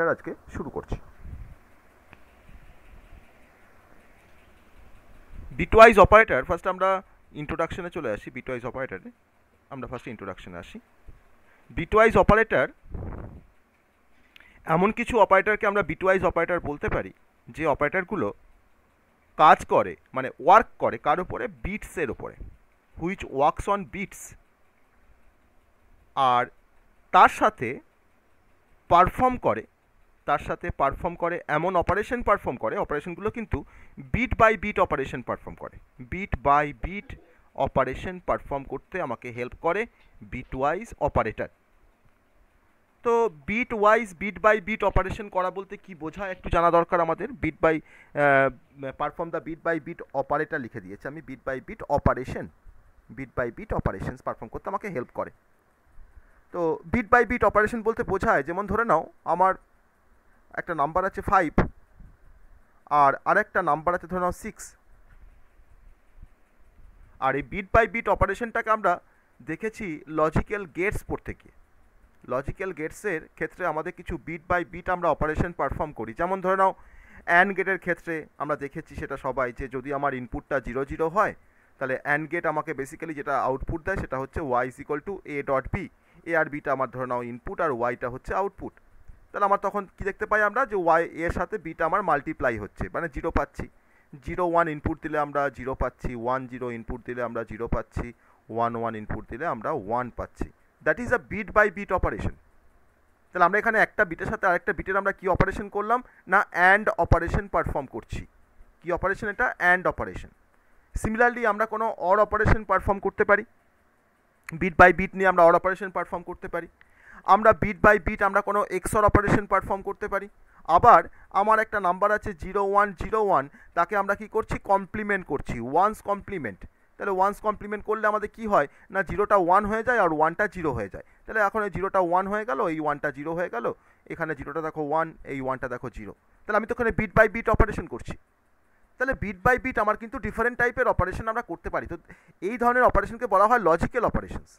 আজকে শুরু করছি। বিটওয়াইজ অপারেটর ফার্স্ট আমরা ইন্ট্রোডাকশনে চলে আসি। বিটওয়াইজ অপারেটরে আমরা ফার্স্ট ইন্ট্রোডাকশনে আসি। বিটওয়াইজ অপারেটর এমন কিছু অপারেটরকে আমরা বিটওয়াইজ অপারেটর বলতে পারি যে অপারেটরগুলো কাজ করে মানে ওয়ার্ক করে কার উপরে, বিটসের উপরে, হুইচ ওয়ার্কস অন বিটস, আর তার সাথে পারফর্ম করে এমন অপারেশন পারফর্ম করে, অপারেশনগুলো কিন্তু bit by bit operation perform করে, bit by bit operation perform করতে আমাকে হেল্প করে বিটওয়াইজ অপারেটর। তো বিট বাই বিট অপারেশন করা বলতে কি বোঝায় একটু জানা দরকার আমাদের। Perform the bit by bit operator লিখে দিয়েছি আমি, bit by bit operations perform করতে আমাকে হেল্প করে। তো বিট বাই বিট অপারেশন বলতে বোঝায়, যেমন ধরে নাও আমার একটা নাম্বার আছে 5 আর আরেকটা নাম্বার আছে ধরে নাও 6, আর এই বিট বাই বিট অপারেশনটাকে আমরা দেখেছি লজিক্যাল গেটস পড়তে গিয়ে। লজিক্যাল গেটসের ক্ষেত্রে আমাদের কিছু বিট বাই বিট আমরা অপারেশন পারফর্ম করি। যেমন ধরে নাও অ্যান্ড গেটের ক্ষেত্রে আমরা দেখেছি সেটা সবাই, যে যদি আমার ইনপুটটা 0 0 হয় তাহলে অ্যান্ড গেট আমাকে বেসিক্যালি যেটা আউটপুট দেয় সেটা হচ্ছে y is equal to a dot b। A আর বিটা আমার ধরে নাও ইনপুট আর ওয়াইটা হচ্ছে আউটপুট। তাহলে আমার তখন কি দেখতে পাই আমরা, যে ওয়াই এর সাথে বিটা আমার মাল্টিপ্লাই হচ্ছে, মানে 0 পাচ্ছি। 0 1 ইনপুট দিলে আমরা 0 পাচ্ছি, 1 0 ইনপুট দিলে আমরা 0 পাচ্ছি, 1 1 ইনপুট দিলে আমরা 1 পাচ্ছি। That is a bit by bit operation. তাহলে আমরা এখানে একটা বিটের সাথে আরেকটা বিটের আমরা কি অপারেশন করলাম না, অ্যান্ড অপারেশন পারফর্ম করছি। কি অপারেশন এটা? And operation. সিমিলারলি আমরা কোনো অর অপারেশন পারফর্ম করতে পারি, বিট বাই বিট নিয়ে আমরা অর অপারেশন পারফর্ম করতে পারি। আমরা বিট বাই বিট আমরা কোনো এক্সর অপারেশন পারফর্ম করতে পারি। আবার আমার একটা নাম্বার আছে 0 1 0 1, তাকে আমরা কি করছি? কমপ্লিমেন্ট করছি, ওয়ান্স কমপ্লিমেন্ট। তাহলে ওয়ান্স কমপ্লিমেন্ট করলে আমাদের কি হয় না, 0টা 1 হয়ে যায় আর 1টা 0 হয়ে যায়। তাহলে এখন এই 0টা 1 হয়ে গেল, এই 1টা 0 হয়ে গেল, এখানে 0টা দেখো 1, এই 1টা দেখো 0। তাহলে আমি তো এখানে বিট বাই বিট অপারেশন করছি। তাহলে বিট বাই বিট আমার কিন্তু ডিফারেন্ট টাইপের অপারেশন আমরা করতে পারি। তো এই ধরনের অপারেশনকে বলা হয় লজিক্যাল অপারেশনস,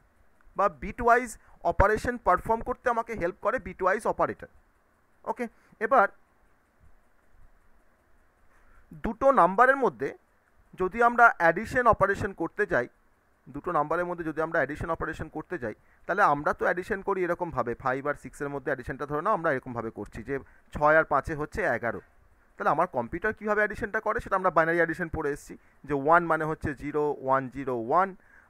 বা বিটওয়াইজ অপারেশন পারফর্ম করতে আমাকে হেল্প করে বিটওয়াইজ অপারেটর। ওকে, এবার দুটো নাম্বারের মধ্যে যদি আমরা অ্যাডিশন অপারেশন করতে যাই, তাহলে আমরা তো অ্যাডিশন করি এরকমভাবে, 5 আর 6-এর মধ্যে অ্যাডিশনটা ধরে নাও আমরা এরকমভাবে করছি যে 6 আর 5 হচ্ছে 11। তাহলে আমার কম্পিউটার কীভাবে অ্যাডিশনটা করে সেটা আমরা বাইনারি অ্যাডিশন পড়ে এসেছি, যে 1 মানে হচ্ছে 0 1 0 1,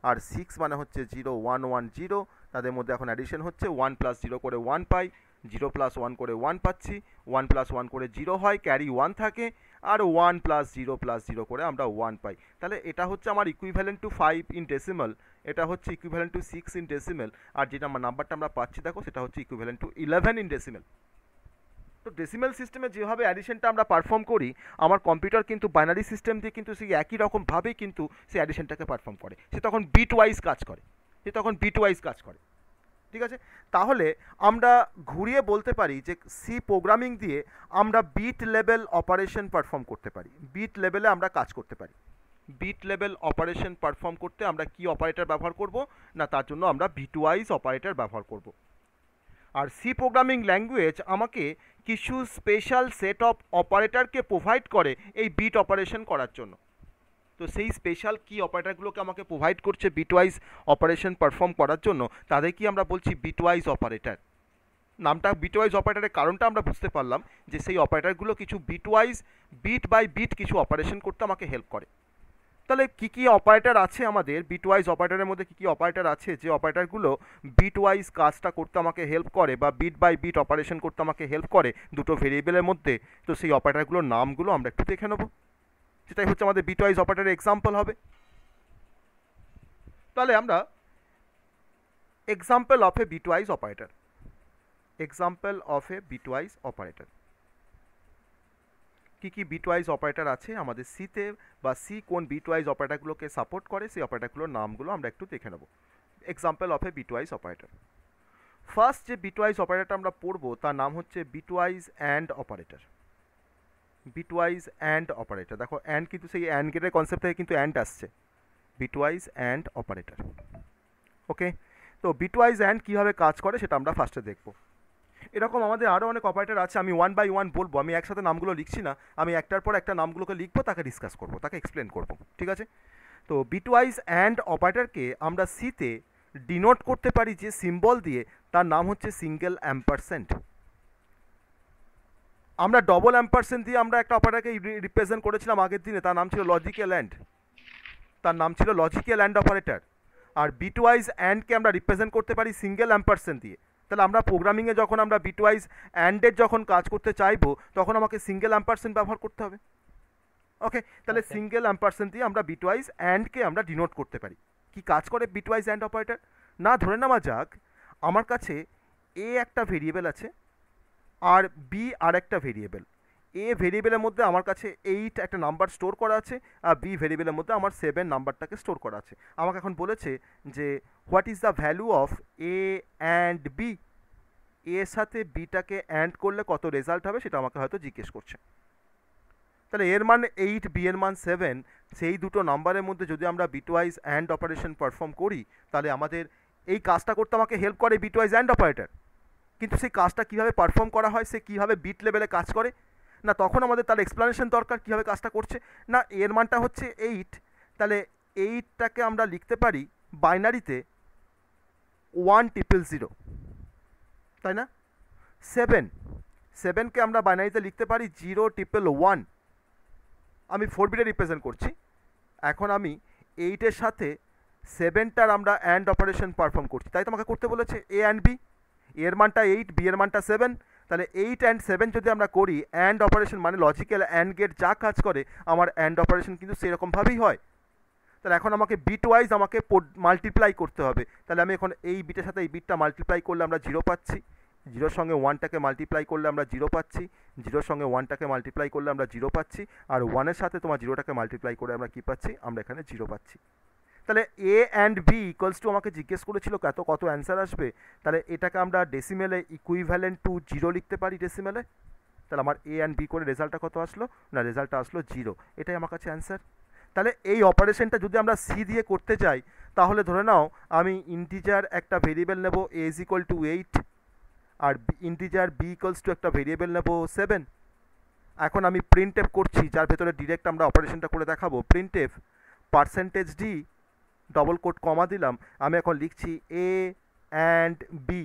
আর 6 মানে হচ্ছে 0 1 1 0। তাদের মধ্যে এখন অ্যাডিশন হচ্ছে 1 প্লাস 0 করে 1 পাই, 0 প্লাস 1 করে 1 পাচ্ছি, 1 প্লাস 1 করে 0 হয়, ক্যারি 1 থাকে, আর 1 প্লাস 0 করে আমরা 1 পাই। তাহলে এটা হচ্ছে আমার ইকুইভ্যালেন্ট টু 5 ইন ডেসিমাল, এটা হচ্ছে ইকুইভ্যালেন্ট টু 6 ইন ডেসিমাল, আর যেটা আমার নাম্বারটা আমরা পাচ্ছি দেখো সেটা হচ্ছে ইকুইভ্যালেন্ট টু 11 ইন ডেসিমাল। তো ডেসিমাল সিস্টেমে যেভাবে অ্যাডিশনটা আমরা পারফর্ম করি, আমার কম্পিউটার কিন্তু বাইনারি সিস্টেম দিয়ে কিন্তু সেই একই রকমভাবেই কিন্তু সেই অ্যাডিশনটাকে পারফর্ম করে। সে তখন বিটওয়াইজ কাজ করে। ঠিক আছে, তাহলে আমরা ঘুরিয়ে বলতে পারি যে সি প্রোগ্রামিং দিয়ে আমরা বিট লেভেল অপারেশন পারফর্ম করতে পারি, বিট লেভেলে আমরা কাজ করতে পারি। বিট লেভেল অপারেশন পারফর্ম করতে আমরা কি অপারেটর ব্যবহার করব না, তার জন্য আমরা বিটওয়াইজ অপারেটর ব্যবহার করব। আর সি প্রোগ্রামিং ল্যাঙ্গুয়েজ আমাকে কিছু স্পেশাল সেট অফ অপারেটরকে প্রোভাইড করে এই বিট অপারেশন করার জন্য। তো সেই স্পেশাল কি অপারেটরগুলোকে আমাকে প্রোভাইড করছে বিটওয়াইজ অপারেশন পারফর্ম করার জন্য, তাদের কি আমরা বলছি বিটওয়াইজ অপারেটর। নামটা বিটওয়াইজ অপারেটরের কারণটা আমরা বুঝতে পারলাম যে সেই অপারেটরগুলো কিছু বিটওয়াইজ বিট বাই বিট কিছু অপারেশন করতে আমাকে হেল্প করে। তাহলে কী কী অপারেটর আছে আমাদের বিটওয়াইজ অপারেটরের মধ্যে, কী কী অপারেটর আছে যে অপারেটরগুলো বিটওয়াইজ কাজটা করতে আমাকে হেল্প করে বা বিট বাই বিট অপারেশন করতে আমাকে হেল্প করে দুটো ভেরিয়েবলের মধ্যে। তো সেই অপারেটরগুলোর নামগুলো আমরা একটু দেখে নেব, সেটাই হচ্ছে আমাদের বিটওয়াইজ অপারেটরের এক্সাম্পল হবে। তাহলে আমরা example of a bitwise operator, কী কী বিটওয়াইজ অপারেটর আছে আমাদের সিতে, বা সি কোন বিটওয়াইজ অপারেটরগুলোকে সাপোর্ট করে সেই অপারেটরগুলোর নামগুলো আমরা একটু দেখে নেব। Example of a bitwise operator. First যে বিটওয়াইজ অপারেটর আমরা পড়বো তার নাম হচ্ছে বিটওয়াইজ অ্যান্ড অপারেটর। দেখো অ্যান্ড কিন্তু সেই অ্যান্ড গেটের কনসেপ্ট থেকে কিন্তু অ্যান্ড আসছে, বিটওয়াইজ অ্যান্ড অপারেটর। ওকে, তো বিটওয়াইজ অ্যান্ড কীভাবে কাজ করে সেটা আমরা ফার্স্টে দেখব। এরকম আমাদের আরও অনেক অপারেটর আছে, আমি ওয়ান বাই ওয়ান বলবো, আমি একসাথে নামগুলো লিখছি না, আমি একটার পর একটা নামগুলোকে লিখবো, তাকে ডিসকাস করবো, তাকে এক্সপ্লেন করবো, ঠিক আছে? তো বিটওয়াইজ অ্যান্ড অপারেটরকে আমরা সিতে ডিনোট করতে পারি যে সিম্বল দিয়ে, তার নাম হচ্ছে সিঙ্গেল অ্যাম্পারসেন্ট। আমরা ডবল অ্যাম্পারসেন্ট দিয়ে আমরা একটা অপারেটরকে রিপ্রেজেন্ট করেছিলাম আগের দিনে, তার নাম ছিল লজিক্যাল অ্যান্ড, তার নাম ছিল লজিক্যাল অ্যান্ড অপারেটর। আর বিটওয়াইজ অ্যান্ডকে আমরা রিপ্রেজেন্ট করতে পারি সিঙ্গেল অ্যাম্পারসেন্ট দিয়ে। তাহলে আমরা প্রোগ্রামিংয়ে যখন আমরা বিটওয়াইজ অ্যান্ডের যখন কাজ করতে চাইবো, তখন আমাকে সিঙ্গেল অ্যাম্পারসেন্ট ব্যবহার করতে হবে। ওকে, তাহলে ওকে। সিঙ্গেল অ্যাম্পারসেন্ট দিয়ে আমরা বিটওয়াইজ অ্যান্ডকে আমরা ডিনোট করতে পারি। কি কাজ করে বিটওয়াইজ অ্যান্ড অপারেটর? না, ধরে নেওয়া যাক আমার কাছে এ একটা ভেরিয়েবল আছে আর বি আর একটা ভেরিয়েবল। এ ভেরিয়েবলের মধ্যে আমার কাছে 8 একটা নাম্বার স্টোর করা আছে, আর বি ভেরিয়েবলের মধ্যে আমার 7 নাম্বারটাকে স্টোর করা আছে। আমাকে এখন বলেছে যে what is the value of A and B, এর সাথে বিটাকে অ্যান্ড করলে কত রেজাল্ট হবে সেটা আমাকে হয়তো জিজ্ঞেস করছে। তাহলে এর মান 8, বি এর মান 7, সেই দুটো নাম্বারের মধ্যে যদি আমরা বিটওয়াইজ অ্যান্ড অপারেশন পারফর্ম করি, তাহলে আমাদের এই কাজটা করতে আমাকে হেল্প করে বিটওয়াইজ অ্যান্ড অপারেটর। কিন্তু সেই কাজটা কীভাবে পারফর্ম করা হয়, সে কীভাবে বিট লেভেলে কাজ করে, না তখন আমাদের তার এক্সপ্লানেশন দরকার কীভাবে কাজটা করছে। না, এর মানটা হচ্ছে 8, তাহলে 8টাকে আমরা লিখতে পারি বাইনারিতে 100, তাই না? 7কে আমরা বাইনারিতে লিখতে পারি 011। আমি 4 বিটে রিপ্রেজেন্ট করছি। এখন আমি 8-এর সাথে 7টার আমরা অ্যান্ড অপারেশন পারফর্ম করছি, তাই তোমাকে করতে বলেছে এ অ্যান্ড বি। এর মানটা 8, বি এর মানটা 7, তাহলে 8 অ্যান্ড 7 যদি আমরা করি অ্যান্ড অপারেশন মানে লজিক্যাল অ্যান্ড গেট যা কাজ করে, আমার অ্যান্ড অপারেশন কিন্তু সেরকমভাবেই হয়। তাহলে এখন আমাকে বিট ওয়াইজ আমাকে মাল্টিপ্লাই করতে হবে। তাহলে আমি এখন এই বিটের সাথে এই বিটটা মাল্টিপ্লাই করলে আমরা 0 পাচ্ছি, 0-র সঙ্গে 1টাকে মাল্টিপ্লাই করলে আমরা 0 পাচ্ছি, 0-র সঙ্গে 1টাকে মাল্টিপ্লাই করলে আমরা 0 পাচ্ছি, আর 1-এর সাথে তোমার 0টাকে মাল্টিপ্লাই করে আমরা কী পাচ্ছি, আমরা এখানে 0 পাচ্ছি। তাহলে এ অ্যান্ড বি ইকুয়ালস টু আমাকে জিজ্ঞেস করেছিল কত অ্যান্সার আসবে। তাহলে এটাকে আমরা ডেসিমেলে ইকুইভ্যালেন্ট টু 0 লিখতে পারি ডেসিমেলে। তাহলে আমার এ অ্যান্ড বি করে রেজাল্টটা কত আসলো, না রেজাল্টটা আসলো 0। এটাই আমার কাছে অ্যান্সার। তাহলে এই অপারেশনটা যদি আমরা সি দিয়ে করতে চাই, তাহলে ধরে নাও আমি ইন্টিজার একটা ভেরিয়েবল নেব এ ইজ ইকুয়াল টু 8, আর ইন্টিজার বি ইকুয়ালস টু একটা ভেরিয়েবল নেব 7। এখন আমি প্রিন্ট এফ করছি, যার ভেতরে ডিরেক্ট আমরা অপারেশনটা করে দেখাবো। Print f percentage d double code comma দিলাম, আমি এখন লিখছি এ অ্যান্ড বি।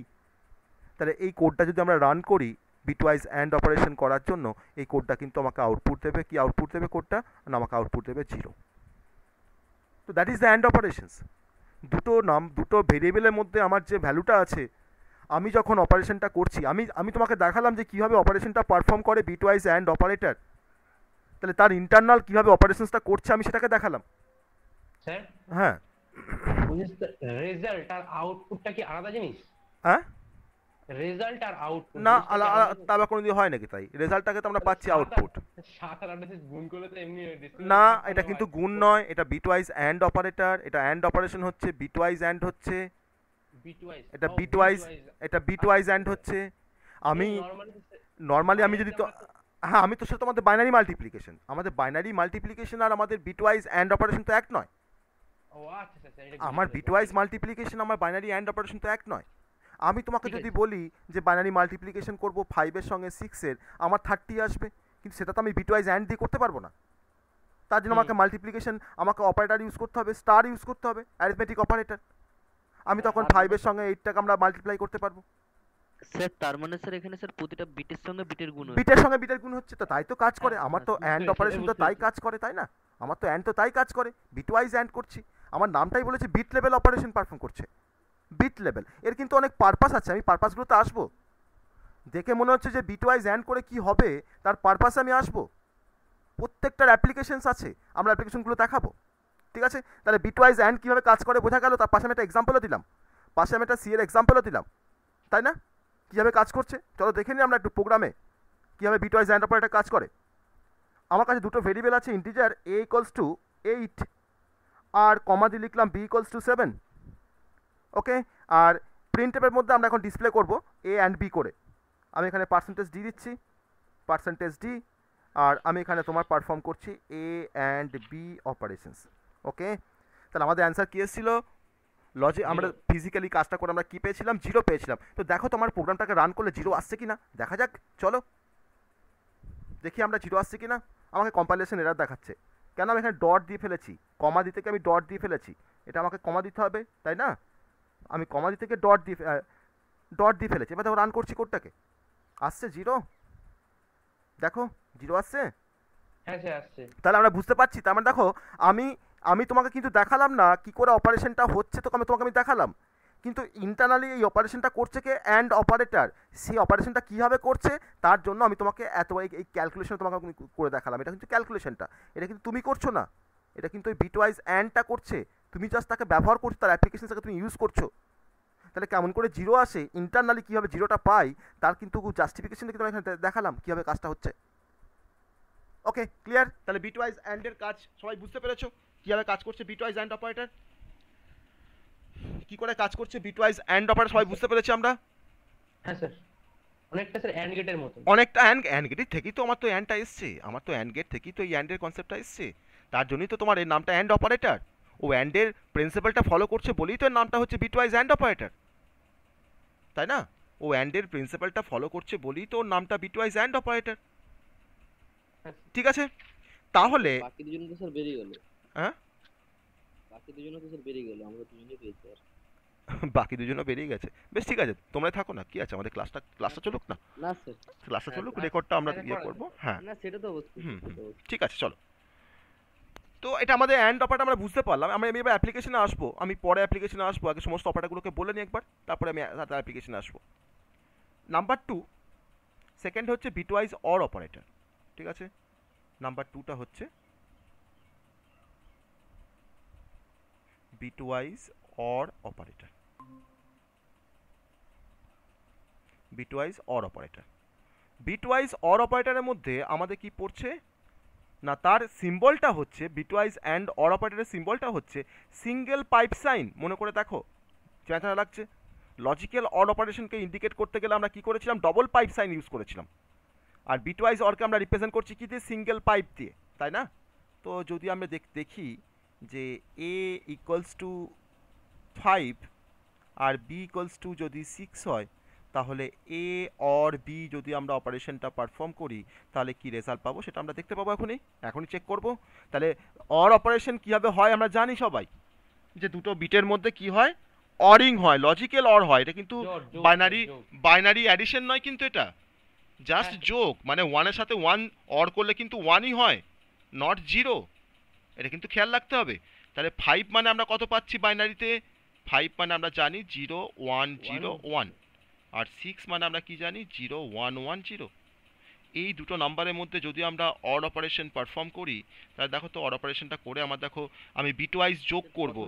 তাহলে এই কোডটা যদি আমরা রান করি বিটওয়াইজ অ্যান্ড অপারেশন করার জন্য, এই কোডটা কিন্তু আমাকে আউটপুট দেবে, কি আউটপুট দেবে কোডটা, না আমাকে আউটপুট দেবে 0। তো that is the and operations. দুটো ভেরিয়েবলের মধ্যে আমার যে ভ্যালুটা আছে, আমি যখন অপারেশনটা করছি, আমি তোমাকে দেখালাম যে কীভাবে অপারেশনটা পারফর্ম করে বিটওয়াইজ অ্যান্ড অপারেটর। তাহলে তার ইন্টারনাল কীভাবে অপারেশনসটা করছে আমি সেটাকে দেখালাম। স্যার, হ্যাঁ, রেজাল্ট আর আউটপুটটা কি আলাদা জিনিস? হ্যাঁ, রেজাল্ট আর আউটপুট না জিনিসটা কি আলাদা জিনিস? তা আবার কোনো দিন হয় নাকি? তাই রেজাল্টটাকে তো আমরা তাহলে পাচ্ছি আউটপুট। 7 আর 8 গুণ করলে তো এমনি না, ডেসিমেলে এটা 56 কিন্তু হয়। গুণ নয়, এটা বিটওয়াইজ অ্যান্ড অপারেটর, এটা অ্যান্ড অপারেশন হচ্ছে, বিটওয়াইজ অ্যান্ড হচ্ছে, বিটওয়াইজ, এটা ও বিটওয়াইজ, বিটওয়াইজ। এটা আচ্ছা বিটওয়াইজ আচ্ছা অ্যান্ড আচ্ছা। হচ্ছে। এই আমি নর্মালি আমি যদি বাইনারিতে তো, আমরা তো হ্যাঁ আমি তো সেটা আমাদের বাইনারি মাল্টিপ্লিকেশন, আমাদের বাইনারি মাল্টিপ্লিকেশন আর আমাদের বিটওয়াইজ অ্যান্ড অপারেশন তো এক নয়। ও আচ্ছা আচ্ছা, এটা আমার বুঝতে পেরেছি। বিটওয়াইজ ঠিক আছে মাল্টিপ্লিকেশন আমার বাইনারি অ্যান্ড অপারেশন তো এক নয়। আমি তোমাকে ঠিক যদি আছে। বলি যে বাইনারি মাল্টিপ্লিকেশন করবো 5-এর সঙ্গে 6-এর, আমার 30 আসবে, কিন্তু সেটা তো আমি বিটওয়াইজ অ্যান্ড দিয়ে করতে পারবো না। তার জন্য হুম। আমাকে মাল্টিপ্লিকেশন, আমাকে অপারেটর ইউজ করতে হবে, স্টার ইউজ করতে হবে, অ্যারিথমেটিক অপারেটর। আমি তখন আর 5-এর সঙ্গে 8টাকে আমরা মাল্টিপ্লাই করতে পারবো। স্যার তার মানে স্যার এখানে স্যার প্রতিটা বিটের সঙ্গে বিটের গুণ হচ্ছে। বিটের সঙ্গে বিটের গুণ হচ্ছে, তো তাই তো কাজ করে আমার তো আচ্ছা বুঝতে অ্যান্ড পেরেছি, এটা অপারেশন তো বুঝতে তাই পেরেছি। কাজ করে, তাই না? আমার তো অ্যান্ড তো তাই কাজ করে, বিটওয়াইজ অ্যান্ড করছি। আমার নামটাই বলেছে বিট লেভেল অপারেশন পারফর্ম করছে, বিট লেভেল। এর কিন্তু অনেক পারপাস আছে, আমি পারপাসগুলোতে আসবো। দেখে মনে হচ্ছে যে বিটওয়াইজ অ্যান্ড করে কি হবে, তার পারপাসে আমি আসবো। প্রত্যেকটার অ্যাপ্লিকেশনস আছে, আমরা অ্যাপ্লিকেশনগুলো দেখাবো, ঠিক আছে? তাহলে বিটওয়াইজ অ্যান্ড কীভাবে কাজ করে বোঝা গেল, তার পাশে আমি একটা এক্সাম্পলও দিলাম, পাশে আমি একটা সি এর এক্সাম্পলও দিলাম, তাই না? কীভাবে কাজ করছে চলো দেখে নিই আমরা একটু প্রোগ্রামে কীভাবে বিটওয়াইজ অ্যান্ড অপারেটর কাজ করে। আমার কাছে দুটো ভেরিয়েবল আছে, ইন্টিজার এ ইকুয়ালস টু 8 আর কমা দিয়ে লিখলাম বি ইকুয়ালস টু 7। ওকে, আর প্রিন্টেপের মধ্যে আমরা এখন ডিসপ্লে করব এ অ্যান্ড বি করে। আমি এখানে পার্সেন্টেজ ডি দিচ্ছি, পার্সেন্টেজ ডি, আর আমি এখানে তোমার পারফর্ম করছি এ অ্যান্ড বি অপারেশনস। ওকে, তাহলে আমাদের অ্যান্সার কী এসেছিলো, আমরা Zero. ফিজিক্যালি কাজটা করে আমরা কি পেয়েছিলাম, 0 পেয়েছিলাম। তো দেখো তোমার প্রোগ্রামটাকে রান করলে 0 আসছে কিনা দেখা যাক, চলো দেখি আমরা 0 আসছে কিনা। আমাকে কম্পাইলেশন এরর দেখাচ্ছে, কেন আমি এখানে ডট দিয়ে ফেলেছি, কমা দিতে গিয়ে আমি ডট দিয়ে ফেলেছি, এটা আমাকে কমা দিতে হবে তাই না, আমি কমা দিতে গিয়ে ডট দিয়ে ফেলেছি। এবার দেখো রান করছি কোডটাকে, আসছে 0, দেখো 0 আসছে। হ্যাঁ স্যার আসছে। তাহলে আমরা বুঝতে পারছি, তার মানে দেখো আমি আমি তোমাকে কিন্তু দেখালাম না কি করে অপারেশনটা হচ্ছে, তো তোমাকে আমি দেখালাম, কিন্তু ইন্টারনালি এই অপারেশনটা করছে কে, অ্যান্ড অপারেটর। সেই অপারেশনটা কীভাবে করছে তার জন্য আমি তোমাকে এত এই ক্যালকুলেশন তোমাকে আমি করে দেখালাম। এটা কিন্তু ক্যালকুলেশনটা, এটা কিন্তু তুমি করছো না, এটা কিন্তু ওই বিটওয়াইজ অ্যান্ডটা করছে, তুমি জাস্ট তাকে ব্যবহার করছো, তার অ্যাপ্লিকেশনটাকে তুমি ইউজ করছো। তাহলে কেমন করে 0 আসে, ইন্টারনালি কীভাবে 0টা পাই তার কিন্তু জাস্টিফিকেশনটা কিন্তু আমি এখানে দেখালাম কীভাবে কাজটা হচ্ছে। Okay clear? তাহলে বিটওয়াইজ অ্যান্ডের কাজ সবাই বুঝতে পেরেছো কীভাবে কাজ করছে বিটওয়াইজ অ্যান্ড অপারেটর, কি করে কাজ করছে বিটওয়াইজ অ্যান্ড অপারেটর সবাই বুঝতে পেরেছি আমরা। হ্যাঁ স্যার, অনেকটা স্যার অ্যান্ড গেটের মতো। অনেকটা অ্যান্ড গেটের থেকেই তো আমার তো অ্যান্ডটা এসছে, আমার তো অ্যান্ড গেট থেকেই তো এই অ্যান্ডের কনসেপ্টটা এসছে, তার জন্যই তো তোমার এর নামটা অ্যান্ড অপারেটর। ও অ্যান্ডের প্রিন্সিপালটা ফলো করছে বলেই তো এর নামটা হচ্ছে বিটওয়াইজ অ্যান্ড অপারেটর, তাই না? ও অ্যান্ডের প্রিন্সিপালটা ফলো করছে বলেই তো ওর নামটা বিটওয়াইজ অ্যান্ড অপারেটর। ঠিক আছে, তাহলে বাকি দুজন তো স্যার বেরিয়ে গেল। হ্যাঁ বাকি দুজনও তো স্যার বেরিয়ে গেল, আমরা দুজনেই পেয়েছি আর। বাকি দুজনও বেরিয়ে গেছে, বেশ ঠিক আছে তোমরাই থাকো না, কি আছে আমাদের ক্লাসটা চলুক না, না স্যার, ক্লাসটা চলুক, class- রেকর্ডটা আমরা record ইয়ে আছে। করবো। হ্যাঁ না সেটা তো অবশ্যই, হুম সেটা তো অবশ্যই। ঠিক আছে চলো। তো এটা আমাদের অ্যান্ড অপারেটর আমরা বুঝতে পারলাম, আমি এবার অ্যাপ্লিকেশনে আসবো, আমি পরে অ্যাপ্লিকেশনে আসবো, আগে সমস্ত অপারেটরগুলোকে বলে নিই একবার, তারপরে আমি অ্যাপ্লিকেশনে আসবো। নাম্বার 2 সেকেন্ড হচ্ছে বিটওয়াইজ অর অপারেটর, ঠিক আছে। নাম্বার 2টা হচ্ছে bitwise or operator, bitwise or operator. Bitwise or অপারেটরের মধ্যে আমাদের কি পড়ছে না, তার সিম্বলটা হচ্ছে বিটওয়াইজ অ্যান্ড অর অপারেটরের সিম্বলটা হচ্ছে সিঙ্গেল পাইপ সাইন। মনে করে দেখো চেনা লাগছে, লজিক্যাল অর অপারেশনকে ইন্ডিকেট করতে গেলে আমরা কি করেছিলাম, ডবল পাইপ সাইন ইউজ করেছিলাম, আর বিটওয়াইজ অরকে আমরা রিপ্রেজেন্ট করছি কি দিয়ে, সিঙ্গেল পাইপ দিয়ে, তাই না? তো যদি আমরা দেখি যে এ ইকুয়ালস টু 5 আর বি ইকুয়ালস টু যদি 6 হয়, তাহলে এ অর বি যদি আমরা অপারেশনটা পারফর্ম করি তাহলে কি রেজাল্ট পাবো সেটা আমরা দেখতে পাবো এখনই চেক করব। তাহলে অর অপারেশন কীভাবে হয় আমরা জানি সবাই, যে দুটো বিটের মধ্যে কি হয়, অরিং হয়, লজিক্যাল অর হয়, এটা কিন্তু যোগ, যোগ। বাইনারি অ্যাডিশন নয়, কিন্তু এটা জাস্ট হ্যাঁ। যোগ, মানে 1-এর সাথে 1 অর করলে কিন্তু 1ই হয়, নট 0, এটা কিন্তু খেয়াল রাখতে হবে। তাহলে 5 মানে আমরা কত পাচ্ছি বাইনারিতে, 5 মানে আমরা জানি 0 1 0 1, আর 6 মানে আমরা কি জানি 0 1 1 0। এই দুটো নাম্বারের মধ্যে যদি আমরা অড অপারেশন পারফর্ম করি, তাহলে দেখো তো অড অপারেশনটা করে আমার দেখো আমি বিটওয়াইজ যোগ করব,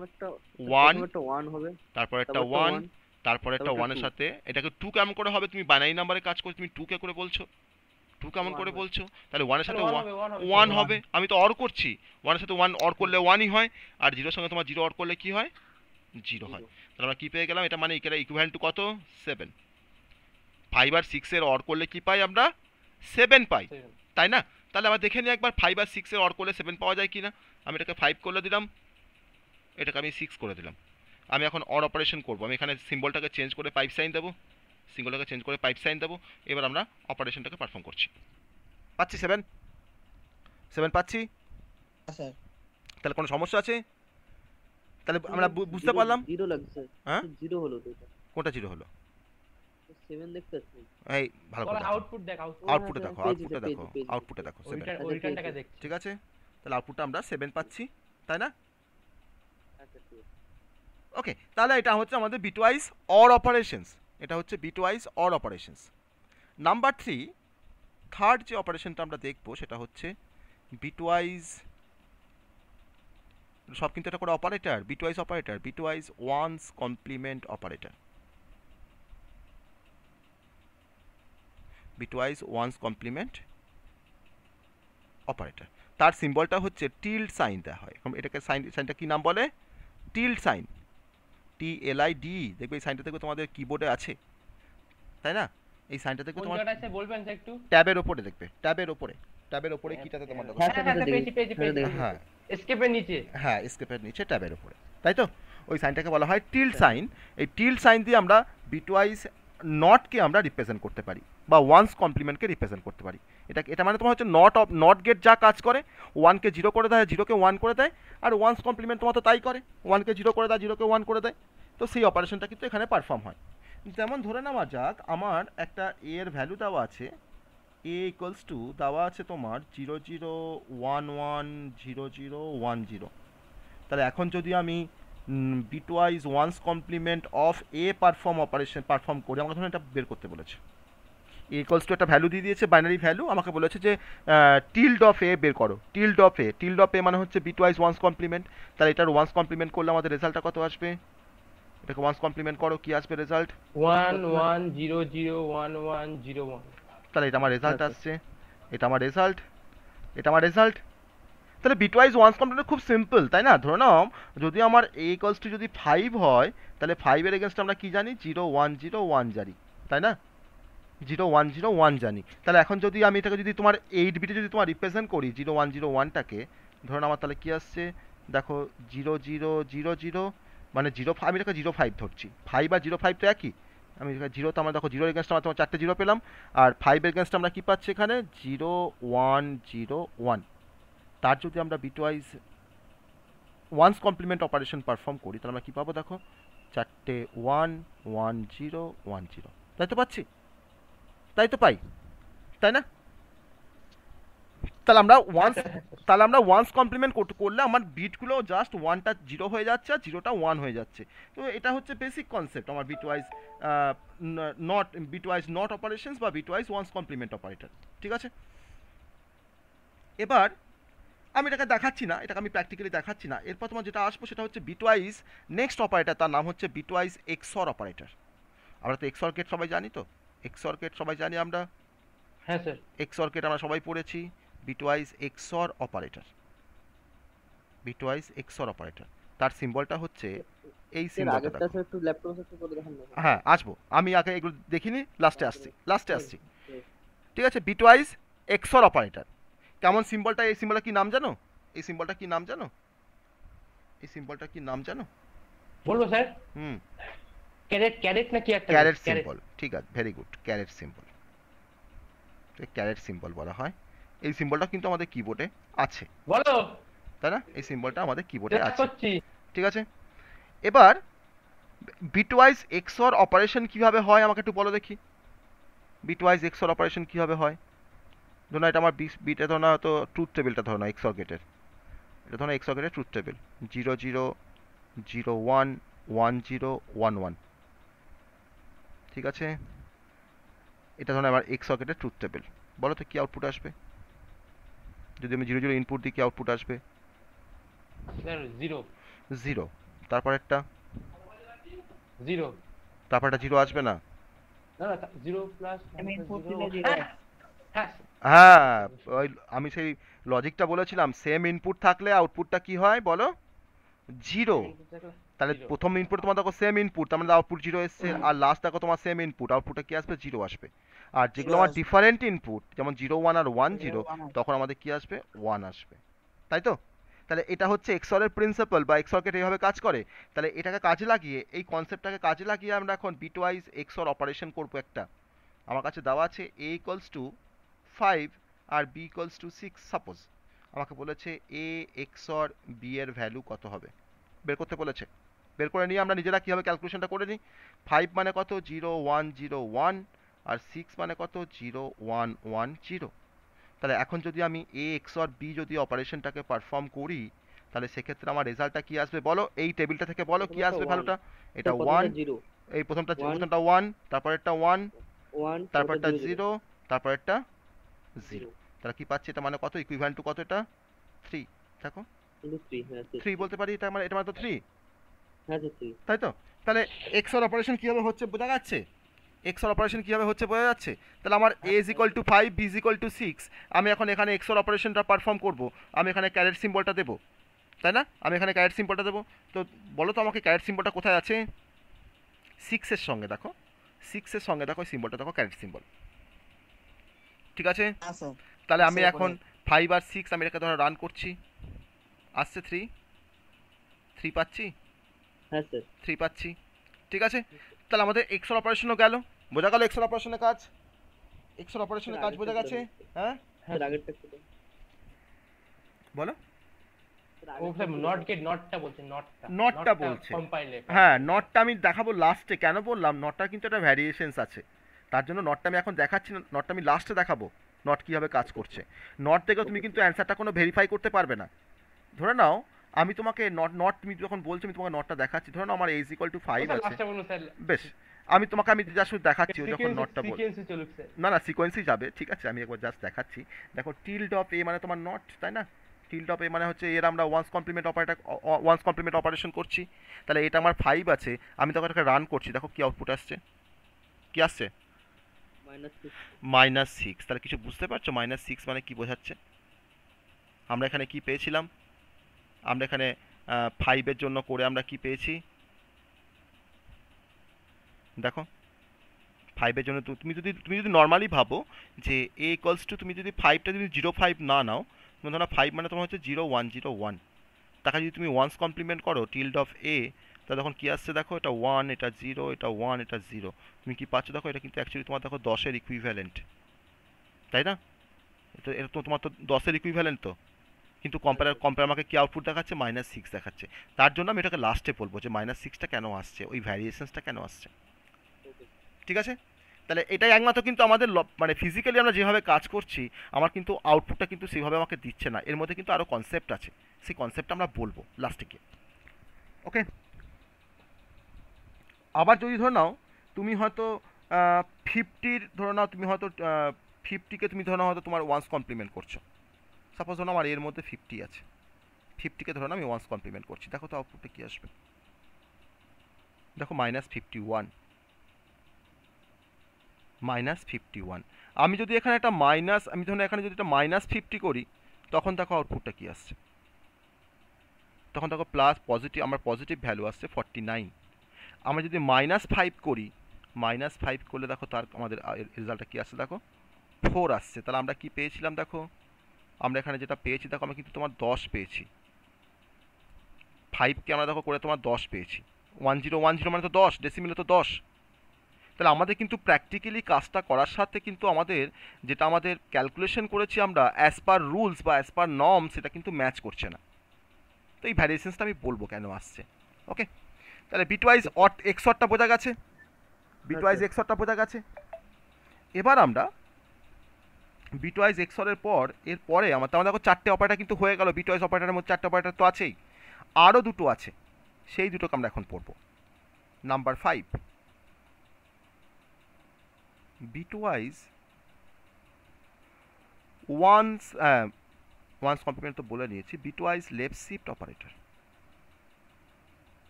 1 একটা 1 হবে, তারপর একটা তারপর 1, তারপর একটা তারপর 1 এর two। সাথে এটাকে 2 কেমন করে হবে, তুমি বাইনারি নাম্বারে কাজ করছো, তুমি 2 কে করে বলছো, 2 কেমন One করে হবে। বলছো, তাহলে 1 এর সাথে তাহলে one হবে, 1 হবে, আমি তো অর করছি, 1 এর সাথে 1 অর করলে 1ই হয়, আর 0 এর সঙ্গে তোমার 0 অর করলে কি হয়, 0 হয়। তাহলে আমরা কি পেয়ে গেলাম, এটা মানে এটা ইকুইভ্যালেন্ট টু কত, 7। 5 আর 6 এর অর করলে কি পাই আমরা, 7 পাই, তাই না? তাহলে আবার দেখে নিই একবার 5 আর 6 এর অর করলে 7 পাওয়া যায় কিনা। আমি এটাকে 5 করে দিলাম, এটাকে আমি 6 করে দিলাম। আমি এখন অর অপারেশন করব, আমি এখানে সিম্বলটাকে চেঞ্জ করে পাইপ সাইন দেবো, সিম্বলটাকে চেঞ্জ করে পাইপ সাইন দেবো। এবার আমরা অপারেশনটাকে পারফর্ম করছি, পাচ্ছি 7 পাচ্ছি, স্যার তাহলে কোনো সমস্যা আছে? তাহলে আমরা বুঝতে পারলাম 0 লাগছে, হ্যাঁ 0 হলো তো, এটা কোনটা 0 হলো, 7 দেখতে পাচ্ছি। এই ভালো করে দেখো, আউটপুট দেখ, আউটপুটে দেখো, পেয়েছি, আউটপুটে দেখো, পেয়েছি। আউটপুটে দেখো 7, ওই রিটার্নটাকে দেখ। ঠিক আছে। তাহলে আউটপুটটা আমরা 7 পাচ্ছি, তাই না? আচ্ছা ঠিক আছে। ওকে, তাহলে এটা হচ্ছে আমাদের বিটওয়াইজ অর অপারেশনস, এটা হচ্ছে bitwise or operations. Number 3 third যে অপারেশনটা আমরা দেখবো সেটা হচ্ছে বিটওয়াইজ, সব কিন্তু এটা করে operator, bitwise operator, bitwise once complement operator, bitwise once complement operator. তার সিম্বলটা হচ্ছে টিল্ড সাইন দেওয়া হয়, এটাকে সাইনটা কি নাম বলে, টিল্ড সাইন, TLID, দেখবে এই সাইনটা দেখবে তোমাদের কিবোর্ডে আছে, তাই না? এই সাইনটা দেখবে কোন তোমার জায়গাটা আছে বলবেন স্যার একটু? ট্যাবের উপরে দেখবে, ট্যাবের উপরে কিটাতে তোমার দেখো, হ্যাঁ, হ্যাঁ, স্যার, পেয়েছি, দেখেছি। পেয়েছি। হ্যাঁ এসকেপের নিচে। হ্যাঁ স্কেপের নিচে ট্যাবের উপরে, তাই তো? ওই সাইনটাকে বলা হয় টিল্ড সাইন। এই টিল্ড সাইন দিয়ে আমরা বিটওয়াইজ নটকে আমরা রিপ্রেজেন্ট করতে পারি বা ওয়ান্স কমপ্লিমেন্টকে রিপ্রেজেন্ট করতে পারি। এটা মানে তোমার হচ্ছে নট গেট যা কাজ করে, ওয়ানকে জিরো করে দেয়, জিরোকে ওয়ান করে দেয়, আর ওয়ান্স কমপ্লিমেন্ট তোমার তো তাই করে, ওয়ানকে জিরো করে দেয়, জিরোকে ওয়ান করে দেয়। তো সেই অপারেশনটা কিন্তু এখানে পারফর্ম হয়। যেমন ধরে নেওয়া যাক আমার একটা এ এর ভ্যালু দেওয়া আছে, এ ইকুয়ালস টু দেওয়া আছে তোমার 0 0 1 1 0 0 1 0। তাহলে এখন যদি আমি bitwise once complement of a perform করি, আমাকে ধরুন এটা বের করতে বলেছে। এ ইকুয়ালস টু একটা ভ্যালু দিয়ে দিয়েছে, বাইনারি ভ্যালু, আমাকে বলেছে যে টিল্ড অফ এ বের করো। টিল্ড অফ এ মানে হচ্ছে বিটওয়াইজ ওয়ান্স কমপ্লিমেন্ট। তাহলে এটার ওয়ান্স কমপ্লিমেন্ট করলে আমাদের রেজাল্টটা কত আসবে? এটাকে ওয়ান্স কমপ্লিমেন্ট করো, কি আসবে রেজাল্ট? 1 1 0 0 1 1 0 1। তাহলে এটা আমার রেজাল্ট আসছে, এটা আমার রেজাল্ট, এটা আমার রেজাল্ট। তাহলে বিটওয়াইজ ওয়ান্স কমপ্লিমেন্ট খুব সিম্পল, তাই না? ধরে নাও যদি আমার এ ইকুয়ালস টু যদি 5 হয়, তাহলে 5 এর এগেনস্ট আমরা কি জানি? 0 1 0 1 জানি, তাই না? 0 1 0 1 জানি। তাহলে এখন যদি আমি এটাকে যদি তোমার 8 বিটে যদি তোমার রিপ্রেজেন্ট করি 0 1 0 1টাকে, ধরুন আমার তাহলে কি আসছে দেখো 0 0 0 0 মানে 0 আমি এটাকে 0 5 ধরছি। 5 আর 0 5 তো একই। আমি জিরো তো আমরা দেখো জিরোর এগেনস্ট আমরা তোমার 4টে জিরো পেলাম, আর 5 এর এগেনস্ট আমরা কি পাচ্ছি এখানে? 0 1 0 1। তার যদি আমরা bitwise once complement operation perform করি তাহলে আমরা কী পাবো দেখো? 4টে 1 1 0 1 0। তাই তো পাচ্ছি, তাই তো পাই, তাই না? তাহলে আমরা ওয়ান্স কমপ্লিমেন্ট করলে আমার বিটগুলো জাস্ট ওয়ানটা জিরো হয়ে যাচ্ছে আর জিরোটা ওয়ান হয়ে যাচ্ছে। তো এটা হচ্ছে বেসিক কনসেপ্ট আমার বিটওয়াইজ নট অপারেশনস বা বিটওয়াইজ ওয়ান্স কমপ্লিমেন্ট অপারেটর। ঠিক আছে, এবার আমি এটাকে দেখাচ্ছি না, এটাকে আমি প্র্যাকটিক্যালি দেখাচ্ছি না। এরপর তোমার যেটা আসবো সেটা হচ্ছে বিটওয়াইজ নেক্সট অপারেটর, তার নাম হচ্ছে বিটওয়াইজ এক্সঅর অপারেটর। আমরা তো এক্সঅর গেট সবাই জানি, তো এক্সঅর গেট সবাই জানি আমরা। হ্যাঁ স্যার। এক্সঅর গেট আমরা সবাই পড়েছি। বিটওয়াইজ এক্সঅর অপারেটর, বিটওয়াইজ এক্সঅর অপারেটর, তার সিম্বলটা হচ্ছে এই সিম্বলটা দেখো। একটু ল্যাপটপ একটু করে দেখান না। হ্যাঁ আসবো, আমি আগে এগুলো দেখিনি, লাস্টে আসছি। ঠিক আছে, বিটওয়াইজ এক্সঅর অপারেটর কেমন সিম্বলটা? এই সিম্বলটা কি নাম জানো? এই সিম্বলটা কি নাম জানো? এই সিম্বলটা কি নাম জানো? বলবো স্যার? হুম, ক্যারেট না কি একটা ক্যারেট সিম্বল। ঠিক আছে, very good, caret symbol. Caret symbol বলা হয়। এই সিম্বলটা কিন্তু আমাদের কিবোর্ডে আছে, বলো, তাই না? এই সিম্বলটা আমাদের কিবোর্ডে চেষ্টা আছে, করছি। ঠিক আছে। এবার বিটওয়াইজ এক্সঅর অপারেশন কিভাবে হয় আমাকে একটু বলো দেখি। বিটওয়াইজ এক্সঅর অপারেশন কিভাবে হয়? ধরো এটা আমার বিটে ধরো না, তো ট্রুথ টেবিলটা ধরো না এক্সঅর গেটের, এটা ধরো এক্সঅর গেটের ট্রুথ টেবিল 0 0 0 1 1 0 1 1। ঠিক আছে, এটা ধরো আমার এক্সঅর গেটের ট্রুথ টেবিল। বলো তো কি আউটপুট আসবে? যদি আমি 0 0 ইনপুট দিই কি আউটপুট আসবে? স্যার 0 0। তারপর একটা 0। তারপর একটা 0 আসবে না? না না 0 প্লাস আমি ইনপুট 0। দিলে 0 হ্যাঁ হ্যাঁ, ওই আমি সেই লজিকটা বলেছিলাম, সেম ইনপুট থাকলে আউটপুটটা কি হয় বলো? 0। তাহলে প্রথম ইনপুট তোমার দেখো সেম ইনপুট, তার মানে আউটপুট 0 এসছে, আর লাস্ট দেখো তোমার সেম ইনপুট, আউটপুটটা কি আসবে? 0 আসবে। আর যেগুলো আমার ডিফারেন্ট ইনপুট যেমন 0 1 আর 1 0, তখন আমাদের কি আসবে? 1 আসবে, তাই তো? তাহলে এটা হচ্ছে এক্সঅর এর প্রিন্সিপাল বা এক্সঅর গেট এইভাবে কাজ করে। তাহলে এটাকে কাজে লাগিয়ে, এই কনসেপ্টটাকে কাজে লাগিয়ে আমরা এখন বিটওয়াইজ এক্সঅর অপারেশন করবো একটা। আমার কাছে দেওয়া আছে a ইকুয়ালস টু 5 আর b ইকুয়ালস টু 6। সাপোজ আমাকে বলেছে a এক্সঅর b এর ভ্যালু কত হবে বের করতে বলেছে। বের করে নিয়ে আমরা নিজেরা কীভাবে ক্যালকুলেশনটা করে নিই। 5 মানে কত? 0 1 0 1, আর 6 মানে কত? 0 1 1 0। তাহলে এখন যদি আমি a এক্সঅর b যদি অপারেশনটাকে পারফর্ম করি, তাহলে সেক্ষেত্রে আমার রেজাল্টটা কি আসবে বলো? এই টেবিলটা থেকে বলো কি আসবে ভ্যালুটা? এটা 1, এই প্রথমটা 1, তারপরেরটা 1, 1 তারপরটা 0, তারপরেরটা 0। তাহলে কি পাচ্ছি? এটা মানে কত? ইকুইভ্যালেন্ট টু কত এটা? 3। দেখো 3 বলতে পারি, এটা মানে তো 3, তাই তো? তাহলে এক্সঅর অপারেশন কিভাবে হচ্ছে বোঝা যাচ্ছে? এক্সঅর অপারেশন কিভাবে হচ্ছে বোঝা যাচ্ছে? তাহলে আমার a is equal to 5, b is equal two 6, আমি এখন এখানে এক্সঅর অপারেশনটা পারফর্ম করব, আমি এখানে ক্যারেট সিম্বলটা দেবো, তাই না? আমি এখানে ক্যারেট সিম্বলটা দেবো। তো বলো তো আমাকে ক্যারেট সিম্বলটা কোথায় আছে? 6 এর সঙ্গে দেখো, 6 এর সঙ্গে দেখো সিম্বলটা দেখো, ক্যারেট সিম্বল, ঠিক আছে? তাহলে আমি এখন 5 আর 6 আমি এটাকে ধরো রান করছি, আসছে 3 পাচ্ছি, হ্যাঁ স্যার। 3 পাচ্ছি, ঠিক আছে। তাহলে আমাদের এক্সর অপারেশনও গেল, বোঝা গেল এক্সর অপারেশনের কাজ, এক্সর অপারেশনের কাজ বোঝা গেছে। হ্যাঁ হ্যাঁ স্যার আগেরটা একটু দেন। বলো। স্যার ও আগেরটা স্যার একটু নট দেন। গেট নটটা বলছে, নটটা নটটা বলছে, কম্পাইলে। হ্যাঁ নটটা আমি দেখাবো লাস্টে। কেন বললাম নটটা কিন্তু একটা ভ্যারিয়েশনস আছে, তার জন্য নটটা আমি এখন দেখাচ্ছি না, নটটা আমি লাস্টে দেখাবো নট কীভাবে কাজ করছে। নট দেখেও তুমি ওকে কিন্তু অ্যান্সারটা কোনো ভেরিফাই করতে পারবে না। ধরে নাও আমি তোমাকে নট নট তুমি যখন বলছো আমি তোমাকে নটটা দেখাচ্ছি, ধরে নাও আমার এজ ইকুয়াল টু 5 স্যার আছে, লাস্টে বলুন স্যার। বেশ আমি তোমাকে আমি জাস্ট দেখাচ্ছি ও যখন নটটা বল, সিকোয়েন্সে চলুক স্যার। না না সিকোয়েন্সই যাবে, ঠিক আছে আমি একবার জাস্ট দেখাচ্ছি। দেখো টিল্ড অফ এ মানে তোমার নট, তাই না? টিল্ড অফ এ মানে হচ্ছে এর আমরা ওয়ান্স কমপ্লিমেন্ট অপারেশন করছি, তাহলে এটা আমার 5 আছে, আমি তখন এটাকে রান করছি, দেখো কি আউটপুট আসছে, কি আসছে? -6। -6। তাহলে কিছু বুঝতে পারছো -6 মানে কি বোঝাচ্ছে? আমরা এখানে কি পেয়েছিলাম? আমরা এখানে 5 এর জন্য করে আমরা কি পেয়েছি দেখো। 5-এর জন্য তুমি যদি নর্মালি ভাবো যে এ ইকুয়ালস টু, তুমি যদি 5টা যদি 0.5 না নাও, তুমি ধরো 5 মানে তোমার হচ্ছে 0.1 তাকে যদি তুমি ওয়ান্স কমপ্লিমেন্ট করো টিল্ড অফ এ, তা তখন কি আসছে দেখো, এটা 1, এটা 0, এটা 1, এটা 0, তুমি কি পাচ্ছ দেখো, এটা কিন্তু অ্যাকচুয়ালি তোমার দেখো 10-এর ইকুইভ্যালেন্ট, তাই না? এটা তো তোমার তো 10-এর ইকুইভ্যালেন্ট তো, কিন্তু কম্পেয়ার আমাকে কি আউটপুট দেখাচ্ছে, -6 দেখাচ্ছে। তার জন্য আমি এটাকে লাস্টে বলবো যে -6টা কেন আসছে, ওই ভ্যারিয়েশনসটা কেন আসছে, ওকে ঠিক আছে? তাহলে এটাই একমাত্র কিন্তু আমাদের মানে ফিজিক্যালি আমরা যেভাবে কাজ করছি, আমার কিন্তু আউটপুটটা কিন্তু সেভাবে আমাকে দিচ্ছে না, এর মধ্যে কিন্তু আরও কনসেপ্ট আছে, সেই কনসেপ্টটা আমরা বলবো লাস্টে গিয়ে, ওকে। আবার যদি ধরে নাও তুমি হয়তো 50-র ধরে নাও, তুমি হয়তো 50কে তুমি ধরে নাও হয়তো তোমার ওয়ান্স কমপ্লিমেন্ট করছো, সাপোজ ধরো আমার এর মধ্যে 50 আছে, 50কে ধরে নাও আমি ওয়ান্স কমপ্লিমেন্ট করছি, দেখো তো আউটপুটে কী আসবে, দেখো -51, -51। আমি যদি এখানে একটা আমি ধরুন এখানে যদি একটা -50 করি, তখন দেখো আউটপুটটা কী আসছে, তখন দেখো প্লাস পজিটিভ, আমার পজিটিভ ভ্যালু আসছে 49। আমরা যদি -5 করি, -5 করলে দেখো তার আমাদের রেজাল্টটা কী আসছে দেখো 4 আসছে। তাহলে আমরা কি পেয়েছিলাম দেখো, আমরা এখানে যেটা পেয়েছি দেখো, আমরা কিন্তু তোমার 10 পেয়েছি, 5কে আমরা দেখো করে তোমার 10 পেয়েছি, 1010 মানে তো 10, ডেসিমিলে তো 10। তাহলে আমাদের কিন্তু প্র্যাকটিক্যালি কাজটা করার সাথে কিন্তু আমাদের যেটা আমাদের ক্যালকুলেশন করেছি আমরা অ্যাজ পার রুলস বা অ্যাজ পার নর্ম, সেটা কিন্তু ম্যাচ করছে না। তো এই ভ্যারিয়েশনসটা আমি বলবো কেন আসছে, ওকে। তাহলে বিটওয়াইজ এক্সরটা বোঝা গেছে, বিটওয়াইজ এক্সরটা বোঝা গেছে। এবার আমরা বিটওয়াইজ এক্সরের পর এরপরে আমার দেখো 4টে অপারেটর কিন্তু হয়ে গেল, বিটওয়াইজ অপারেটরের মধ্যে 4টে অপারেটর তো আছেই, আরও দুটো আছে, সেই দুটোকে আমরা এখন পড়বো। নাম্বার 5, বিটওয়াইজ ওয়ান্স কমপ্লিমেন্ট তো বলে নিয়েছি, bitwise left shift operator,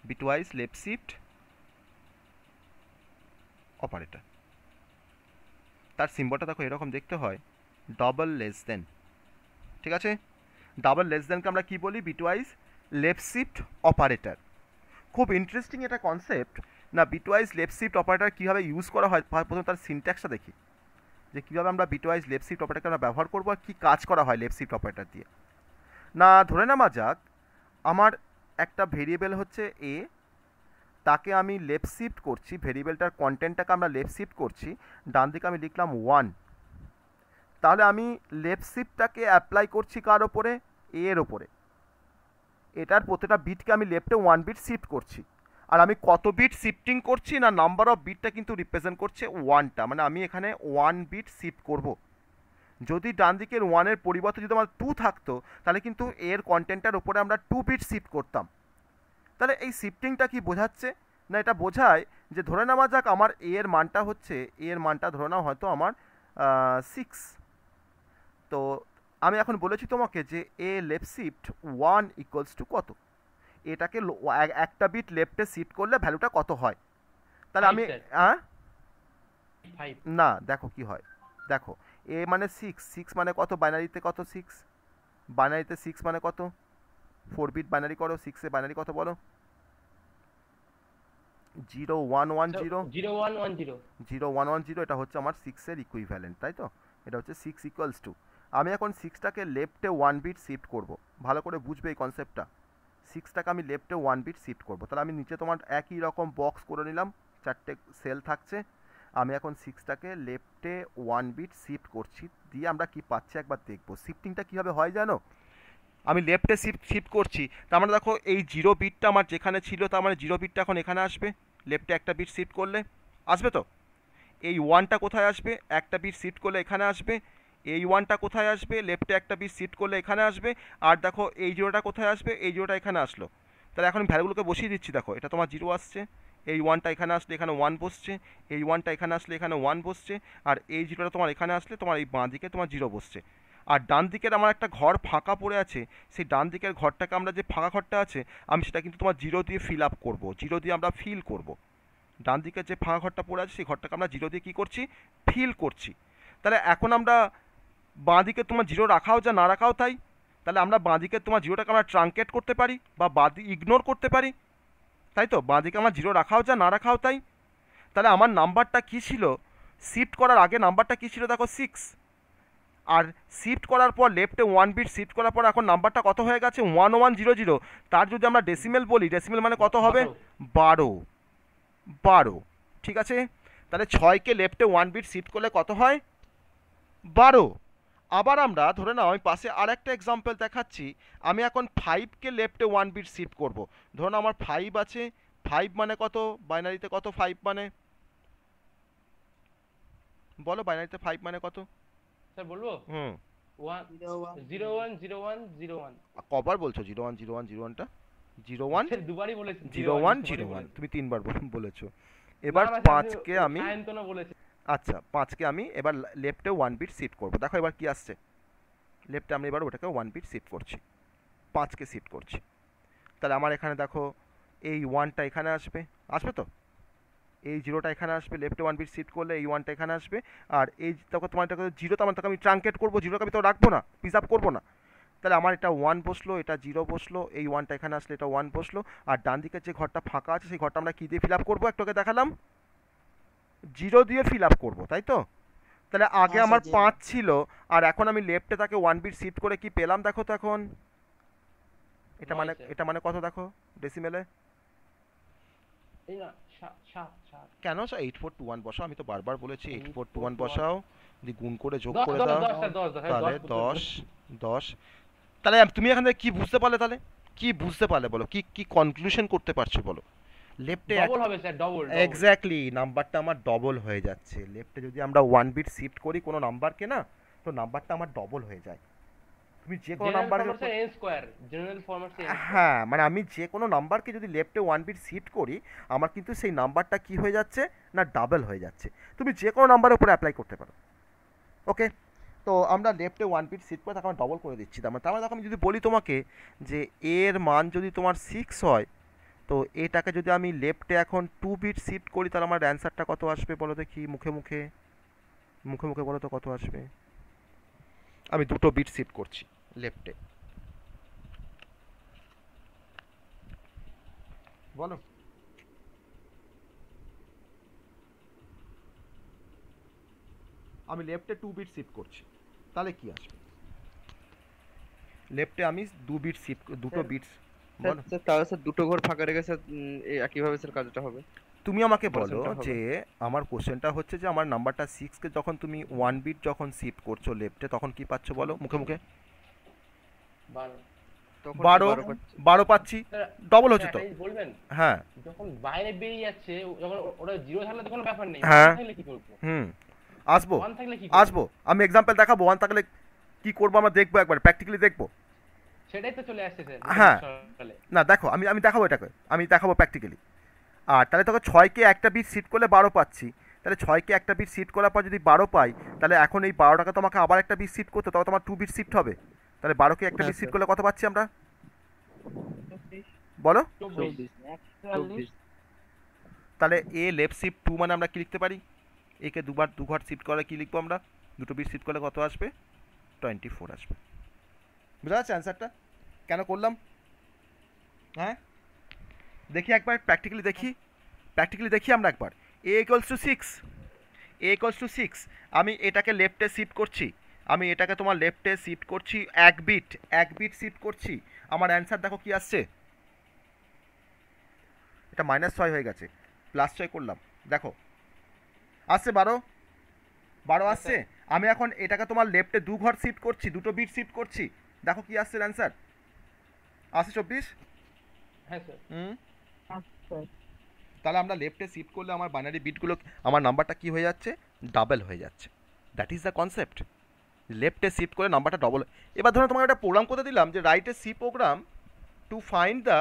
bitwise left shift operator. তার সিম্বলটা দেখো এরকম দেখতে হয়, ডবল লেস দেন, ঠিক আছে? ডাবল লেস দেনকে আমরা কি বলি, বিটওয়াইজ লেফট শিফট অপারেটর। খুব ইন্টারেস্টিং এটা কনসেপ্ট না, বিটওয়াইজ লেফট শিফট অপারেটর কীভাবে ইউজ করা হয়, প্রথমে তার সিনট্যাক্সটা দেখি যে কীভাবে আমরা বিটওয়াইজ লেফট শিফট অপারেটরকে আমরা ব্যবহার করবো আর কী কাজ করা হয় লেফট শিফট অপারেটর দিয়ে। না ধরে নেওয়া যাক আমার একটা ভেরিয়েবল হচ্ছে এ, তাকে আমি লেফট শিফট করছি, ভেরিয়েবলটার কন্টেন্টটাকে আমরা লেফট শিফট করছি, ডান দিকে আমি লিখলাম 1, তাহলে আমি লেফট শিফটটাকে অ্যাপ্লাই করছি কার ওপরে, এ এর ওপরে, এটার প্রতিটা বিটকে আমি লেফটে 1 বিট শিফট করছি, আর আমি কত বিট শিফটিং করছি না নাম্বার অফ বিটটা কিন্তু রিপ্রেজেন্ট করছে 1টা, মানে আমি এখানে 1 বিট শিফট করব। যদি ডান দিকের 1-এর পরিবর্তে যদি আমার 2 থাকতো, তাহলে কিন্তু এর কন্টেন্টটার ওপরে আমরা 2 বিট শিফট করতাম। তাহলে এই শিফটিংটা কি বোঝাচ্ছে না, এটা বোঝায় যে ধরে নেওয়া যাক আমার এ এর মানটা হচ্ছে, এ এর মানটা ধরে নেওয়া হয়তো আমার 6, তো আমি এখন বলেছি তোমাকে যে এ লেফট শিফট 1 ইকুয়ালস টু কত, এটাকে একটা বিট লেফটে শিফট করলে ভ্যালুটা কত হয়, তাহলে আমি হ্যাঁ 5 না দেখো কি হয়, দেখো এ মানে 6 মানে কত, বাইনারিতে কত 6, বাইনারিতে 6 মানে কত, 4 বিট বাইনারি করো, 6-এ বাইনারি কত বলো, 0110, 0110। এটা হচ্ছে আমার 6-এর ইকুইভ্যালেন্ট, তাই তো? এটা হচ্ছে 6 ইকুয়ালস টু, আমি এখন 6টাকে লেফটে 1 বিট শিফট করব, ভালো করে বুঝবে এই কনসেপ্টটা, সিক্সটাকে আমি লেফটে 1 বিট শিফট করবো। তাহলে আমি নিচে তোমার একই রকম বক্স করে নিলাম, 4টে সেল থাকছে। আমি এখন সিক্সটাকে লেফটে 1 বিট শিফট করছি, দিয়ে আমরা কি পাচ্ছি একবার দেখবো। শিফটিংটা কীভাবে হয় জানো, আমি লেফটে শিফট করছি, তার মানে দেখো এই 0 বিটটা আমার যেখানে ছিল, তার মানে 0 বিটটা এখন এখানে আসবে। লেফটে একটা বিট শিফট করলে আসবে তো। এই 1টা কোথায় আসবে, একটা বিট শিফট করলে এখানে আসবে। এই 1টা কোথায় আসবে, লেফটে একটা বিট শিফট করলে এখানে আসবে। আর দেখো এই 0টা কোথায় আসবে, এই 0টা এখানে আসলো। তাহলে এখন ভ্যালুগুলোকে বসিয়ে দিচ্ছি, দেখো এটা তোমার 0 আসছে, এই 1টা এখানে আসলে এখানে 1 বসছে, এই 1টা এখানে আসলে এখানে 1 বসছে, আর এই 0টা তোমার এখানে আসলে তোমার এই বাঁ দিকে তোমার 0 বসছে। আর ডান দিকের আমার একটা ঘর ফাঁকা পড়ে আছে, সেই ডান দিকের ঘরটাকে আমরা, যে ফাঁকা ঘরটা আছে, আমি সেটা কিন্তু তোমার 0 দিয়ে ফিল আপ করবো, 0 দিয়ে আমরা ফিল করব। ডান দিকের যে ফাঁকা ঘরটা পড়ে আছে সেই ঘরটাকে আমরা 0 দিয়ে কী করছি, ফিল করছি। তাহলে এখন আমরা বাঁ দিকে তোমার 0 রাখাও যা না রাখাও তাই। তাহলে আমরা বাঁ দিকে তোমার 0টাকে আমরা ট্রাঙ্কেট করতে পারি বা বাঁ দিকে ইগনোর করতে পারি, তাই তো। বাঁ দিকে আমার 0 রাখাও যা না রাখাও তাই। তাহলে আমার নাম্বারটা কী ছিল, শিফট করার আগে নাম্বারটা কী ছিল দেখো 6, আর শিফট করার পর লেফটে 1 বিট শিফট করার পর এখন নাম্বারটা কত হয়ে গেছে 1100। তার যদি আমরা ডেসিমেল বলি, ডেসিমেল মানে কত হবে, 12। ঠিক আছে, তাহলে 6কে লেফটে 1 বিট শিফট করলে কত হয়, 12। আবার আমরা ধরে নাও, আমি পাশে আর একটা এক্সাম্পল দেখাচ্ছি। আমি এখন 5কে লেফটে 1 বিট শিফট করব। ধরুন আমার 5 আছে, 5 মানে কত বাইনারিতে, কত 5 মানে, বলো বাইনারিতে 5 মানে কত। স্যার বলবো, হুম, 01010101। কবার বলছো 010101টা, 01 স্যার দুবারই বলেছি 0101, তুমি 3বার বলেছো। না এবার না স্যার, আপনি 5কে আমি, সায়ন্তনা বলেছেন। আচ্ছা 5কে আমি এবার লেফটে 1 বিট শিফট করবো। দেখো এবার কি আসছে, লেফটে আমি এবার ওটাকে 1 বিট শিফট করছি, 5কে শিফট করছি। তাহলে আমার এখানে দেখো এই 1টা এখানে আসবে, আসবে তো। এই 0টা এখানে আসবে, লেফটে 1 বিট শিফট করলে এই 1টা এখানে আসবে। আর এই দেখো তোমার এটাকে 0, তো আমার তাকে আমি ট্রাঙ্কেট করবো, 0কে আমি তো রাখবো না, পিস আপ করবো না। তাহলে আমার এটা 1 বসলো, এটা 0 বসলো, এই 1টা এখানে আসলে এটা 1 বসলো। আর ডান দিকের যে ঘরটা ফাঁকা আছে সেই ঘরটা আমরা কী দিয়ে ফিল আপ করবো, একটু আগে দেখালাম 0 দিয়ে ফিল আপ করবো, তাই তো। তাহলে আগে আমার 5 ছিল, আর এখন আমি লেফটে তাকে 1 বিট শিফট করে কি পেলাম দেখো তো এখন, এটা মানে, নয়, স্যার। এটা মানে কত দেখো ডেসিমেলে, এই না, 7 7। কেন 8421 বসাও, আমি তো বারবার বলেছি 8421 8421 বসাও, যদি গুণ করে যোগ 10 করে 10 দাও 10 স্যার, 10 তাহলে 10 10। তাহলে তুমি এখান থেকে কি বুঝতে পারলে, তাহলে কি বুঝতে পারলে বলো, কি কি কনক্লুশন করতে পারছো বলো। লেফটে ডবল হবে স্যার, ডবল। এক্স্যাক্টলি, নাম্বারটা আমার ডবল হয়ে যাচ্ছে। লেফটে যদি আমরা 1 বিট শিফট করি কোনো নাম্বারকে না, তো নাম্বারটা আমার ডবল হয়ে যায়। তুমি যে কোনো জেনারেল নাম্বারের format sir n square, general format sir হ্যাঁ, মানে আমি যে কোনো নাম্বারকে যদি লেফটে 1 বিট শিফট করি, আমার কিন্তু সেই নাম্বারটা কি হয়ে যাচ্ছে না, ডাবল হয়ে যাচ্ছে। তুমি যে কোনো নাম্বারের উপরে অ্যাপ্লাই করতে পারো। ওকে, তো আমরা লেফটে 1 বিট শিফট করে তাকে আমরা ডবল করে দিচ্ছি। তার মানে দেখো আমি যদি বলি তোমাকে যে এর মান যদি তোমার 6 হয়, তো এটাকে যদি আমি লেফটে এখন 2 বিট শিফট করি, তাহলে আমার অ্যান্সারটা কত আসবে বলো দেখি, মুখে মুখে মুখে মুখে বলো তো কত আসবে। আমি 2টো বিট শিফট করছি লেফটে, বলো। আমি লেফটে 2 বিট শিফট করছি, তাহলে কি আসবে, লেফটে আমি 2 বিট শিফট, 2টো বিট, বলো। স্যার তাহলে স্যার দুটো ঘর ফাঁকা রেখে স্যার একইভাবে স্যার কাজটা হবে। তুমি আমাকে বলো অপারেশনটা হবে। যে আমার কোশ্চেনটা হচ্ছে যে আমার নাম্বারটা 6কে যখন তুমি 1 বিট যখন শিফট করছো লেফটে, তখন কি পাচ্ছ বলো মুখে মুখে, 12। তখন 12, 12 পাচ্ছি। 12 পাচ্ছি, স্যার ডবল হচ্ছে তো। একটা জিনিস বলবেন, হ্যাঁ, যখন বাইরে বেরিয়ে যাচ্ছে, যখন ওটা 0 থাকলে তো কোনো ব্যাপার নেই, হ্যাঁ। 1 থাকলে কি করব, হুম, আসবো 1 থাকলে কি করব, আসবো, আমি এক্সাম্পল দেখাবো। 1 থাকলে কি করবো আমরা দেখবো, একবার প্র্যাকটিক্যালি দেখবো। সেটাই তো চলে আসছে স্যার। হ্যাঁ, না দেখো আমি দেখাবো, এটাকে আমি দেখাবো প্র্যাকটিক্যালি। আর তাহলে তোকে 6কে একটা বিট শিফট করলে 12 পাচ্ছি, তাহলে 6কে একটা বিট শিফট করার পর যদি 12 পাই, তাহলে এখন এই 12টাকে তোমাকে আবার একটা বিট শিফট করতে, তবে তোমার 2 বিট শিফট হবে। তাহলে 12কে একটা বিট শিফট করলে কত পাচ্ছি আমরা, বলো। 24। 24। তাহলে এ লেফট শিফট 2 মানে আমরা কি লিখতে পারি, একে দুবার 2 ঘর শিফট করলে কি লিখবো আমরা, 2টো বিট শিফট করলে কত আসবে, 24 আসবে। বুঝা যাচ্ছে অ্যান্সারটা কেন করলাম। হ্যাঁ, দেখি একবার প্র্যাকটিক্যালি দেখি আমরা একবার। এ ইকুয়ালস টু 6, আমি এটাকে লেফটে শিফট করছি, আমি এটাকে তোমার লেফটে শিফট করছি 1 বিট শিফট করছি। আমার অ্যান্সার দেখো কি আসছে, এটা -6 হয়ে গেছে, +6 করলাম, দেখো আসছে 12, 12 হ্যাঁ আসছে। স্যার। আমি এখন এটাকে তোমার লেফটে 2 ঘর শিফট করছি, দুটো বিট শিফট করছি, দেখো কি আসছে অ্যান্সার, আসছে 24। হ্যাঁ স্যার। হুম, তাহলে আমরা লেফটে শিফট করলে আমার বাইনারি বিটগুলো, আমার নাম্বারটা কি হয়ে যাচ্ছে, ডাবল হয়ে যাচ্ছে। দ্যাট ইজ দ্য কনসেপ্ট, লেফটে শিফট করে নাম্বারটা ডবল। এবার ধরো তোমাকে একটা প্রোগ্রাম করে দিলাম যে রাইটে C program to find the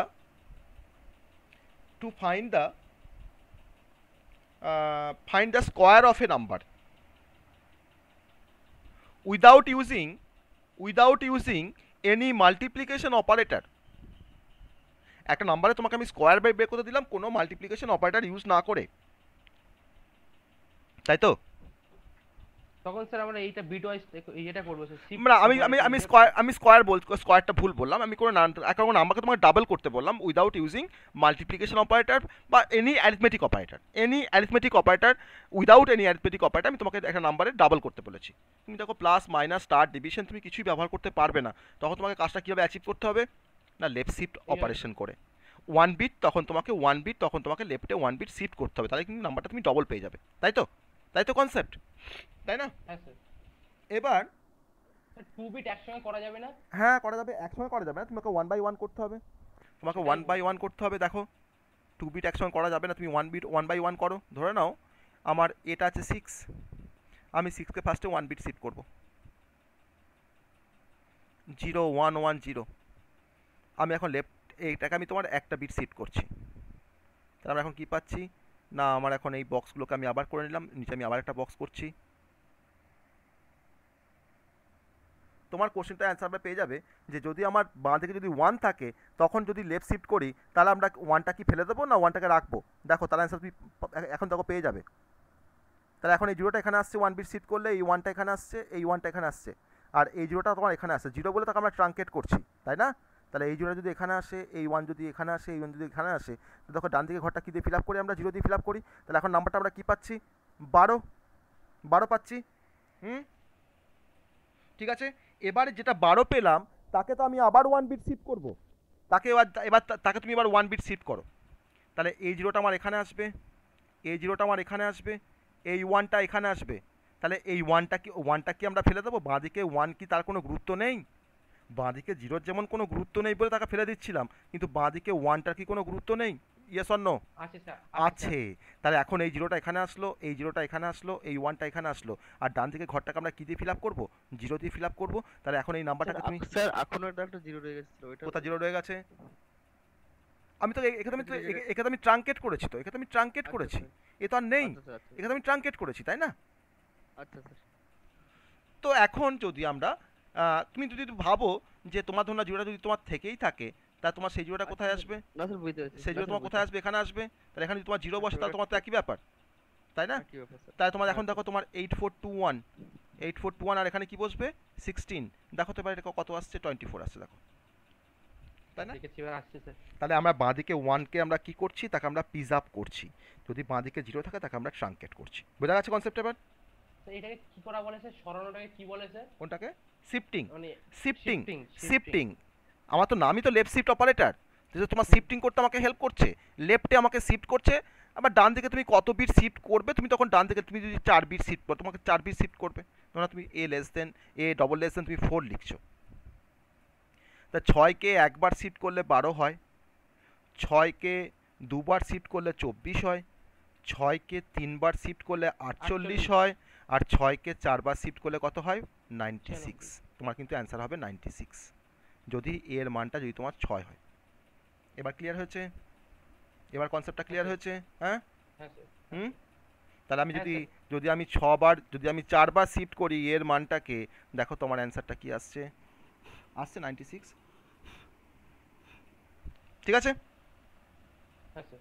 find the square of a number without using any multiplication operator। একটা নাম্বারে তোমাকে আমি স্কোয়ার বের করে দিলাম কোনো মাল্টিপ্লিকেশন অপারেটর ইউজ না করে, তাই তো? তখন স্যার আমরা এইটা বিট ওয়াইজ এটা করবো স্যার, শিফট আমরা আমি স্কোয়ারটা ভুল বললাম, আমি কোনো নাম্বারকে তোমাকে ডাবল করতে বললাম উইদাউট ইউজিং মাল্টিপ্লিকেশন অপারেটর বা any arithmetic operator without any arithmetic operator আমি তোমাকে একটা নাম্বারে ডাবল করতে বলেছি। তুমি দেখো প্লাস মাইনাস স্টার ডিভিশন তুমি কিছুই ব্যবহার করতে পারবে না, তখন তোমাকে কাজটা কীভাবে অ্যাচিভ করতে হবে না, লেফট শিফট অপারেশন করে 1 বিট, তখন তোমাকে লেফটে 1 বিট শিফট করতে হবে, তাহলে কিন্তু নাম্বারটা তুমি ডবল পেয়ে যাবে, তাই তো কনসেপ্ট, তাই না? হ্যাঁ স্যার। এবার স্যার 2 বিট একসঙ্গে করা যাবে না? হ্যাঁ করা যাবে, একসঙ্গে করা যাবে না, তোমাকে 1 বাই 1 করতে হবে, করতে হবে। দেখো 2 বিট একসঙ্গে করা যাবে না, তুমি 1 বাই 1 করো। ধরে নাও আমার এটা আছে 6, আমি 6কে ফার্স্টে 1 বিট শিফট করব, 0 1 1 0। আমি এখন লেফট এইটাকে আমি তোমার একটা বিট শিফট করছি, তাহলে আমরা এখন কি পাচ্ছি না, আমার এখন এই বক্সগুলোকে আমি আবার করে নিলাম, নিচে আমি আবার একটা বক্স করছি। তোমার কোশ্চেনটা অ্যান্সার আমরা পেয়ে যাবে যে যদি আমার বাঁ দিকে যদি 1 থাকে তখন যদি লেফট শিফট করি তাহলে আমরা 1টা কি ফেলে দেবো না 1টাকে রাখবো, দেখো তার অ্যান্সার তুমি এখন দেখো পেয়ে যাবে। তাহলে এখন এই 0টা এখানে আসছে, 1 বিট শিফট করলে এই 1টা এখানে আসছে, এই 1টা এখানে আসছে, আর এই 0টা তোমার এখানে আসছে, 0 বলে তাকে আমরা ট্রাঙ্কেট করছি, তাই না? তাহলে এই 0টা যদি এখানে আসে, এই 1 যদি এখানে আসে, এই 1 যদি এখানে আসে, তো দেখো ডান দিকে ঘরটা কী দিয়ে ফিল আপ করি, আমরা 0 দিয়ে ফিল আপ করি, তাহলে এখন নাম্বারটা আমরা কী পাচ্ছি, 12 পাচ্ছি। ঠিক আছে, এবারে যেটা 12 পেলাম তাকে তো আমি আবার 1 বিট শিফট করব, তাকে তাকে তুমি এবার 1 বিট শিফট করো, তাহলে এই 0টা আমার এখানে আসবে, এই 0টা আমার এখানে আসবে, এই 1টা এখানে আসবে, তাহলে এই 1টা কি আমরা ফেলে দেবো, বাঁদিকে 1 কি তার কোনো গুরুত্ব নেই, বাঁদিকে 0-র যেমন কোনো গুরুত্ব নেই বলে তাকে ফেলে দিচ্ছিলাম, কিন্তু বাঁদিকে 1টার কি কোনো গুরুত্ব নেই, ইয়েস অর নো? আছে স্যার, আছে। তাহলে এখন এই 0টা এখানে আসলো, এই 0টা এখানে আসলো, এই 1টা এখানে আসলো, আর ডান দিকে ঘরটাকে আমরা কি দিয়ে ফিল আপ করবো, 0 দিয়ে ফিল আপ করবো। তাহলে এখন এই নাম্বারটাকে তুমি, স্যার এখনো একটা জিরো রয়ে গেছিল, ওইটা কোথা 0 রয়ে গেছে, আমি তো এখানে আমি ট্রাঙ্কেট করেছি, তো এখানে আমি ট্রাঙ্কেট করেছি, এ তো আর নেই, এখানে আমি ট্রাঙ্কেট করেছি, তাই না? আচ্ছা স্যার। তো এখন যদি আমরা তুমি যদি ভাবো যে তোমার ধরুন না 0টা যদি তোমার থেকেই থাকে, তা তোমার সেই 0টা কোথায় আসবে, না স্যার বুঝতে পারছি, সেই 0 তোমার কোথায় আসবে, এখানে আসবে, তাহলে এখানে যদি তোমার 0 বসে তাহলে তোমার তো একই ব্যাপার, তাই না? কি ব্যাপার স্যার? তাহলে তোমার এখন দেখো তোমার 8421 আর এখানে কি বসবে 16, দেখো তো এবার এটা কত আসছে, 24 আসছে, দেখো, তাই না? দেখেছি এবার আসছে স্যার। তাহলে আমরা বাঁদিকে 1কে আমরা কি করছি, তাকে আমরা প্রিজার্ভ করছি, যদি বাঁদিকে 0 থাকে তাকে আমরা ট্রাঙ্কেট করছি। বোঝা গেছে কনসেপ্ট এবার? স্যার এটাকে কি করা বলে স্যার, সরানোটাকে কি বলে স্যার? কোনটাকে? শিফটিং। মানে শিফটিং shifting, শিফটিং আমার তো নামই তো লেফট শিফট অপারেটর, যে তোমার শিফটিং করতে আমাকে হেল্প করছে, লেফটে আমাকে শিফট করছে, আবার ডান দিকে তুমি কত বিট শিফট করবে, তুমি তখন ডান দিকে তুমি যদি 4 বিট শিফট করো তোমাকে 4 বিট শিফট করবে, ধরো তুমি a তুমি 4 লিখছো, তা 6কে একবার শিফট করলে 12 হয়, 6কে দুবার শিফট করলে 24 হয়, 6কে 3বার শিফট করলে 48 হয়, আর 6কে 4বার শিফট করলে কত হয় 96। তোমার কিন্তু অ্যান্সার হবে 96 যদি এর মানটা যদি তোমার 6 হয়। এবার ক্লিয়ার হয়েছে? এবার কনসেপ্টটা ক্লিয়ার হয়েছে? হ্যাঁ হ্যাঁ স্যার। তাহলে আমি হ্যাঁ, যদি আমি 6বার যদি আমি 4বার শিফট করি এর মানটাকে, দেখো তোমার অ্যান্সারটা কি আসছে, 96। ঠিক আছে, হ্যাঁ স্যার।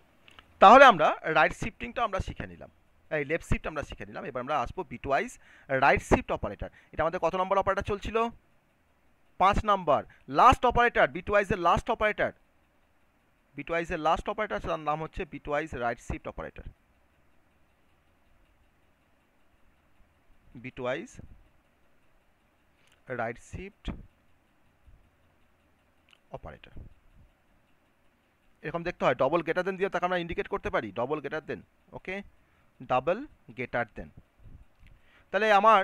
তাহলে আমরা রাইট শিফটিংটা আমরা শিখে নিলাম, এই লেফট শিফট আমরা শিখে নিলাম। এবার আমরা আসবো বিটওয়াইজ রাইট শিফট অপারেটর। এটা আমাদের কত নম্বর অপারেটর চলছিল? 5 নাম্বার, লাস্ট অপারেটর, বিটওয়াইজের লাস্ট অপারেটর, বিটওয়াইজের লাস্ট অপারেটর, তার নাম হচ্ছে bitwise right shift operator, bitwise right shift operator. এরকম দেখতে হয়, ডবল গ্রেটার দেন দিয়ে তাকে আমরা ইন্ডিকেট করতে পারি, ডবল গ্রেটার দেন, ওকে, ডাবল গ্রেটার দেন। তাহলে আমার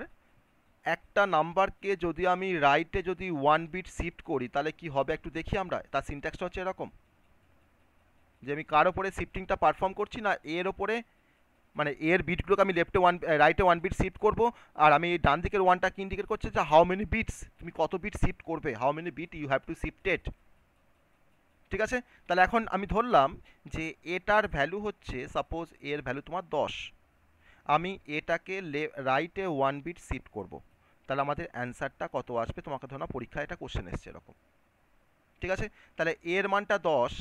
একটা নাম্বারকে যদি আমি রাইটে যদি 1 বিট শিফট করি তাহলে কি হবে একটু দেখি আমরা। তার সিনট্যাক্সটা হচ্ছে এরকম, যে আমি কার ওপরে শিফটিংটা পারফর্ম করছি না এর ওপরে, মানে এর বিটগুলোকে আমি রাইটে 1 বিট শিফট করব, আর আমি ডান দিকের ওয়ানটাকে ইন্ডিকেট করছে যে হাউ মেনি বিটস, তুমি কত বিট শিফট করবে, how many bit you have to shifted. ঠিক আছে, তাহলে এখন আমি ধরলাম যে এটার ভ্যালু হচ্ছে, সাপোজ এর ভ্যালু তোমার 10, আমি এটাকে রাইটে 1 বিট শিফট করব, তাহলে আমাদের অ্যান্সারটা কত আসবে, তোমাকে ধরো না পরীক্ষায় এটা কোশ্চেন এসছে এরকম। ঠিক আছে, তাহলে এর মানটা 10,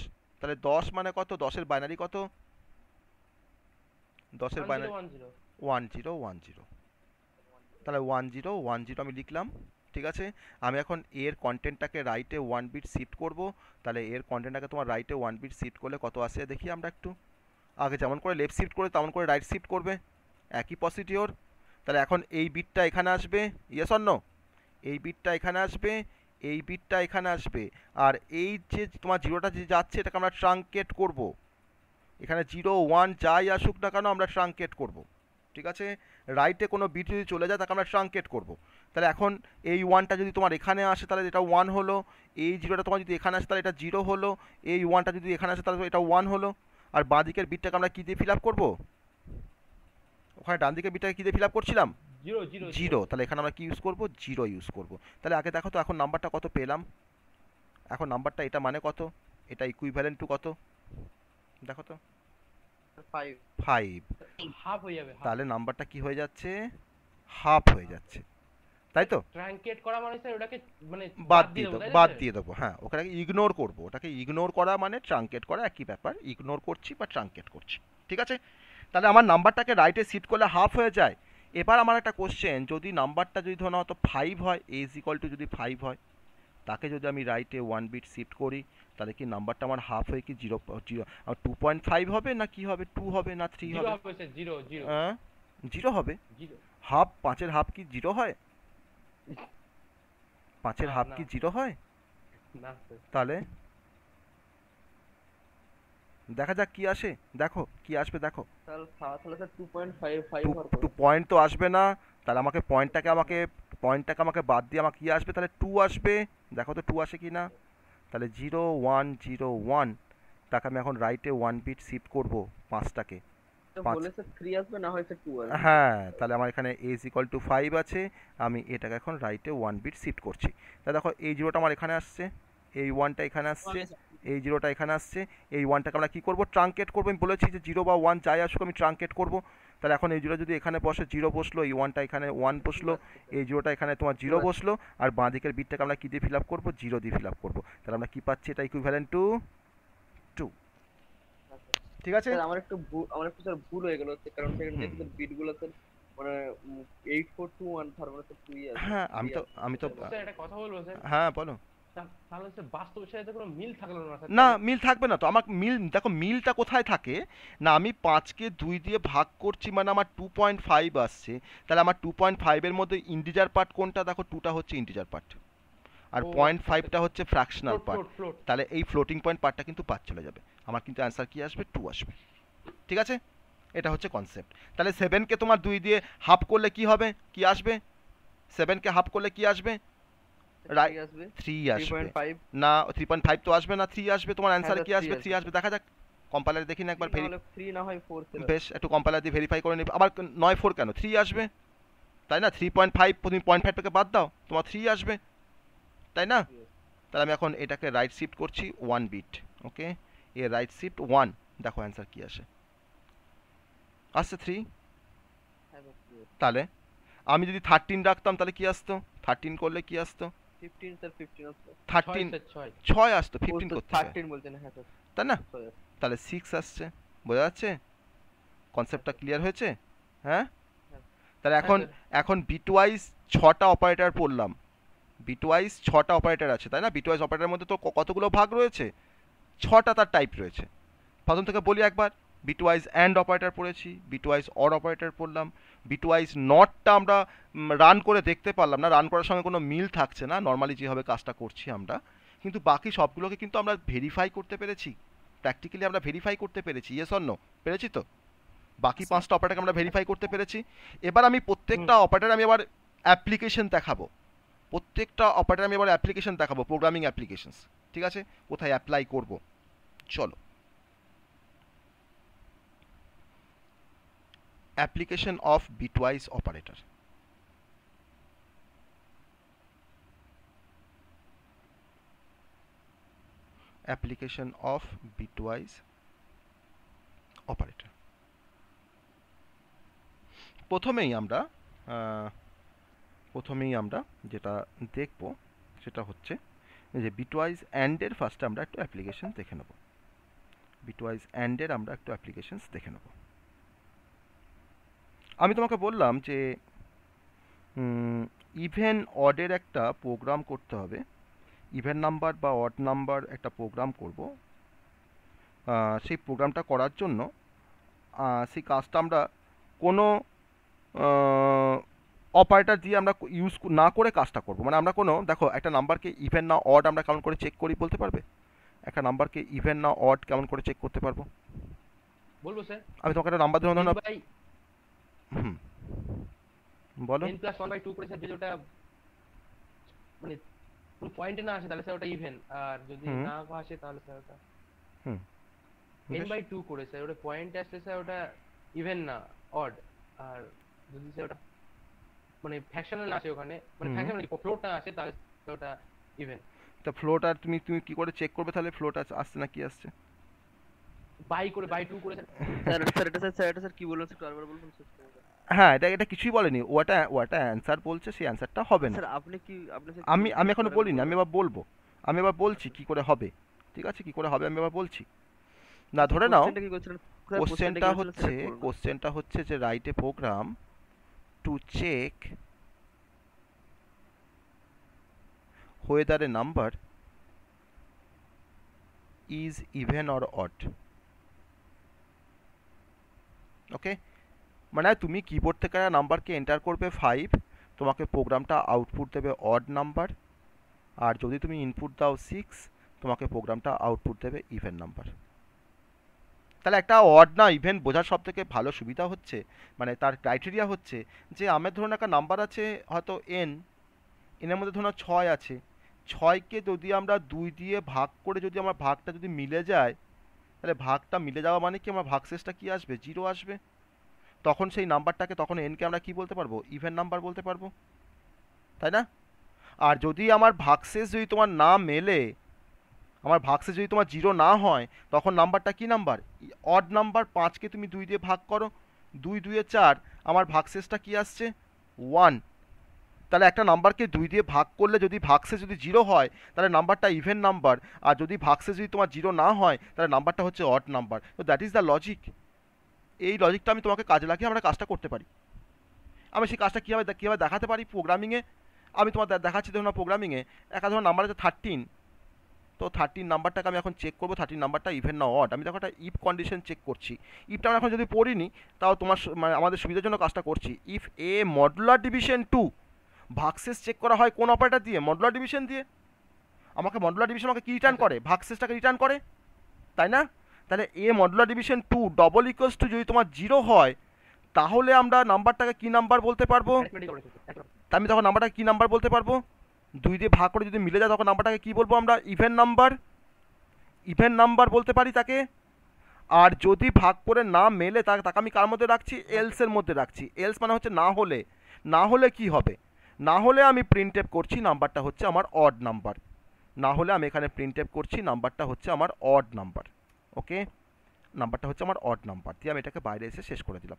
তাহলে 10 মানে কত, 10-এর বাইনারি কত, 10-এর বাইনারি 1010, তাহলে 1010 আমি লিখলাম। ঠিক আছে, আমি এখন এর কন্টেন্টটাকে রাইটে 1 বিট শিফট করব, তাহলে এর কন্টেন্টটাকে তোমার রাইটে 1 বিট শিফট করলে কত আসে দেখি আমরা একটু। আগে যেমন করে লেফট শিফট করে তেমন করে রাইট শিফট করবে, একই প্রসিডিওর। তাহলে এখন এই বিটটা এখানে আসবে, ইয়েস অর নো, এই বিটটা এখানে আসবে, এই বিটটা এখানে আসবে, আর এই যে তোমার জিরোটা যে যাচ্ছে এটাকে আমরা ট্রাঙ্কেট করব, এখানে 0 1 যাই আসুক না কেন আমরা ট্রাঙ্কেট করব। ঠিক আছে, রাইটে কোনো বিট যদি চলে যায় তাকে আমরা ট্রাঙ্কেট করব। তাহলে এখন এই 1টা যদি তোমার এখানে আসে তাহলে এটা 1 হলো, এই 0টা তোমার যদি এখানে আসে তাহলে এটা 0 হলো, এই 1টা যদি এখানে আসে তাহলে এটা 1 হলো, আর বাঁ দিকের বিটটাকে আমরা কী দিয়ে ফিল আপ করবো, ওখানে ডান দিকের বিটটাকে কী দিয়ে ফিল আপ করছিলাম, 0, তাহলে এখানে আমরা কি ইউজ করব, 0 ইউজ করব। তাহলে আগে দেখো তো এখন নাম্বারটা কত পেলাম, এখন নাম্বারটা এটা মানে কত, এটা ইকুইভ্যালেন্ট টু কত দেখো তো, 5 5, হাফ হয়ে যাবে, তাহলে নাম্বারটা কি হয়ে যাচ্ছে, হাফ হয়ে যাচ্ছে, তাই তো। ট্রাঙ্কেট করা মানে স্যার ওটাকে মানে বাদ দিয়ে দেবো, দেবো, তাই তো বাদ স্যার? দিয়ে দেবো, হ্যাঁ ওটাকে ইগনোর করবো, ওটাকে ইগনোর করা মানে ট্রাঙ্কেট করা একই ব্যাপার, ইগনোর করছি বা ট্রাঙ্কেট করছি। ঠিক আছে, তাহলে আমার নাম্বারটাকে রাইটে শিফট করলে হাফ হয়ে যায়। এবার আমার একটা কোশ্চেন, যদি নাম্বারটা যদি ধরো হয়তো 5 হয়, এ ইজ ইকুয়াল টু যদি 5 হয়, তাকে যদি আমি রাইটে 1 বিট শিফট করি তাহলে কি নাম্বারটা আমার হাফ হয়ে কি 0 0 2.5 হবে না কি হবে, 2 হবে না 3 জিরো হবে, হবে স্যার, জিরো জিরো 0 হবে। জিরো হাফ, 5-এর হাফ কি 0 হয়, 5-এর না হাফ না কি 0 হয়, না স্যার। তাহলে দেখা যাক কি আসে, দেখো কি আসবে দেখো। তাহলে স্যার 2.55 টু হওয়ার টু কথা। পয়েন্ট তো আসবে না, তাহলে আমাকে পয়েন্টটাকে বাদ দিয়ে আমাকে কি আসবে, তাহলে 2 আসবে, দেখো তো 2 আসে কি না। তাহলে 0 1 0 1, তাকে আমি এখন রাইটে 1 বিট শিফট করব, 5টাকে, তো 5, বলেছে 3 আসবে, না হয়তো 2 আসবে। হ্যাঁ তাহলে আমার এখানে a ইজ ইকুয়াল টু 5 আছে, আমি এটাকে এখন রাইটে 1 বিট শিফট করছি। তাহলে দেখো এই 0টা আমার এখানে আসছে, এই 1টা এখানে আসছে, এই 0টা এখানে আসছে, এই 1টাকে আমরা কী করবো, ট্রাঙ্কেট করবো। আমি বলেছি যে 0 বা 1 যাই আসুক আমি ট্রাঙ্কেট করবো। তাহলে এখন এই 0 যদি এখানে বসে 0 বসলো, এই 1টা এখানে 1 বসলো, এই 0টা এখানে তোমার 0 বসলো, আর বাঁ দিকের বিটটাকে আমরা কী দিয়ে ফিল আপ করবো, 0 দিয়ে ফিল আপ করবো। তাহলে আমরা কী পাচ্ছি, এটা ইকুইভ্যালেন্ট টু 2। ঠিক আছে, স্যার আমার একটু স্যার ভুল হয়ে গেল হচ্ছে, কারণ সেখানে দেখি স্যার বিট গুলো স্যার মানে 8421, তার মানে তো 2 আছে। হ্যাঁ আমি তো স্যার একটা কথা বলবো স্যার, হ্যাঁ বলো। তাহলে স্যার বাস্তবের সাথে কোনো মিল থাকলো না স্যার, না তাহলে মিল থাকবে না তো, আমার মিল দেখো, মিলটা কোথায় থাকে না, আমি 5কে 2 দিয়ে ভাগ করছি মানে আমার 2.5 আসছে, তাহলে আমার 2.5-এর মধ্যে ইন্টিজার পার্ট কোনটা, দেখো 2টা হচ্ছে ইন্টিজার পার্ট, আর ও আচ্ছা 0.5টা হচ্ছে fractional float part, float float তাহলে এই ফ্লোটিং পয়েন্ট পার্টটা কিন্তু বাদ চলে যাবে, আমার কিন্তু অ্যান্সার কি আসবে, 2 আসবে। ঠিক আছে, এটা হচ্ছে কনসেপ্ট। তাহলে 7কে তোমার 2 দিয়ে হাফ করলে কি হবে, কি আসবে, 7কে হাফ করলে কি আসবে, 3 আসবে, 3 আসবে 3.5। না, 3.5 তো আসবে না, 3 আসবে, তোমার হ্যাঁ অ্যান্সারে স্যার, কি 3 আসবে, 3 আসবে। আসবে, দেখা যাক কম্পাইলারে দেখি না একবার 3 না হলে 3 না হয় 4 স্যার। বেশ একটু কম্পাইলার দিয়ে ভেরিফাই করে নিব, আবার নয় 4 কেন, 3 আসবে, তাই না, 3.5 তুমি 0.5টাকে বাদ দাও, তোমার 3 আসবে, তাই না। তাহলে আমি এখন এটাকে রাইট শিফট করছি 1 বিট, ওকে, এ রাইট শিফট 1, দেখো অ্যান্সার কি আসে, আসছে 3। হ্যাঁ স্যার, তাহলে আমি যদি 13 রাখতাম তাহলে কি আসতো, 13 করলে কি আসতো, 15 স্যার, 15 আসবে। 13 ছয় 6 আসতো, ও 15 তো করতে 13 বলছেন, হ্যাঁ স্যার, তাই না, 6 আসবে। তাহলে 6 আসছে, বোঝা যাচ্ছে কনসেপ্টটা ক্লিয়ার হয়েছে, হ্যাঁ। হ্যাঁ। তাহলে এখন স্যার এখন বিটওয়াইজ 6টা অপারেটর পড়লাম, বিটওয়াইজ 6টা অপারেটর আছে, তাই না, বিটওয়াইজ অপারেটরের মধ্যে তো কতগুলো ভাগ রয়েছে, 6টা তার টাইপ রয়েছে। প্রথম থেকে বলি একবার, বিটওয়াইজ অ্যান্ড অপারেটর পড়েছি, বিটওয়াইজ অর অপারেটর পড়লাম, বিটওয়াইজ নটটা আমরা রান করে দেখতে পারলাম না, রান করার সঙ্গে কোনো মিল থাকছে না নর্মালি যেভাবে কাজটা করছি আমরা, কিন্তু বাকি সবগুলোকে কিন্তু আমরা ভেরিফাই করতে পেরেছি, প্র্যাকটিক্যালি আমরা ভেরিফাই করতে পেরেছি, ইয়েস অর নো? পেরেছি তো? বাকি 5টা অপারেটরকে আমরা ভেরিফাই করতে পেরেছি। এবার আমি প্রত্যেকটা অপারেটর আমি এবার অ্যাপ্লিকেশন দেখাবো, প্রত্যেকটা অপারেটর আমি এবার অ্যাপ্লিকেশন দেখাবো, প্রোগ্রামিং অ্যাপ্লিকেশনস, ঠিক আছে? কোথায় অ্যাপ্লাই করব, চলো। Application of bitwise operator. Application of bitwise operator. প্রথমেই আমরা যেটা দেখব সেটা হচ্ছে যে বিটওয়াইজ অ্যান্ডের ফার্স্টে আমরা একটু অ্যাপ্লিকেশন দেখে নেব। বিটওয়াইজ অ্যান্ডের আমরা একটু অ্যাপ্লিকেশনস দেখে নেব। আমি তোমাকে বললাম যে ইভেন অডের একটা প্রোগ্রাম করতে হবে, ইভেন নাম্বার বা অড নাম্বার একটা প্রোগ্রাম করব। সেই প্রোগ্রামটা করার জন্য সেই কাজটা আমরা কোনো অপারেটর দিয়ে আমরা ইউজ না করে কাজটা করব। মানে আমরা কোনো, দেখো একটা নাম্বারকে ইভেন না অড আমরা কেমন করে চেক করি বলতে পারবে? একটা নাম্বারকে ইভেন না অড কেমন করে চেক করতে পারবো? বলবো স্যার। আমি তোমাকে একটা নাম্বার ধরুন, হুম বলো। n + 1/2 করে স্যার, যদি ওটা মানে কোনো পয়েন্টে না আসে তাহলে স্যার ওটা ইভেন, আর যদি না আসে তাহলে স্যার ওটা n/2 করে স্যার, ওটা পয়েন্টে আসলে স্যার ওটা ইভেন না অড, আর যদি স্যার ওটা মানে ফ্র্যাকশনাল না আসে ওখানে, মানে ফ্র্যাকশনাল ফ্লোট না আসে তাহলে ওটা ইভেন। তা ফ্লোটা তুমি কি করে চেক করবে তাহলে ফ্লোটা আসছে না কি আসছে? বাই 2 করে স্যার কি বলুন স্যার, আরেকবার বলুন স্যার। হ্যাঁ, এটা কিছুই বলেনি, ওটা অ্যান্সার বলছে, সেই অ্যান্সারটা হবে না। স্যার আপনি আমি এখনো বলিনি, আমি এবার বলবো, আমি এবার বলছি কি করে হবে, ঠিক আছে? কি করে হবে আমি এবার বলছি। না ধরে নাও কোশ্চেনটা হচ্ছে যে write a program to check whether a number is even or odd. Okay, মানে তুমি কিবোর্ড থেকে নাম্বারকে এন্টার করবে 5, তোমাকে প্রোগ্রামটা আউটপুট দেবে অড নাম্বার, আর যদি তুমি ইনপুট দাও 6, তোমাকে প্রোগ্রামটা আউটপুট দেবে ইভেন নাম্বার। তাহলে একটা অড না ইভেন বোঝার সব থেকে ভালো সুবিধা হচ্ছে, মানে তার ক্রাইটেরিয়া হচ্ছে যে আমার ধরুন একটা নাম্বার আছে হয়তো এনের মধ্যে ধরুন 6 আছে, 6কে যদি আমরা 2 দিয়ে ভাগ করে যদি আমার ভাগটা যদি মিলে যায়, তাহলে ভাগটা মিলে যাওয়া মানে কি আমার ভাগশেষটা কি আসবে? 0 আসবে। তখন সেই নাম্বারটাকে, তখন এনকে আমরা কি বলতে পারবো? ইভেন নাম্বার বলতে পারবো, তাই না? আর যদি আমার ভাগশেষ যদি তোমার না মেলে, আমার ভাগশেষ যদি তোমার 0 না হয়, তখন নাম্বারটা কি নাম্বার? Odd number. 5কে তুমি 2 দিয়ে ভাগ করো, 2 2 4, আমার ভাগশেষটা কি আসছে? 1। তাহলে একটা নাম্বারকে 2 দিয়ে ভাগ করলে যদি ভাগশেষ যদি 0 হয়, তাহলে নাম্বারটা ইভেন নাম্বার, আর যদি ভাগশেষ যদি তোমার 0 না হয়, তাহলে নাম্বারটা হচ্ছে অড নাম্বার। তো দ্যাট ইজ দ্য লজিক। এই লজিকটা আমি তোমাকে কাজে লাগিয়ে আমরা কাজটা করতে পারি। আমি সেই কাজটা কীভাবে দেখাতে পারি প্রোগ্রামিংয়ে, আমি তোমার দেখাচ্ছি। দেখুন না, প্রোগ্রামিংয়ে একটা ধরুন নাম্বার আছে 13, তো 13 নাম্বারটাকে আমি এখন চেক করবো 13 নাম্বারটা ইভেন না অড। আমি দেখো একটা ইফ কন্ডিশন চেক করছি। ইফটা আমরা এখন যদি পড়িনি, তাও তোমার মানে আমাদের সুবিধার জন্য কাজটা করছি। ইফ এ মডুলার ডিভিশন 2, ভাগশেষ চেক করা হয় কোন অপারেটর দিয়ে? মডুলার ডিভিশন দিয়ে। আমাকে মডুলার ডিভিশন আমাকে কি রিটার্ন করে? ভাগশেষটাকে রিটার্ন করে, তাই না? তাহলে a modular division 2 double equals to যদি তোমার 0 হয়, তাহলে আমরা নাম্বারটাকে কি নাম্বার বলতে পারবো? তা আমি তখন নাম্বারটাকে কি নাম্বার বলতে পারবো? 2 দিয়ে ভাগ করে যদি মিলে যায়, তখন নাম্বারটাকে কি বলবো আমরা? Even number. ইভেন নাম্বার বলতে পারি তাকে। আর যদি ভাগ করে না মেলে, তাকে আমি কার মধ্যে রাখছি? এলসের মধ্যে রাখছি। এলস মানে হচ্ছে না হলে। না হলে কি হবে? না হলে আমি প্রিন্ট এফ করছি নাম্বারটা হচ্ছে আমার অড নাম্বার। না হলে আমি এখানে প্রিন্ট এফ করছি নাম্বারটা হচ্ছে আমার অড নাম্বার। ওকে, নাম্বারটা হচ্ছে আমার অড নাম্বার দিয়ে আমি এটাকে বাইরে এসে শেষ করে দিলাম।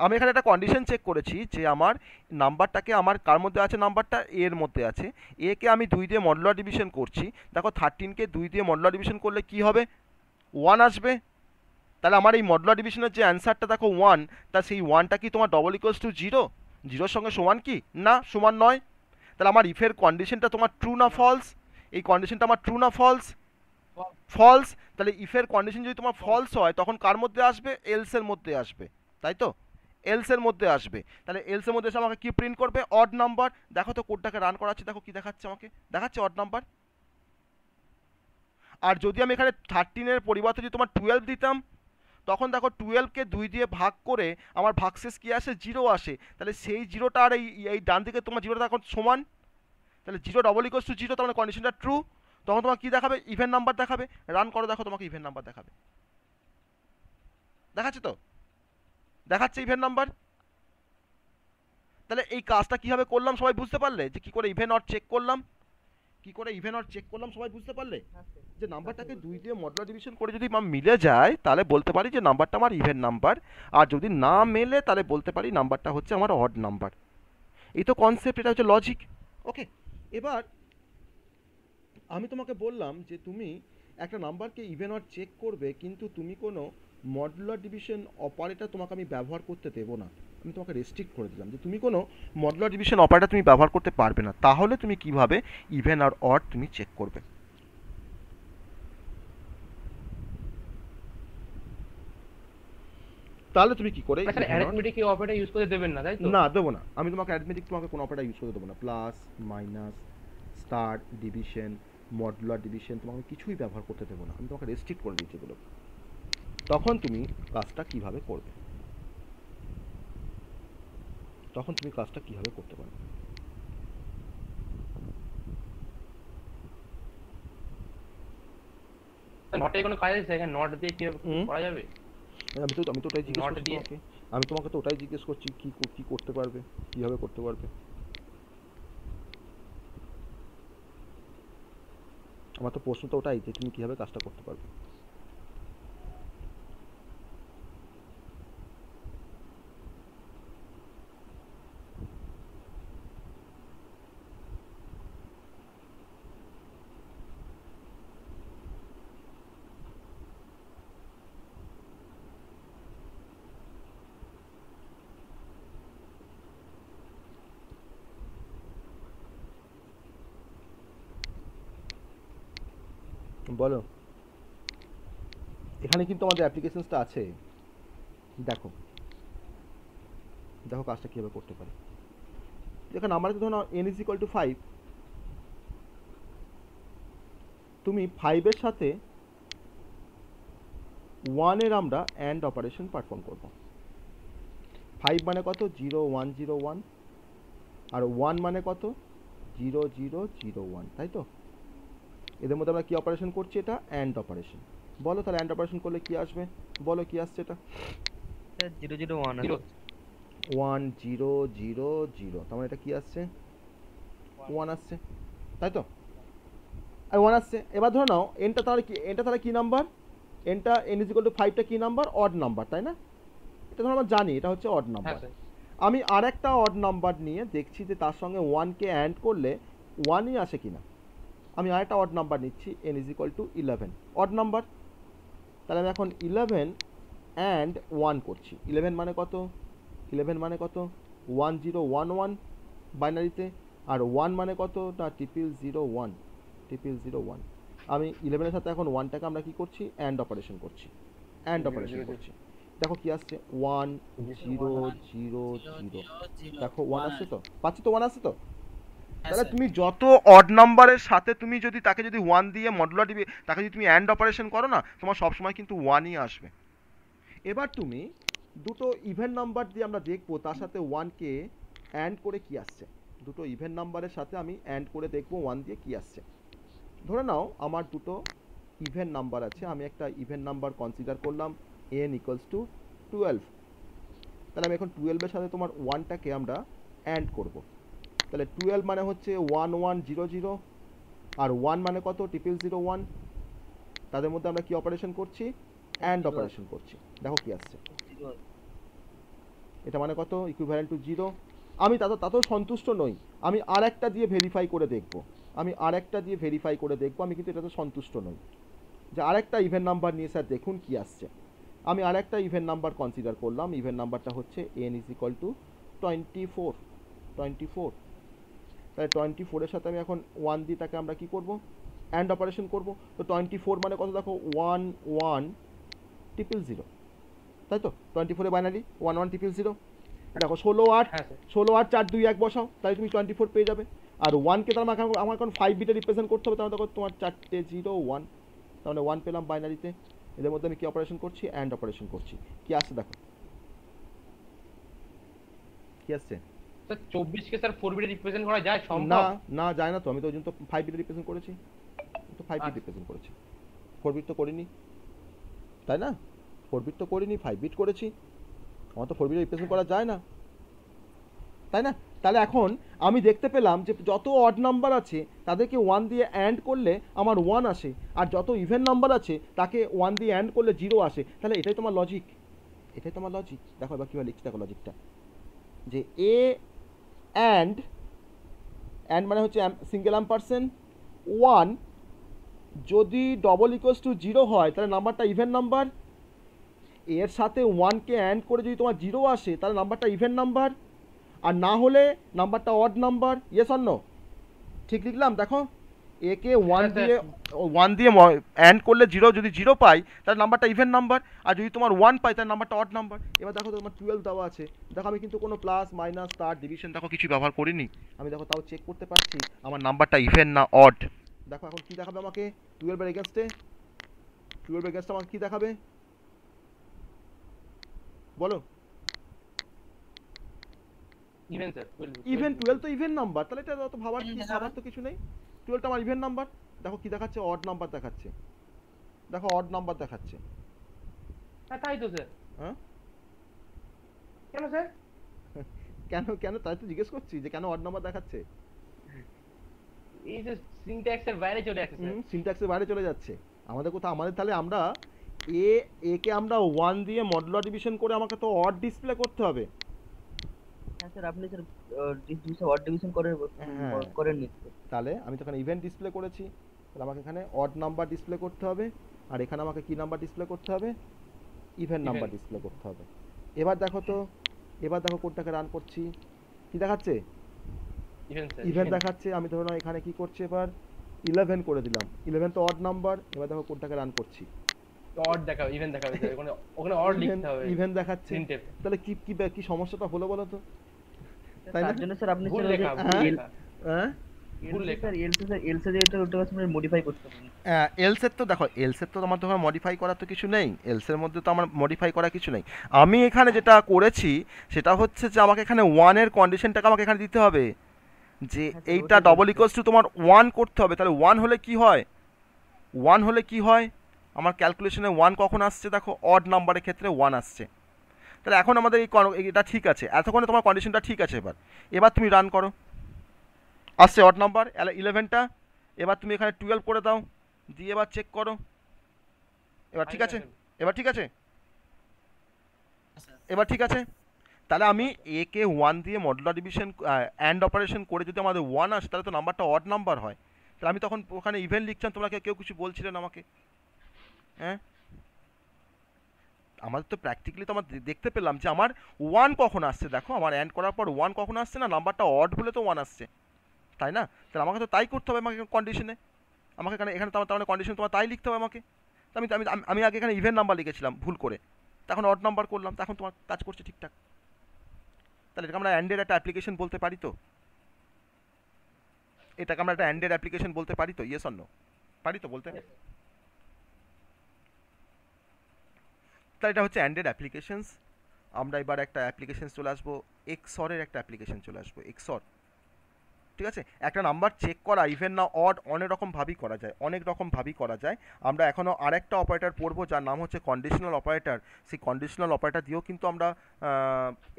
আমি এখানে একটা কন্ডিশন চেক করেছি যে আমার নাম্বারটাকে আমার কার মধ্যে আছে? নাম্বারটা এর মধ্যে আছে। একে আমি 2 দিয়ে মডুলার ডিভিশন করছি। দেখো 13কে 2 দিয়ে মডুলার ডিভিশন করলে কি হবে? 1 আসবে। তাহলে আমার এই মডুলার ডিভিশনের যে অ্যান্সারটা দেখো 1, তা সেই 1টা কি তোমার ডবল ইকুয়ালস টু 0? 0-র সঙ্গে সমান কি? না, সমান নয়। তাহলে আমার ইফের কন্ডিশনটা তোমার ট্রু না ফলস? এই কন্ডিশনটা আমার ট্রু না ফলস? ফলস। তাহলে ইফের কন্ডিশন যদি তোমার ফলস হয়, তখন কার মধ্যে আসবে? এলসের মধ্যে আসবে, তাই তো? এলসের মধ্যে আসবে। তাহলে এলসের মধ্যে এসে আমাকে কি প্রিন্ট করবে? Odd number. দেখো তো কোডটাকে রান করাচ্ছি, দেখো কি দেখাচ্ছে আমাকে? দেখাচ্ছে অড নাম্বার। আর যদি আমি এখানে 13-এর পরিবর্তে যদি তোমার 12 দিতাম, তখন দেখো 12কে 2 দিয়ে ভাগ করে আমার ভাগশেষ কী আসে, 0 আসে। তাহলে সেই জিরোটা আর এই ডান দিকে তোমার জিরোটা এখন সমান, তাহলে 0 ডবল ইকুয়ালস টু 0, তার মানে কন্ডিশনটা ট্রু। তখন তোমার কী দেখাবে, ইভেন নাম্বার দেখাবে। রান করো, দেখো তোমাকে ইভেন নাম্বার দেখাবে। দেখাচ্ছে তো, দেখাচ্ছে ইভেন নাম্বার। তাহলে এই কাজটা কীভাবে করলাম সবাই বুঝতে পারলে, যে কী করে ইভেন অর চেক করলাম, কী করে ইভেন অর চেক করলাম সবাই বুঝতে পারলে? যে নাম্বারটাকে 2 দিয়ে মডুলার ডিভিশন করে যদি আমার মিলে যায়, তাহলে বলতে পারি যে নাম্বারটা আমার ইভেন নাম্বার। আর যদি না মেলে, তাহলে বলতে পারি নাম্বারটা হচ্ছে আমার অড নাম্বার। এই তো কনসেপ্ট, এটা হচ্ছে লজিক। ওকে, এবার আমি তোমাকে বললাম যে তুমি একটা নাম্বারকে ইভেন অর চেক করবে, কিন্তু তুমি কোনো মডুলার ডিভিশন অপারেটর তোমাকে আমি ব্যবহার করতে দেবো না। আমি তোমাকে রেস্ট্রিক্ট করে দিলাম যে তুমি কোনো মডুলার ডিভিশন অপারেটর তুমি ব্যবহার করতে পারবে না। তাহলে তুমি কিভাবে ইভেন আর অড তুমি চেক করবে? তাহলে তুমি কি করে স্যার অ্যারিথমেটিক অপারেটর ইউজ করতে দেবেন না, তাই তো? না, দেবো না। আমি তোমাকে অ্যারিথমেটিক তোমাকে কোনো অপারেটর ইউজ করতে দেবো না। Plus, minus, star, division, modular division তোমাকে কিছুই ব্যবহার করতে দেবো না। আমি তোমাকে রেস্ট্রিক্ট করে দিচ্ছি এগুলো। তখন তুমি কাজটা কিভাবে করবে? তখন তুমি কাজটা কিভাবে করতে পারবে? নটে কোনো কাজ আছে এখানে? নট দিয়ে কি করা যাবে? আমি তো ওটাই জিজ্ঞেস Not করছি দিয়ে? তোমাকে। আমি তোমাকে তো ওটাই জিজ্ঞেস করছি, কি করতে পারবে, কিভাবে করতে পারবে। আমার তো প্রশ্ন তো ওটাই, যে তুমি কিভাবে কাজটা করতে পারবে। বলো। এখানে কিন্তু আমাদের অ্যাপ্লিকেশনসটা আছে, দেখো দেখো কাজটা কীভাবে করতে পারি। এখানে আমার ধরো n ইজ ইকুয়াল টু 5, তুমি 5-এর সাথে 1-এর আমরা অ্যান্ড অপারেশন পারফর্ম করব। 5 মানে কত, 0 1 0 1, আর 1 মানে কত, 0 0 0 1, তাই তো? এদের মধ্যে আমরা কী অপারেশন করছি, এটা অ্যান্ড অপারেশন। বলো তাহলে অ্যান্ড অপারেশন করলে কি আসবে, বলো কি আসছে এটা? 0 0 1 Zero। 1 0 0 0, তার মানে এটা কি আসছে, 1 আসছে, তাই তো? আর 1 আসছে। এবার ধরে নাও এনটা তাহলে কি নাম্বার, এনটা n ইজ ইকুয়াল টু 5টা কি নাম্বার, অড নাম্বার, তাই না? এটা ধরো আমরা জানি এটা হচ্ছে অড নাম্বার। হ্যাঁ স্যার। আমি আরেকটা অড নাম্বার নিয়ে দেখছি যে তার সঙ্গে 1কে অ্যাড করলে 1ই আসে কিনা। আমি আরেকটা অড নাম্বার নিচ্ছি, n is equal two 11, odd number. তাহলে আমি এখন 11 অ্যান্ড 1 করছি। 11 মানে কত, 11 মানে কত, 1 0 1 1 বাইনারিতে, আর 1 মানে কত, না 0 0 1। আমি 11-এর সাথে এখন 1টাকে আমরা কি করছি, অ্যান্ড অপারেশন করছি, অ্যান্ড অপারেশন করছি। দেখো কি আসছে, 1 0 0 0, দেখো 1 আসছে তো, পাচ্ছি তো 1 আসছে তো। তাহলে তুমি যত অড নাম্বারের সাথে তুমি যদি তাকে যদি 1 দিয়ে মডুলার দিবে, তাকে যদি তুমি অ্যান্ড অপারেশন করো না, তোমার সবসময় কিন্তু 1ই আসবে। এবার তুমি দুটো ইভেন নাম্বার দিয়ে আমরা দেখবো তার সাথে 1কে অ্যান্ড করে কি আসছে। দুটো ইভেন নাম্বারের সাথে আমি অ্যান্ড করে দেখবো 1 দিয়ে কি আসছে। ধরে নাও আমার দুটো ইভেন নাম্বার আছে, আমি একটা ইভেন নাম্বার কনসিডার করলাম n ইকুয়ালস টু 12। তাহলে আমি এখন 12-এর সাথে তোমার 1টাকে আমরা অ্যান্ড করব। তাহলে 12 মানে হচ্ছে 1 1 0 0, আর 1 মানে কত, 0 0 1। তাদের মধ্যে আমরা কি অপারেশন করছি, অ্যান্ড অপারেশন করছি। দেখো কি আসছে, এটা মানে কত, ইকুইভ্যালেন্ট টু 0। আমি তাতেও সন্তুষ্ট নই, আমি আরেকটা দিয়ে ভেরিফাই করে দেখব, আমি কিন্তু এটাতে সন্তুষ্ট নই, যে আরেকটা ইভেন নাম্বার নিয়ে স্যার দেখুন কি আসছে। আমি আরেকটা ইভেন নাম্বার কনসিডার করলাম, ইভেন নাম্বারটা হচ্ছে n ইজ ইকুয়াল টু 24। তাহলে 24-এর সাথে আমি এখন 1 দিয়ে তাকে আমরা কি করব, অ্যান্ড অপারেশন করব। তো 24 মানে কত, দেখো 1 1 0 0, তাই তো? 24-এ বাইনারি 1 1 0 0। দেখো 16 8, হ্যাঁ স্যার। 16 8 4 2 1 বসাও, তাহলে তুমি 24 পেয়ে যাবে। আর 1কে তার আমার এখন 5 বিটে রিপ্রেজেন্ট করতে হবে, তাহলে দেখো তোমার 4টে 0 1, তার মানে 1 পেলাম বাইনারিতে। এদের মধ্যে আমি কি অপারেশন করছি? অ্যান্ড অপারেশন করছি। কি আসছে দেখো, কি আসছে? স্যার 24 কে স্যার 4 বিটে রিপ্রেজেন্ট করা যায় না সম্ভব? না যায় না তো, আমি তো ওই জন্য তো 5 বিট রিপ্রেজেন্ট করেছি, তো 5 বিট আচ্ছা। রিপ্রেজেন্ট করেছি, 4 বিট তো করিনি, তাই না? 4 বিট তো করিনি, 5 বিট করেছি। আমার তো 4 বিট রিপ্রেজেন্ট করা যায় না, তাই না? তাহলে এখন আমি দেখতে পেলাম যে যত অড নাম্বার আছে তাদেরকে 1 দিয়ে অ্যান্ড করলে আমার 1 আসে, আর যত ইভেন নাম্বার আছে তাকে 1 দিয়ে অ্যান্ড করলে 0 আসে। তাহলে এটাই তোমার লজিক, এটাই তোমার লজিক। দেখো এবার কীভাবে লিখছি, দেখো লজিকটা, যে এ অ্যান্ড অ্যান্ড মানে হচ্ছে সিঙ্গেল অ্যাম্পারসেন্ট 1 যদি ডবল ইকুয়ালস টু 0 হয় তাহলে নাম্বারটা ইভেন নাম্বার, এর সাথে 1কে অ্যান্ড করে যদি তোমার 0 আসে তাহলে নাম্বারটা ইভেন নাম্বার, আর না হলে নাম্বারটা odd number. Yes or no? ঠিক লিখলাম? দেখো একে 1 দিয়ে 1 দিয়ে অ্যান্ড করলে 0, যদি 0 পাই তাহলে নাম্বারটা ইভেন নাম্বার, আর যদি তোমার 1 পাই তাহলে নাম্বারটা অড নাম্বার। এবার দেখো তোমার 12 দেওয়া আছে, দেখো আমি কিন্তু কোনো প্লাস মাইনাস স্টার ডিভিশন দেখো কিছু ব্যবহার করিনি, আমি দেখো তাও চেক করতে পারছি আমার নাম্বারটা ইভেন না অড। দেখো এখন কি দেখাবে আমাকে 12 এর এগেনস্টে, 12 এর এগেনস্টে আমাকে কি দেখাবে বলো? ইভেন স্যার, ইভেন 12 তো ইভেন নাম্বার, তাহলে এটা অত ভাবার তো কিছু নেই। 12টা আমার ইভেন নাম্বার। দেখো কি দেখাচ্ছে? অড নাম্বার দেখাচ্ছে, দেখো অড নাম্বার দেখাচ্ছে। হ্যাঁ তাই তো স্যার। হ্যাঁ কেন স্যার? কেন কেন তাই তো জিজ্ঞেস করছি যে কেন অড নাম্বার দেখাচ্ছে। এই যে সিনট্যাক্সের বাইরে চলে আসছে স্যার। সিনট্যাক্সের বাইরে চলে যাচ্ছে আমাদের কোথাও, আমাদের তাহলে আমরা একে আমরা 1 দিয়ে মডুলার ডিভিশন করে আমাকে তো অড ডিসপ্লে করতে হবে। হ্যাঁ স্যার, আপনি স্যার ডিভিশন অড ডিভিশন করে হ্যাঁ করেন নি। তাহলে আমি তো এখানে ইভেন্ট ডিসপ্লে করেছি, তাহলে আমাকে এখানে অড নাম্বার ডিসপ্লে করতে হবে, আর এখানে আমাকে কি নাম্বার ডিসপ্লে করতে হবে? ইভেন্ট নাম্বার ডিসপ্লে করতে হবে। এবার দেখো তো, এবার দেখো কোডটাকে রান করছি, কি দেখাচ্ছে? ইভেন স্যার, ইভেন্ট দেখাচ্ছে। আমি ধরো এখানে কি করছি, এবার 11 করে দিলাম, 11 তো অড নাম্বার। এবার দেখো কোডটাকে রান করছি, অড দেখাবে, ইভেন দেখাবে স্যার, ওখানে ওখানে অড লিখতে হবে। ইভেন্ট দেখাচ্ছে। সিনট্যাক্স তাহলে কি কি কি সমস্যাটা হলো বলো তো, তাই না? তার জন্য স্যার আপনি ভুল স্যার লেখা, ভুল লেখা। হ্যাঁ ভুল লেখা। স্যার এলসে যেটা ওটা আপনি মডিফাই করতে পারেন। এলসের তো দেখো, এলসের তো তোমার তোমার মডিফাই করার তো কিছু নেই, এলসের মধ্যে তো আমার মডিফাই করা কিছু নেই। আমি এখানে যেটা করেছি সেটা হচ্ছে যে আমাকে এখানে 1 এর কন্ডিশনটাকে আমাকে এখানে দিতে হবে, যে হ্যাঁ স্যার, এইটা ওটাই ডবল বলছি। ইকুয়ালস টু তোমার 1 করতে হবে। তাহলে 1 হলে কি হয়? 1 হলে কি হয় আমার ক্যালকুলেশনে 1 কখন আসছে? দেখো অড নাম্বারের ক্ষেত্রে 1 আসছে। তাহলে এখন আমাদের এটা ঠিক আছে, এতক্ষণে তোমার কন্ডিশনটা ঠিক আছে। এবার এবার তুমি রান করো, আসছে অড নাম্বার 11টা। এবার তুমি এখানে 12 করে দাও, দিয়ে এবার চেক করো, এবার ঠিক আছে, এবার ঠিক আছে, এবার ঠিক আছে। তাহলে আমি এ কে 1 দিয়ে মডুলার ডিভিশন অ্যান্ড অপারেশন করে যদি আমাদের 1 আসে তাহলে তো নাম্বারটা অড নাম্বার হয়। তাহলে আমি তখন ওখানে ইভেন্ট লিখছিলাম, তোমরা কেউ কিছু বলছিলেন আমাকে? হ্যাঁ আমাদের তো প্র্যাকটিক্যালি তো আমরা দেখতে পেলাম যে আমার 1 কখন আসছে। দেখো আমার অ্যান্ড করার পর 1 কখন আসছে না, নাম্বারটা অড হলে তো 1 আসছে, তাই না? তাহলে আমাকে তো তাই করতে হবে, আমাকে কন্ডিশনে, আমাকে এখানে এখানে তো আমার কন্ডিশন তোমার তাই লিখতে হবে আমাকে। তো আমি আমি আমি আগে এখানে ইভেন্ট নাম্বার লিখেছিলাম ভুল করে, তখন অড নাম্বার করলাম, তখন তোমার কাজ করছে ঠিকঠাক। তাহলে এটাকে আমরা অ্যান্ডের একটা অ্যাপ্লিকেশন বলতে পারি তো, এটাকে আমরা একটা অ্যান্ডের অ্যাপ্লিকেশন বলতে পারি তো? Yes or no? পারি তো বলতে? তাহলে এটা হচ্ছে অ্যান্ডের অ্যাপ্লিকেশনস। আমরা এবার একটা অ্যাপ্লিকেশন চলে আসবো, এক্সরের একটা অ্যাপ্লিকেশন চলে আসবো, এক্সর। ঠিক আছে, একটা নাম্বার চেক করা ইভেন না অড অনেক রকমভাবেই করা যায়, অনেক রকমভাবেই করা যায়। আমরা এখনও আরেকটা অপারেটর পড়বো যার নাম হচ্ছে কন্ডিশনাল অপারেটর। সেই কন্ডিশনাল অপারেটর দিয়েও কিন্তু আমরা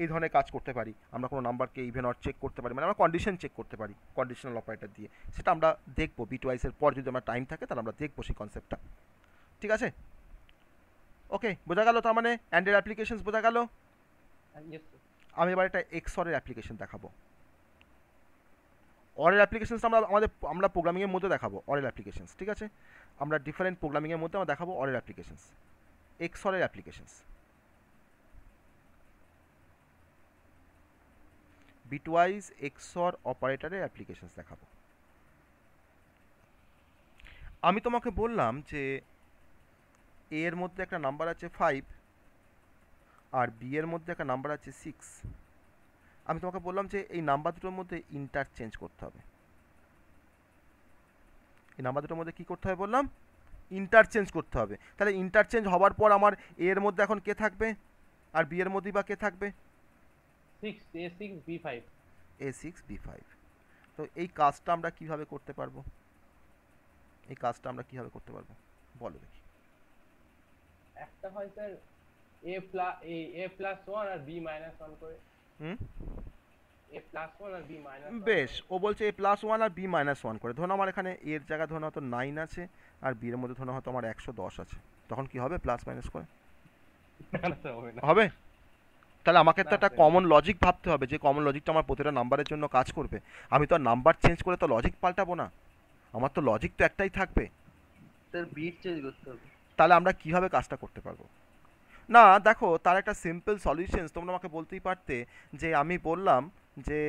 এই ধরনের কাজ করতে পারি। আমরা কোনো নাম্বারকে ইভেন অড চেক করতে পারি, মানে আমরা কন্ডিশন চেক করতে পারি কন্ডিশনাল অপারেটর দিয়ে। সেটা আমরা দেখবো বিটওয়াইজের পর, যদি আমার টাইম থাকে তাহলে আমরা দেখবো সেই কনসেপ্টটা। ঠিক আছে, ওকে, বোঝা গেল? তার মানে অ্যান্ডের অ্যাপ্লিকেশনস বোঝা গেল। আমি এবার একটা এক্সরের অ্যাপ্লিকেশন দেখাবো। অরের অ্যাপ্লিকেশনস আমরা প্রোগ্রামিংয়ের মধ্যে দেখাবো অরের অ্যাপ্লিকেশনস। ঠিক আছে, আমরা ডিফারেন্ট প্রোগ্রামিংয়ের মধ্যে আমরা দেখাবো অরের অ্যাপ্লিকেশনস, এক্সরের অ্যাপ্লিকেশনস, বিটওয়াইজ এক্সর অপারেটরের অ্যাপ্লিকেশনস দেখাবো। আমি তোমাকে বললাম যে এ এর মধ্যে একটা নাম্বার আছে 5 আর বি এর মধ্যে একটা নাম্বার আছে 6। আমি তোমাকে বললাম যে এই নাম্বার দুটোর মধ্যে ইন্টারচেঞ্জ করতে হবে। এই নাম্বার দুটোর মধ্যে কী করতে হবে বললাম? ইন্টারচেঞ্জ করতে হবে। তাহলে ইন্টারচেঞ্জ হওয়ার পর আমার এ এর মধ্যে এখন কে থাকবে আর বি এর মধ্যেই বা কে থাকবে? 6 A6 B5। A6 B5। তো এই কাজটা আমরা কিভাবে করতে পারবো? এই কাজটা আমরা কিভাবে করতে পারবো বলো দেখি। একটা হয় স্যার A+1 আর B-1 করে। হুম, A+1 আর B-1 বেশ, ও বলছে A+1 আর B-1 করে। ধরুন আমার এখানে এর জায়গায় ধরুন হয়তো 9 আছে আর বি এর মধ্যে ধরুন হয়তো আমার 110 আছে, তখন কি হবে প্লাস মাইনাস করে? হবে না। হবে? তাহলে আমাকে তো না একটা স্যার। কমন লজিক ভাবতে হবে, যে কমন লজিকটা আমার প্রতিটা নাম্বারের জন্য কাজ করবে। আমি তো আর নাম্বার চেঞ্জ করে তো লজিক পাল্টাবো না, আমার তো লজিক তো একটাই থাকবে। স্যার বিট চেঞ্জ করতে হবে। তাহলে আমরা কিভাবে কাজটা করতে পারবো? না দেখো, তার একটা সিম্পল সলিউশনস তোমরা আমাকে বলতেই পারতে, যে আমি বললাম যে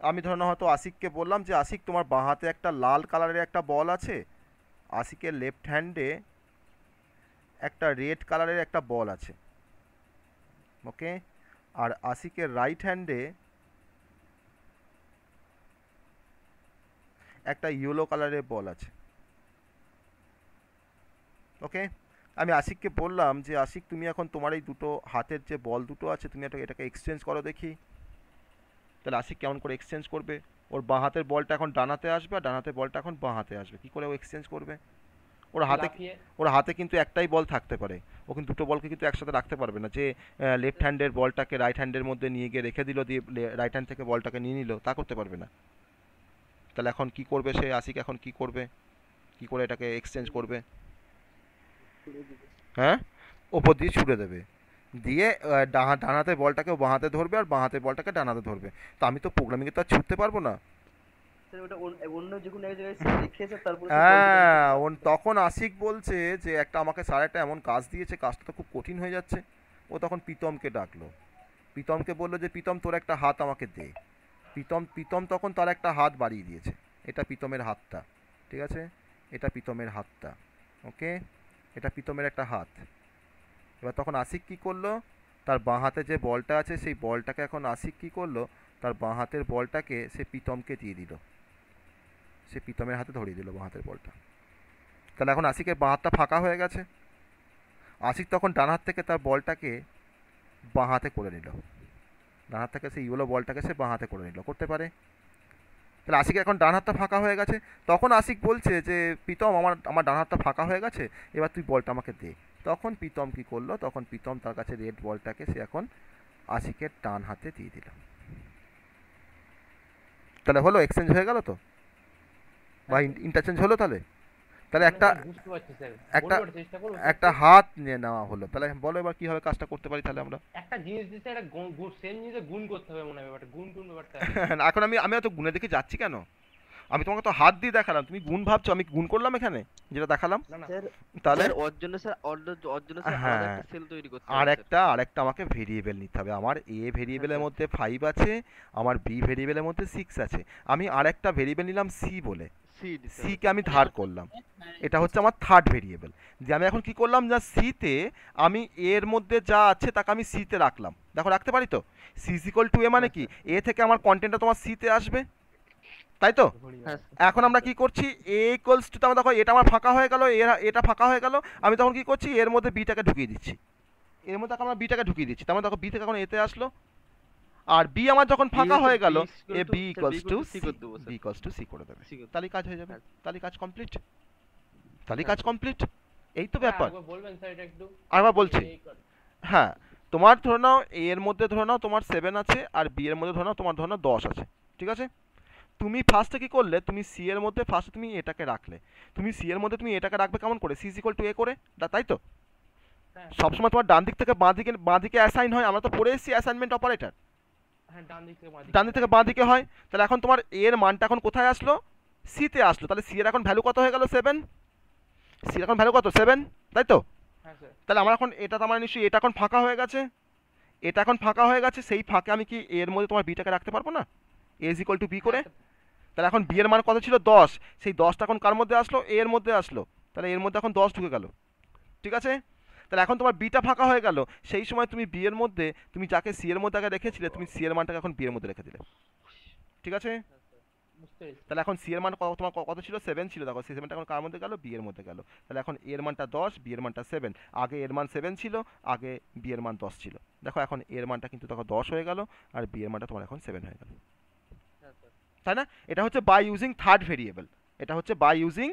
আমি ধরুন হয়তো আশিককে বললাম যে আশিক তোমার বাঁ হাতে একটা লাল কালারের একটা বল আছে, আশিকের লেফট হ্যান্ডে একটা রেড কালারের একটা বল আছে, ওকে, আর আশিকের রাইট হ্যান্ডে একটা ইয়েলো কালারের বল আছে, ওকে। আমি আশিককে বললাম যে আশিক তুমি এখন তোমার এই দুটো হাতের যে বল দুটো আছে তুমি এটাকে এক্সচেঞ্জ করো দেখি। তাহলে আশিক কেমন করে এক্সচেঞ্জ করবে? ওর বাঁ হাতের বলটা এখন ডান হাতে আসবে আর ডান হাতের বলটা এখন বাঁ হাতে আসবে, কি করে ও এক্সচেঞ্জ করবে? ওর হাতে লাফিয়ে। ওর হাতে কিন্তু একটাই বল থাকতে পারে, ও কিন্তু দুটো বলকে কিন্তু একসাথে রাখতে পারবে না, যে লেফট হ্যান্ডের বলটাকে রাইট হ্যান্ডের মধ্যে নিয়ে গিয়ে রেখে দিল, দিয়ে রাইট হ্যান্ড থেকে বলটাকে নিয়ে নিল, তা করতে পারবে না। তাহলে এখন কি করবে সে আশিক, এখন কি করবে, কি করে এটাকে এক্সচেঞ্জ করবে? ছুড়ে দিবে। হ্যাঁ, ওপর দিয়ে ছুড়ে দেবে, দিয়ে ডান হাতে বলটাকে বাঁ হাতে ধরবে আর বাঁ হাতের বলটাকে ডান হাতে ধরবে। তো আমি তো প্রোগ্রামিংয়ে তো আর ছুটতে পারবো না। স্যার ওটা অন্য যে কোনো এক জায়গায় স্যার রেখেছে, তারপরে স্যার হ্যাঁ, তখন আশিক বলছে যে একটা আমাকে স্যার একটা এমন কাজ দিয়েছে, কাজটা তো খুব কঠিন হয়ে যাচ্ছে। ও তখন প্রীতমকে ডাকলো, প্রীতমকে বললো যে প্রীতম তোর একটা হাত আমাকে দে। প্রীতম তখন তার একটা হাত বাড়িয়ে দিয়েছে, এটা প্রীতমের হাতটা, ঠিক আছে, এটা প্রীতমের হাতটা, ওকে, এটা প্রীতমের একটা হাত। এবার তখন আশিক কী করলো, তার বাঁ হাতে যে বলটা আছে সেই বলটাকে এখন আশিক কী করলো, তার বাঁ হাতের বলটাকে সে প্রীতমকে দিয়ে দিল, সে প্রীতমের হাতে ধরিয়ে দিল বাঁ হাতের বলটা। তাহলে এখন আশিকের বাঁ হাতটা ফাঁকা হয়ে গেছে। আশিক তখন ডান হাত থেকে তার বলটাকে বাঁ হাতে করে নিল, ডান হাত থেকে সেই ইয়েলো বলটাকে সে বাঁ হাতে করে নিল, করতে পারে। তাহলে আশিকের এখন ডান হাতটা ফাঁকা হয়ে গেছে। তখন আশিক বলছে যে প্রীতম আমার ডান হাতটা ফাঁকা হয়ে গেছে, এবার তুই বলটা আমাকে দে। তখন প্রীতম কী করলো, তখন প্রীতম তার কাছে রেড বলটাকে সে এখন আশিকের ডান হাতে দিয়ে দিল। তাহলে হলো, এক্সচেঞ্জ হয়ে গেল তো, বা ইন্টারচেঞ্জ হলো। তাহলে তাহলে একটা বুঝতে পারছি স্যার, একটা বলবার চেষ্টা করুন। একটা হাত নিয়ে নেওয়া হলো। তাহলে বলো এবার কিভাবে কাজটা করতে পারি তাহলে আমরা? একটা জিনিস দিতে একটা সেম জিনিসে গুণ করতে হবে মনে হয়, ব্যাপারটা গুণ ব্যাপারটা। এখন আমি হয়তো গুণের দিকে যাচ্ছি কেন? আমি তোমাকে তো হাত দিয়ে দেখালাম, তুমি গুণ ভাবছো, আমি গুণ করলাম এখানে যেটা দেখালাম। না না স্যার তাহলে ওর জন্য স্যার ওর জন্য স্যার হ্যাঁ, আলাদা একটা সেল তৈরি করতে আর হবে স্যার। আরেকটা আমাকে ভেরিয়েবল নিতে হবে। আমার এ ভেরিয়েবলের মধ্যে 5 আছে, আমার বি ভেরিয়েবলের মধ্যে 6 আছে। আমি আরেকটা ভেরিয়েবল নিলাম সি বলে, সিড সিকে আমি ধার করলাম, এটা হচ্ছে আমার থার্ড ভেরিয়েবল। যে আমি এখন কি করলাম, না সিতে আমি এর মধ্যে যা আছে তাকে আমি সিতে রাখলাম। দেখো রাখতে পারি তো, সি ইকুয়াল টু এ মানে কি, এ থেকে আমার কন্টেন্টটা তোমার সিতে আসবে, তাই তো? হ্যাঁ এখন আমরা কি করছি, এ ইকুয়ালস টু, আমার দেখো এটা আমার ফাঁকা হয়ে গেল, এটা ফাঁকা হয়ে গেল, আমি তখন কি করছি এর মধ্যে বিটাকে ঢুকিয়ে দিচ্ছি, এর মধ্যে এখন আমরা বিটাকে ঢুকিয়ে দিচ্ছি, তার মানে দেখো বি থেকে এখন এতে আসলো, আর বি আমার যখন ফাঁকা হয়ে গেল, a b equals to c, b equals to c করে দেবে, তাহলে কাজ হয়ে যাবে, তাহলে কাজ কমপ্লিট, তাহলে কাজ কমপ্লিট। এই তো ব্যাপার। একবার বলবেন স্যার এটা একটু? আরেকবার বলছি, হ্যাঁ, তোমার ধরে নাও এ এর মধ্যে ধরে নাও তোমার 7 আছে, আর বি এর মধ্যে ধরে নাও তোমার 10 আছে, ঠিক আছে। তুমি ফার্স্টে কি করলে, তুমি সি এর মধ্যে ফার্স্টে তুমি এটাকে রাখলে, তুমি সি এর মধ্যে তুমি এটাকে রাখবে কেমন করে, সি ইকুয়াল টু এ করে, তাই তো? হ্যাঁ সবসময় তোমার ডান দিক থেকে বাঁ দিকে অ্যাসাইন হয়, আমরা তো পড়ে এসেছি অ্যাসাইনমেন্ট অপারেটর, হ্যাঁ, ডান দিক থেকে বাঁ দিকে। ডান দিক থেকে বাঁ দিকে হয়। তাহলে এখন তোমার এর মানটা এখন কোথায় আসলো, সিতে আসলো, তাহলে সি এর এখন ভ্যালু কত হয়ে গেল, 7, সি এর এখন ভ্যালু কত, 7, তাই তো? হ্যাঁ স্যার। তাহলে আমার এখন এটা তো আমার নিশ্চয়ই এটা এখন ফাঁকা হয়ে গেছে, এটা এখন ফাঁকা হয়ে গেছে, সেই ফাঁকে আমি কি এর মধ্যে তোমার বিটাকে রাখতে পারবো না, a is equal to b করে। তাহলে এখন বি এর মান কত ছিল, 10, সেই 10টা এখন কার মধ্যে আসলো, এ এর মধ্যে আসলো, তাহলে এর মধ্যে এখন 10 ঢুকে গেল, ঠিক আছে। তাহলে এখন তোমার বিটা ফাঁকা হয়ে গেল, সেই সময় তুমি বি এর মধ্যে তুমি যাকে সি এর মধ্যে আগে রেখেছিলে, তুমি সি এর মানটাকে এখন বি এর মধ্যে রেখে দিলে, ঠিক আছে। বুঝতে পেরেছি। তাহলে এখন সি এর মান কত, তোমার কত ছিল, 7 ছিল, দেখো সি 7টা এখন কার মধ্যে গেল, বি এর মধ্যে গেল। তাহলে এখন এর মানটা 10, বি এর মানটা 7। আগে এর মান 7 ছিল, আগে বি এর মান 10 ছিল। দেখো এখন এর মানটা কিন্তু দেখো 10 হয়ে গেল, আর বি এর মানটা তোমার এখন 7 হয়ে গেল, হ্যাঁ স্যার। তাই না? এটা হচ্ছে বাই ইউজিং থার্ড ভেরিয়েবল, এটা হচ্ছে বাই ইউজিং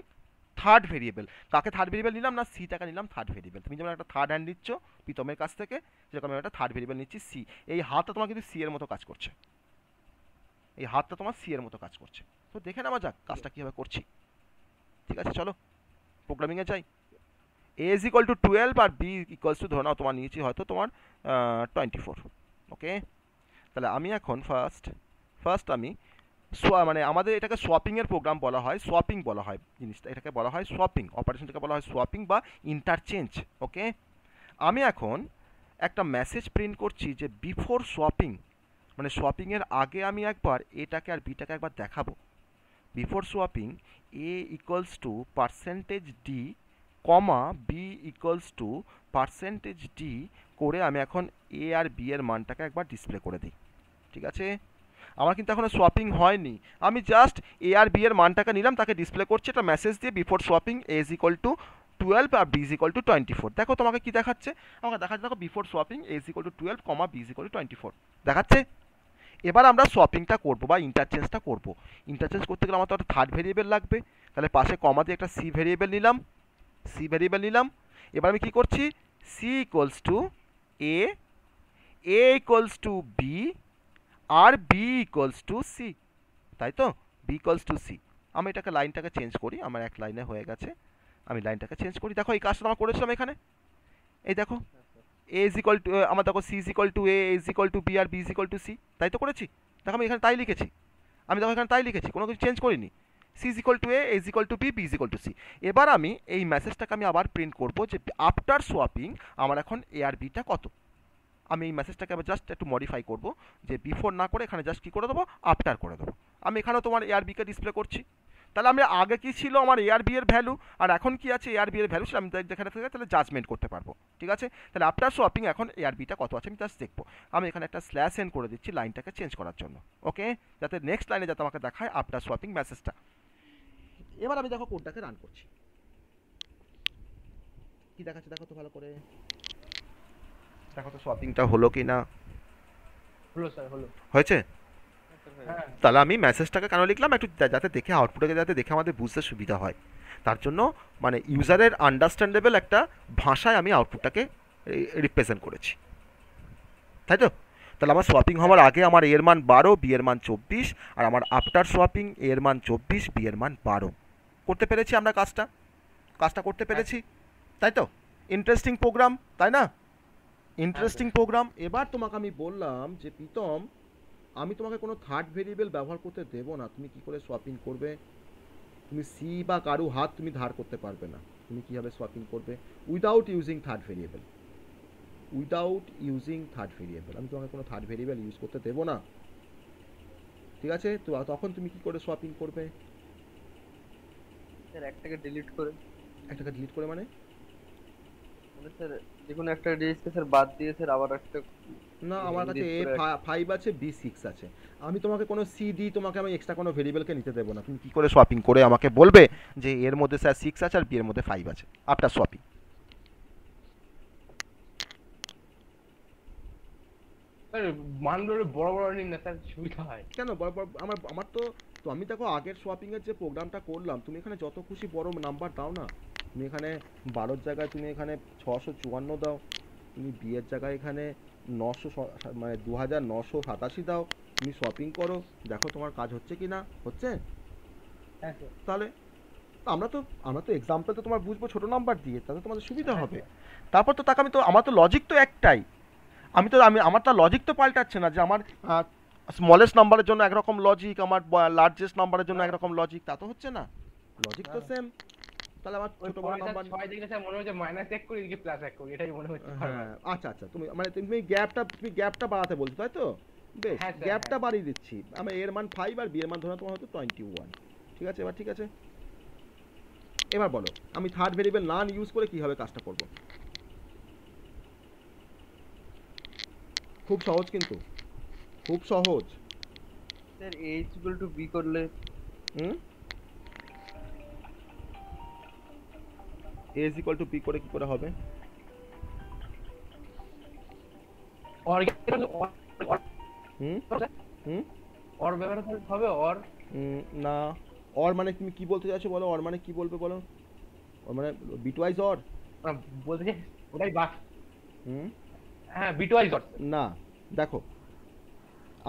থার্ড ভেরিয়েবল। কাকে থার্ড ভেরিয়েবল নিলাম না, সিটাকে নিলাম থার্ড ভেরিয়েবল। তুমি যেমন একটা থার্ড হ্যান্ড নিচ্ছ প্রীতমের কাছ থেকে, সেরকম আমি একটা থার্ড ভেরিয়েবল নিচ্ছি সি। এই হাতটা তোমার কিন্তু সি এর মতো কাজ করছে, এই হাতটা তোমার সি এর মতো কাজ করছে। তো দেখে নেওয়া যাক কাজটা কীভাবে করছি। ঠিক আছে, চলো প্রোগ্রামিংয়ে যাই। এ ইজ ইকুয়াল টু 12 আর বি ইকুয়ালস টু, ধরে নাও তোমার নিয়েছি হয়তো তোমার 24। ওকে, তাহলে আমি এখন ফার্স্ট আমি মানে আমাদের এটাকে সোয়াপিংয়ের প্রোগ্রাম বলা হয়, সোয়াপিং বলা হয় জিনিসটা, এটাকে বলা হয় সোয়াপিং, অপারেশনটাকে বলা হয় সোয়াপিং বা ইন্টারচেঞ্জ। ওকে, আমি এখন একটা মেসেজ প্রিন্ট করছি যে বিফোর সোয়াপিং, মানে সোয়াপিংয়ের আগে আমি একবার এটাকে আর বিটাকে একবার দেখাবো। Before swapping a equals to percentage d comma b equals to percentage d করে আমি এখন এ আর বি এর মানটাকে একবার ডিসপ্লে করে দিই। ঠিক আছে, আমার কিন্তু এখনো সোয়াপিং হয়নি, আমি জাস্ট এ আর বি এর মানটাকে নিলাম, তাকে ডিসপ্লে করছি একটা মেসেজ দিয়ে before swapping a is equal to 12 আর বি ইজ ইকুয়াল টু 24। দেখো তোমাকে কি দেখাচ্ছে, আমাকে দেখাচ্ছে দেখো before swapping a is equal to 12 comma b is equal to 24 দেখাচ্ছে। এবার আমরা সোয়াপিংটা করবো বা ইন্টারচেঞ্জটা করবো। ইন্টারচেঞ্জ করতে গেলে আমার তো একটা থার্ড ভেরিয়েবল লাগবে, তাহলে পাশে কমা দিয়ে একটা সি ভেরিয়েবল নিলাম। এবার আমি কি করছি, c equals to a, a equals to b, আর বি ইকুয়ালস টু সি, তাই তো, বি ইকুয়ালস টু সি। আমি এটাকে লাইনটাকে চেঞ্জ করি, আমার এক লাইনে হয়ে গেছে, আমি লাইনটাকে চেঞ্জ করি। দেখো এই কাজটা আমরা করেছিলাম এখানে, এই দেখো এ ইজ ইকুয়াল টু, আমার দেখো c is equal to a is equal to b আর b is equal to c, তাই তো করেছি। দেখো আমি এখানে তাই লিখেছি, কোনো কিছু চেঞ্জ করিনি। C is equal to a is equal to b, b is equal to c. এবার আমি এই মেসেজটাকে আমি আবার প্রিন্ট করবো যে আফটার সোয়াপিং আমার এখন এ আর বিটা কত। আমি এই মেসেজটাকে আবার জাস্ট একটু মডিফাই করবো, যে বিফোর না করে এখানে জাস্ট কী করে দেবো, আফটার করে দেবো। আমি এখানেও তোমার এ আর বিকে ডিসপ্লে করছি। তাহলে আমি আগে কি ছিল আমার এ আর বি এর ভ্যালু, আর এখন কি আছে এ আর বি এর ভ্যালু, সেটা আমি যেখানে থেকে তাহলে জাজমেন্ট করতে পারবো। ঠিক আছে, তাহলে আফটার সোয়াপিং এখন এ আর বিটা কত আছে আমি জাস্ট দেখবো। আমি এখানে একটা স্ল্যাশ এন করে দিচ্ছি লাইনটাকে চেঞ্জ করার জন্য। ওকে, যাতে নেক্সট লাইনে যাতে আমাকে দেখায় আফটার সোয়াপিং মেসেজটা। এবার আমি দেখো কোডটাকে রান করছি, কি দেখাচ্ছে দেখো তো ভালো করে, দেখো তো সোয়াপিংটা হলো কি না। হলো স্যার, হলো। হয়েছে? হ্যাঁ স্যার হয়ে হ্যাঁ। গেছে। তাহলে আমি মেসেজটাকে কেন লিখলাম, একটু যাতে দেখে আউটপুটে যাতে দেখে আমাদের বুঝতে সুবিধা হয়, তার জন্য মানে ইউজারের আন্ডারস্ট্যান্ডেবল একটা ভাষায় আমি আউটপুটটাকে রিপ্রেজেন্ট করেছি, তাই তো। তাহলে আমার সোয়াপিং হওয়ার আগে আমার এর মান 12, বি এর মান 24, আর আমার আফটার সোয়াপিং এর মান 24, বি এর মান 12 করতে পেরেছি আমরা কাজটা করতে পেরেছি, তাই তো। ইন্টারেস্টিং প্রোগ্রাম, তাই না? Interesting program. এবার তোমাকে আমি বললাম যে প্রীতম, আমি তোমাকে কোনো থার্ড ভেরিয়েবল ব্যবহার করতে দেবো না, তুমি কি করে সোয়াপিং করবে, তুমি সি বা কারু হাত তুমি ধার করতে পারবে না, তুমি কীভাবে সোয়াপিং করবে উইদাউট ইউজিং থার্ড ভেরিয়েবল, আমি তোমাকে কোনো থার্ড ভেরিয়েবল ইউজ করতে দেবো না। ঠিক আছে, তো তখন তুমি কি করে সোয়াপিং করবে? স্যার একটাকে ডিলিট করে, একটাকে ডিলিট করে মানে মানে স্যার যে কোনো একটা ডিজিটকে স্যার বাদ দিয়ে স্যার আবার একটা না, আমার কাছে এ delete করে 5 আছে, বি 6 আছে, আমি তোমাকে কোনো সি ডি, তোমাকে আমি এক্সট্রা কোনো ভেরিয়েবলকে নিতে দেবো না, তুমি কি করে সোয়াপিং করে আমাকে বলবে যে এর মধ্যে স্যার 6 আছে আর বি এর মধ্যে 5 আছে আফটার সোয়াপিং। স্যার মানগুলো বড় বড় নিন না স্যার, সুবিধা হয়। কেন বড় বড়, আমার তো, তো আমি দেখো আগের সোয়াপিং এর যে প্রোগ্রামটা করলাম, তুমি এখানে যত খুশি বড় নাম্বার দাও না, তুমি এখানে 12 জায়গায় তুমি এখানে 654 দাও, তুমি বি এর জায়গায় এখানে 900 মানে 2987 দাও, তুমি সোয়াপিং করো, দেখো তোমার কাজ হচ্ছে কি না হচ্ছে। হ্যাঁ স্যার। তাহলে আমরা তো এক্সাম্পল তো তোমার বুঝবো ছোট নাম্বার দিয়ে, তাহলে তোমাদের সুবিধা হ্যাঁ হবে। স্যার। তারপর তো তাকে আমার তো লজিক তো একটাই, আমার তো লজিক তো পাল্টাচ্ছে না যে আমার স্মলেস্ট নাম্বারের জন্য একরকম লজিক, আমার লার্জেস্ট নাম্বারের জন্য একরকম লজিক, তা তো হচ্ছে না, লজিক তো সেম। তাহলে আমার ওই ছোট বড় নাম্বার, 6 দেখলে স্যার মনে হচ্ছে মাইনাস 1 করি এদিকে প্লাস 1 করি, এটাই মনে হচ্ছে হ্যাঁ আচ্ছা তুমি গ্যাপটা বাড়াতে বলছো, তাই তো, বেশ হ্যাঁ স্যার, গ্যাপটা হ্যাঁ। বাড়িয়ে দিচ্ছি, আমি এর মান 5 আর বি এর মান ধরো তোমার হতো 21। ঠিক আছে, এবার ঠিক আছে, এবার বলো আমি থার্ড ভেরিয়েবল নান ইউজ করে কিভাবে কাজটা করব। খুব সহজ, কিন্তু খুব সহজ। Sir a is equal to b করলে হুম, a is equal to b করে কি করে হবে? অর হুম হুম অর ব্যবহার করতে হবে অর। না, অর মানে তুমি কি বলতে চাইছো বলো, অর মানে কি বলবে বলো, অর মানে বিটওয়াইজ অর? বলতে চাই ওটাই বাস। হুম, হ্যাঁ বিটওয়াইজ অর। না, দেখো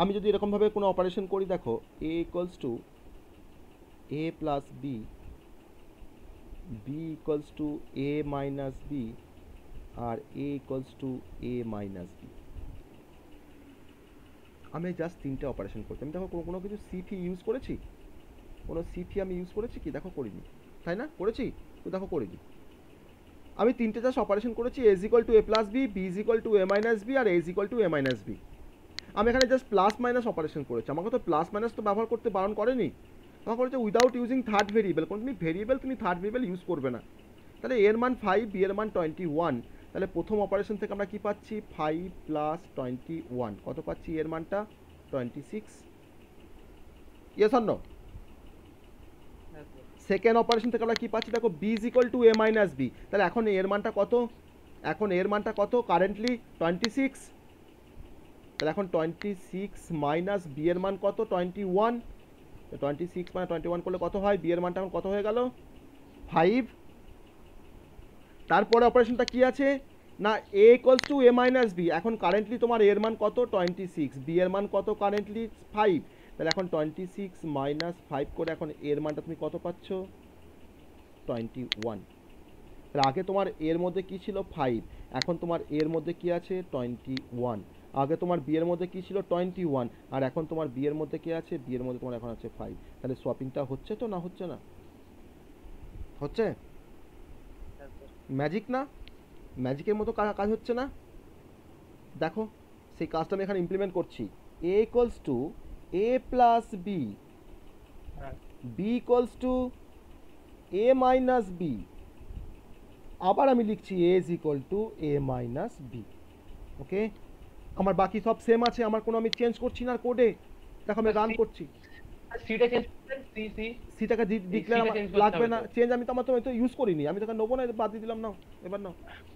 আমি যদি এরকমভাবে কোনো অপারেশন করি, দেখো a equals to a plus b, b equals to a minus b, আর a equals to a minus b. আমি জাস্ট তিনটে অপারেশন করছি। আমি দেখো কোনো কিছু সিফি ইউজ করেছি? কোনো সিফি আমি ইউজ করেছি কি? দেখো করিনি, তাই না? করেছি তো? দেখো করিনি। আমি তিনটে জাস্ট অপারেশন করেছি, a is equal to a plus b, b is equal to a minus b, আর a is equal to a minus b. আমি এখানে জাস্ট প্লাস মাইনাস অপারেশন করেছি। আমাকে তো প্লাস মাইনাস তো ব্যবহার করতে বারণ করেনি। আমার করেছে উইদাউট ইউজিং থার্ড ভেরিয়েবল। কোনো তুমি ভেরিয়েবল, তুমি থার্ড ভেরিয়েবল ইউজ করবে না। তাহলে এর মান 5, বি এর মান 21। তাহলে প্রথম অপারেশন থেকে আমরা কি পাচ্ছি? 5 প্লাস 21 কত পাচ্ছি? এর মানটা 26। Yes or no? Second operation থেকে আমরা কি পাচ্ছি? দেখো b is equal to a minus b. তাহলে এখন এর মানটা কত? এখন এর মানটা কত? কারেন্টলি 26। তাহলে এখন 26 মাইনাস বি এর মান কত? 21। 26 মানে 21 করলে কত হয়? বি এর মানটা এখন কত হয়ে গেল? 5। তারপরে অপারেশনটা কি আছে না, a equals to a minus b. এখন কারেন্টলি তোমার এর মান কত? 26। বি এর মান কত কারেন্টলি? 5। তাহলে এখন 26 মাইনাস 5 করে এখন এর মানটা তুমি কত পাচ্ছ? 21। তাহলে আগে তোমার এর মধ্যে কি ছিল? 5। এখন তোমার এর মধ্যে কি আছে? 21। আগে তোমার বি এর মধ্যে কি ছিল? 21। আর এখন তোমার বি এর মধ্যে কি আছে? বি এর মধ্যে তোমার এখন আছে 5। তাহলে সোয়াপিংটা হচ্ছে তো না হচ্ছে না? হচ্ছে? ম্যাজিক না? ম্যাজিকের মতো কাজ হচ্ছে না? দেখো সেই কাজটা আমি এখানে ইমপ্লিমেন্ট করছি। A equals to a plus b, b equals to a minus b. আবার আমি লিখছি a is equal to a minus b. Okay, আমার বাকি সব সেম আছে, আমার কোনো আমি চেঞ্জ করছি না কোডে। দেখো আমি রান করছি। সিটা চেঞ্জ করবেন সি সি। সিটাকে ডিক্লেয়ার সিটা আমার চেঞ্জ করতে লাগবে হবে না। তো। চেঞ্জ আমি তো আমার তো ইউজ করিনি, আমি তোকে নেবো না, বাদ দিয়ে দিলাম। নাও এবার নাও।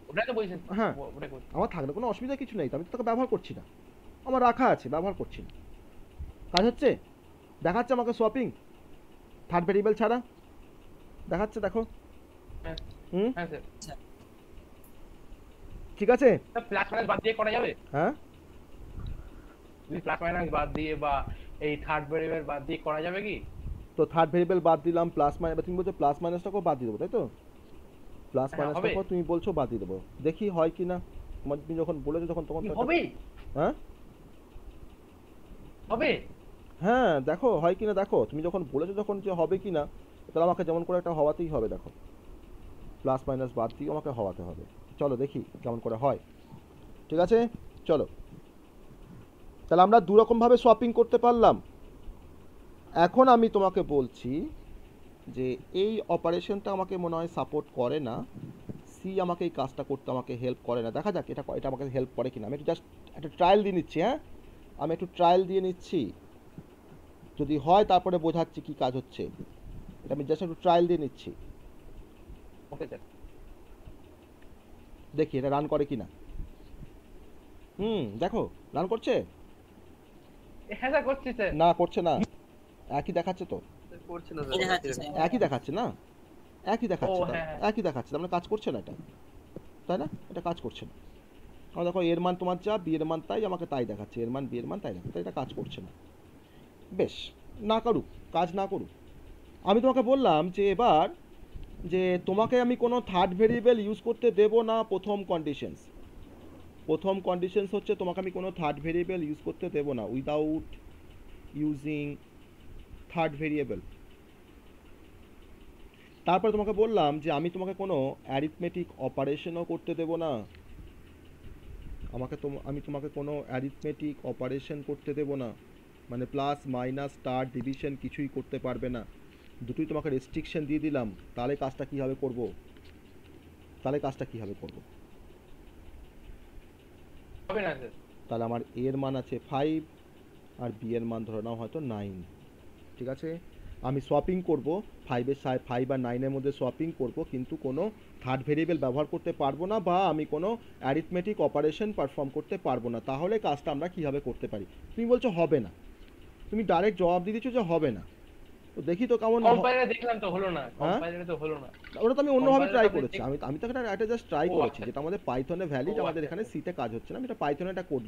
ওটাই তো বলছেন। হ্যাঁ, ওটাই বলছেন। আমার থাকলে কোনো অসুবিধা কিছু নেই তো, আমি তো তোকে ব্যবহার করছি না, আমার রাখা আছে, ব্যবহার করছি না। কাজ হচ্ছে? দেখাচ্ছে আমাকে সোয়াপিং থার্ড ভেরিয়েবল ছাড়া দেখাচ্ছে, দেখো। হ্যাঁ হুম, হ্যাঁ স্যার। ঠিক আছে। প্লাস মাইনাস বাদ দিয়ে করা যাবে? হ্যাঁ, যদি প্লাস মাইনাস বাদ দিয়ে বা এই থার্ড ভেরিয়েবল বাদ দিয়ে করা যাবে কি? তো থার্ড ভেরিয়েবল বাদ দিলাম, প্লাস মাইনাস, তুমি বলছো প্লাস মাইনাসটাকেও বাদ দিয়ে দেবো, তাই তো? প্লাস হ্যাঁ, হবে। মাইনাসটাকেও তুমি বলছো বাদ দিয়ে দেবো, দেখি হয় কি না। তোমার তুমি যখন বলেছো তখন তখন তো হবে হ্যাঁ হবে। হ্যাঁ, দেখো হয় কি না। দেখো তুমি যখন বলেছো যখন যে হবে কি না, তাহলে আমাকে যেমন করে একটা হওয়াতেই হবে। দেখো প্লাস মাইনাস বাদ দিয়ে আমাকে হওয়াতে হবে। চলো দেখি কেমন করে হয়। ঠিক আছে, চলো। তাহলে আমরা দুরকমভাবে সোয়াপিং করতে পারলাম। এখন আমি তোমাকে বলছি যে এই অপারেশনটা আমাকে মনে হয় সাপোর্ট করে না, সি আমাকে এই কাজটা করতে আমাকে হেল্প করে না। দেখা যাক এটা আমাকে হেল্প করে কিনা। আমি একটু জাস্ট একটা ট্রায়াল দিয়ে নিচ্ছি। হ্যাঁ, আমি একটু ট্রায়াল দিয়ে নিচ্ছি, যদি হয় তারপরে বোঝাচ্ছি কি কাজ হচ্ছে। এটা আমি জাস্ট একটু ট্রায়াল দিয়ে নিচ্ছি, ওকে স্যার। দেখি এটা রান করে কিনা। দেখো রান করছে হ্যাঁ স্যার করছি স্যার। না করছে না? একই দেখাচ্ছে তো, করছে না এই দেখাচ্ছে স্যার। স্যার। একই দেখাচ্ছে না? একই দেখাচ্ছে ও, তো, হ্যাঁ। একই দেখাচ্ছে, তার মানে কাজ করছে না এটা, তাই না? এটা কাজ করছে না। আমার দেখো এর মান তোমার যা, বি এর মান তাই, আমাকে তাই দেখাচ্ছে, এর মান বি এর মান তাই দেখাচ্ছে, তাই এটা কাজ করছে না। বেশ, না করুক, কাজ না করুক। আমি তোমাকে বললাম যে এবার যে তোমাকে আমি কোনো থার্ড ভেরিয়েবল ইউজ করতে দেব না। প্রথম কন্ডিশনস হচ্ছে তোমাকে আমি কোনো থার্ড ভেরিয়েবল ইউজ করতে দেব না, উইদাউট ইউজিং থার্ড ভেরিয়েবল। তারপর তোমাকে বললাম যে আমি তোমাকে কোনো অ্যারিথমেটিক অপারেশনও করতে দেব না। আমি তোমাকে কোনো অ্যারিথমেটিক অপারেশন করতে দেব না, মানে প্লাস মাইনাস স্টার ডিভিশন কিছুই করতে পারবে না। দুটোই তোমাকে রেস্ট্রিকশন দিয়ে দিলাম। তাহলে কাজটা কীভাবে করব? হবে না স্যার। তাহলে আমার এর মান আছে 5, আর বি এর মান ধরে নাও হয়তো 9। ঠিক আছে, আমি সোয়াপিং করব, 5 আর 9-এর মধ্যে সোয়াপিং করব, কিন্তু কোনো থার্ড ভেরিয়েবল ব্যবহার করতে পারবো না, বা আমি কোনো অ্যারিথমেটিক অপারেশন পারফর্ম করতে পারবো না। তাহলে কাজটা আমরা কীভাবে করতে পারি? তুমি বলছো হবে না, তুমি ডাইরেক্ট জবাব দিয়ে দিচ্ছ যে হবে না। তো দেখি তো কেমন কম্পাইলারে দেখলাম তো হলো না, কম্পাইলারে তো হলো না। ওটা তো আমি অন্যভাবে ট্রাই Compiler করেছি, আমি তো একটা জাস্ট ট্রাই ও করেছি, আচ্ছা। যেটা আমাদের পাইথনে ভ্যালিড, ও আমাদের আচ্ছা, এখানে সিতে কাজ হচ্ছে না, আমি এটা পাইথনে একটা কোড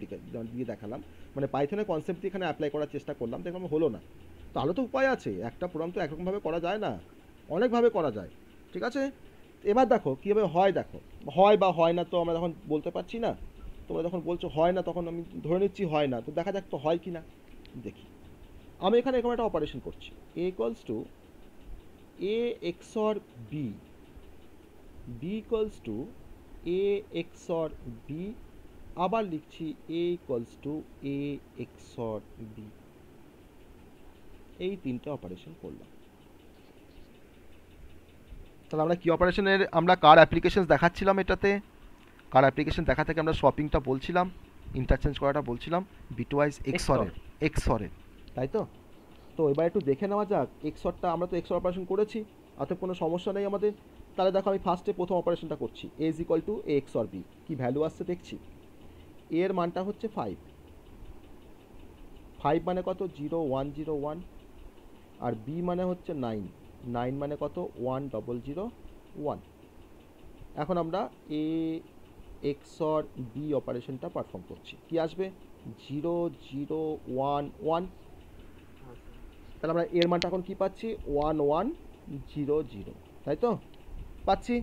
দিয়ে দেখালাম, মানে পাইথনের কনসেপ্ট দিয়ে এখানে অ্যাপ্লাই করার চেষ্টা করলাম, দেখলাম হলো না। তাহলে তো উপায় আছে, একটা প্রোগ্রাম তো একরকমভাবে করা যায় না, অনেকভাবে করা যায়। ঠিক আছে, এবার দেখো কীভাবে হয়, দেখো হয় বা হয় না তো আমরা যখন বলতে পারছি না, তোমরা যখন বলছো হয় না তখন আমি ধরে নিচ্ছি হয় না, তো দেখা যাক তো হয় কি না। দেখি, আমি এখানে এরকম একটা অপারেশন করছি, a equals to a XOR b, b equals to a XOR b, আবার লিখছি a equals to a XOR b। এই তিনটে অপারেশন করলাম। তাহলে আমরা কি অপারেশনের, আমরা কার অ্যাপ্লিকেশন দেখাচ্ছিলাম, এটাতে কার অ্যাপ্লিকেশন দেখা থেকে আমরা শপিংটা বলছিলাম, ইন্টারচেঞ্জ করাটা বলছিলাম, বিটওয়াইজ এক্সরের, তাই তো? তো এবার একটু দেখে নেওয়া যাক এক্সরটা, আমরা তো এক্সর অপারেশন করেছি, অতএব কোনো সমস্যা নেই আমাদের। তাহলে দেখো আমি ফার্স্টে প্রথম অপারেশনটা করছি, a is equal to a XOR b, কী ভ্যালু আসছে দেখছি, a এর মানটা হচ্ছে 5, 5 মানে কত 0 1 0 1, আর b মানে হচ্ছে 9, 9 মানে কত 1 0 0 1। এখন আমরা a XOR b অপারেশনটা পারফর্ম করছি, কি আসবে 0 0 1 1। তাহলে আমরা এর মানটা এখন কি পাচ্ছি 1 1 0 0, তাই তো পাচ্ছি।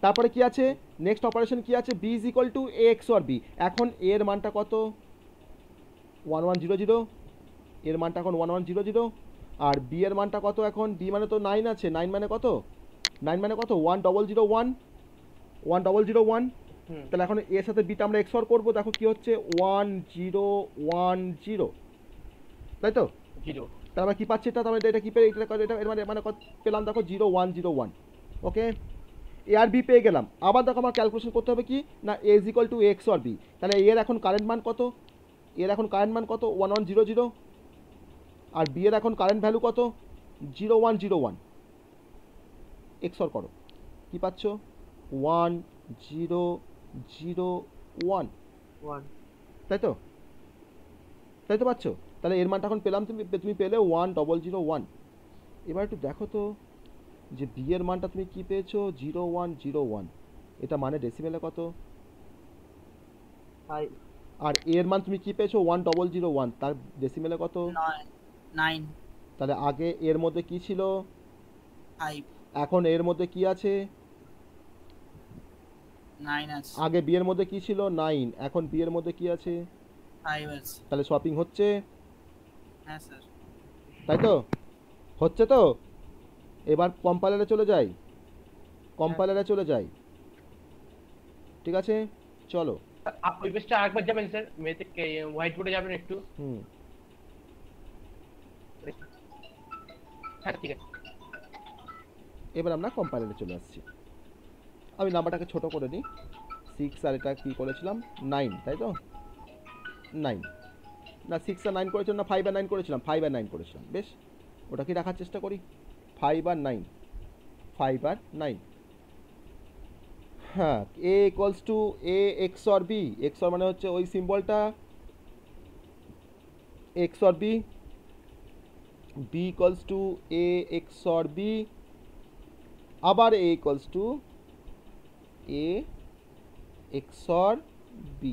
তারপরে কি আছে, নেক্সট অপারেশন কি আছে, b is equal to a XOR b, এখন এর মানটা কত 1 1 0 0, এর মানটা এখন 1 1 0 0, আর b এর মানটা কত, এখন b মানে তো 9 আছে, 9 মানে কত 9 মানে কত 1 0 0 1, 1 0 0 1। তাহলে এখন এর সাথে বিটা আমরা XOR করবো, দেখো কি হচ্ছে 1 0 1 0, তাই তো? তাহলে আমরা কি পাচ্ছি, এটা তাহলে এটা কি পেয়ে, এটা এর মানে কত পেলাম, দেখো 0 1 0 1। ওকে, এ আর বি পেয়ে গেলাম। আবার দেখো আমার ক্যালকুলেশন করতে হবে কি না, a is equal to x or b, তাহলে এর এখন কারেন্ট মান কত, এর এখন কারেন্ট মান কত 1 1 0 0, আর বি এর এখন কারেন্ট ভ্যালু কত 0 1 0 1। এক্সর করো, কি পাচ্ছ 1 0 0 1, তাই তো? তাই তো পাচ্ছ? তাহলে এর মানটা এখন পেলাম, তুমি পেলে 1 0 0 1। এবার একটু দেখো তো যে বি এর মানটা তুমি কি পেয়েছো 0 1 0 1, এটা মানে ডেসিমেলে কত, আর এর মান তুমি কি পেয়েছো 1 0 0 1, তার ডেসিমেলে কত 9। তাহলে আগে এর মধ্যে কি ছিল 5 এখন এর মধ্যে কি আছে 9 আছে, আগে বি এর মধ্যে কি ছিল 9, এখন বি এর মধ্যে কি আছে 5 আছে। তাহলে শপিং হচ্ছে, হ্যাঁ স্যার। তাই তো? হচ্ছে তো? এবার কম্পাইলারে চলে যাই, কম্পাইলারে চলে যাই, ঠিক আছে চলো। ওই পেজটা আরেকবার যাবেন স্যার, মেতে হোয়াইট বোর্ডে যাবেন একটু। হ্যাঁ ঠিক আছে। এবার আমরা কম্পাইলারে চলে আসছি, আমি নাম্বারটাকে ছোট করে নিই, 6 আর এটা কি করেছিলাম 9, তাই তো 9 না 6 আর 9 করেছিলাম না 5 আর 9 করেছিলাম, 5 আর 9 করেছিলাম, বেশ ওটা কি রাখার চেষ্টা করি 5 আর 9, 5 আর 9। হ্যাঁ, a equals to a XOR b, XOR মানে হচ্ছে ওই সিম্বলটা XOR b, b equals to a XOR b, আবার a equals to a XOR b।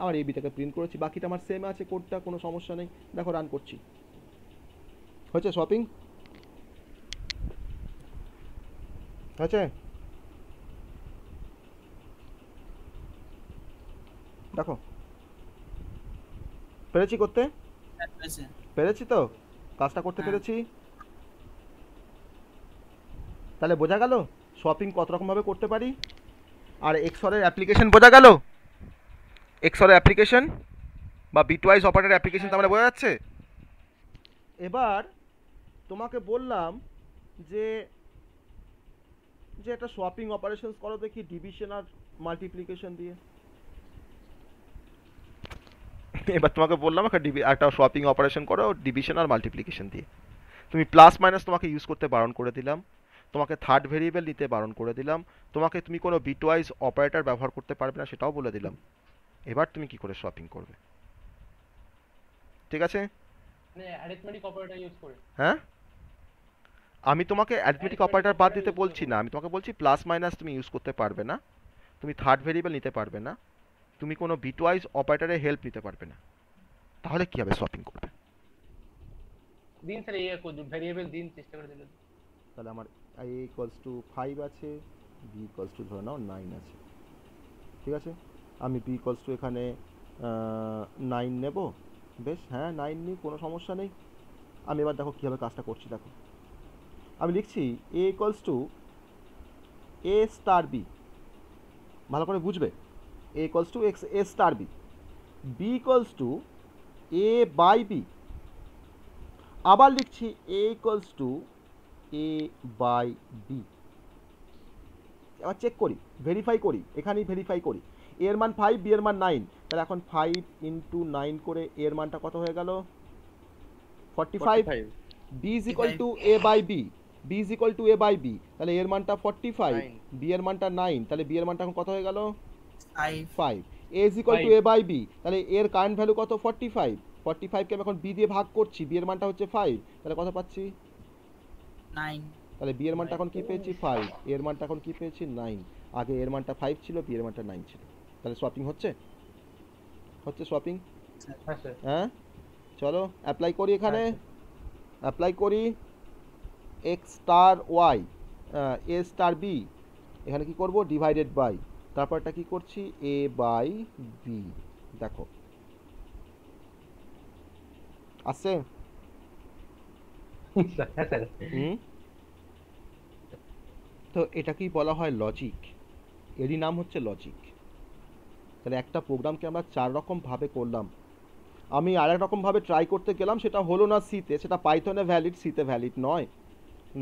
আমার এই বিটাকে প্রিন্ট করেছি, বাকিটা আমার সেম আছে কোডটা, কোনো সমস্যা নেই। দেখো রান করছি, হয়েছে শপিং হয়েছে, দেখো পেরেছি করতে, পেরেছি তো, কাজটা করতে পেরেছি। তাহলে বোঝা গেল শপিং কত রকমভাবে করতে পারি, আর এক্সরের অ্যাপ্লিকেশন বোঝা গেল, এক্সরের অ্যাপ্লিকেশন বা বিটওয়াইজ অপারেটর অ্যাপ্লিকেশন তো আমরা বোঝা যাচ্ছে। এবার তোমাকে বললাম যে যে একটা শপিং অপারেশনস করো দেখি ডিভিশন আর মাল্টিপ্লিকেশন দিয়ে। এবার তোমাকে বললাম একটা শপিং অপারেশন করো ডিভিশন আর মাল্টিপ্লিকেশন দিয়ে। তুমি প্লাস মাইনাস তোমাকে ইউজ করতে বারণ করে দিলাম, তোমাকে থার্ড ভেরিয়েবল নিতে বারণ করে দিলাম, তোমাকে তুমি কোনো বিটওয়াইজ অপারেটর ব্যবহার করতে পারবে না সেটাও বলে দিলাম। এবার তুমি কি করে শপিং করবে? ঠিক আছে? মানে অ্যারিথমেটিক অপারেটর ইউজ করে। হ্যাঁ, আমি তোমাকে অ্যারিথমেটিক অপারেটর বাদ দিতে বলছি না, আমি তোমাকে বলছি প্লাস মাইনাস তুমি ইউজ করতে পারবে না, তুমি থার্ড ভেরিয়েবল নিতে পারবে না, তুমি কোনো বিটওয়াইজ অপারেটরের হেল্প নিতে পারবে না। তাহলে কীভাবে শপিং করবে? দিন স্যার এই ভেরিয়েবল দিন চেষ্টা করে দিলেন। তাহলে আমার a ইকুয়ালস টু 5 আছে, b ইকুয়ালস টু ধরে নাও 9 আছে। ঠিক আছে, আমি b ইকুয়ালস টু এখানে 9 নেব। বেশ, হ্যাঁ 9 নিই, কোনো সমস্যা নেই। আমি এবার দেখো কীভাবে কাজটা করছি, দেখো আমি লিখছি a equals to a star b, ভালো করে বুঝবে, a equals to a star b, b equals to a by b, আবার লিখছি a equals to a by b। এবার চেক করি, ভেরিফাই করি, এখানেই ভেরিফাই করি। a এর মান 5, b এর মান 9, তাহলে এখন 5 ইন্টু 9 করে a এর মানটা কত হয়ে গেল? 45। b is equal to a by b, b is equal to a by b, তাহলে এর মানটা 45, b এর মানটা 9, তাহলে b এর মানটা এখন কত হয়ে গেল? 5। a is equal to a by b, তাহলে এর কারেন্ট ভ্যালু কত? 45। 45 কে আমি এখন b দিয়ে ভাগ করছি, b এর মানটা হচ্ছে 5, তাহলে কত পাচ্ছি? 9। তাহলে b এর মানটা এখন কি পেয়েছি? 5, এর মানটা এখন কি পেয়েছি? 9। আগে এর মানটা 5 ছিল, b এর মানটা 9 ছিল। তাহলে সোয়াপিং হচ্ছে সোয়াপিং। হ্যাঁ স্যার। হ্যাঁ, চলো অ্যাপ্লাই করি, এখানে অ্যাপ্লাই করি x star y a star b, এখানে কি করব? ডিভাইডেড বাই, তারপরটা কি করছি? a by b। দেখো আসছে। হ্যাঁ স্যার। তো এটাকেই বলা হয় লজিক, এরই নাম হচ্ছে লজিক। তাহলে একটা প্রোগ্রামকে আমরা 4 রকম ভাবে করলাম। আমি আর এক রকম ভাবে ট্রাই করতে গেলাম, সেটা হলো না সিতে, সেটা পাইথনে ভ্যালিড, সিতে ভ্যালিড নয়।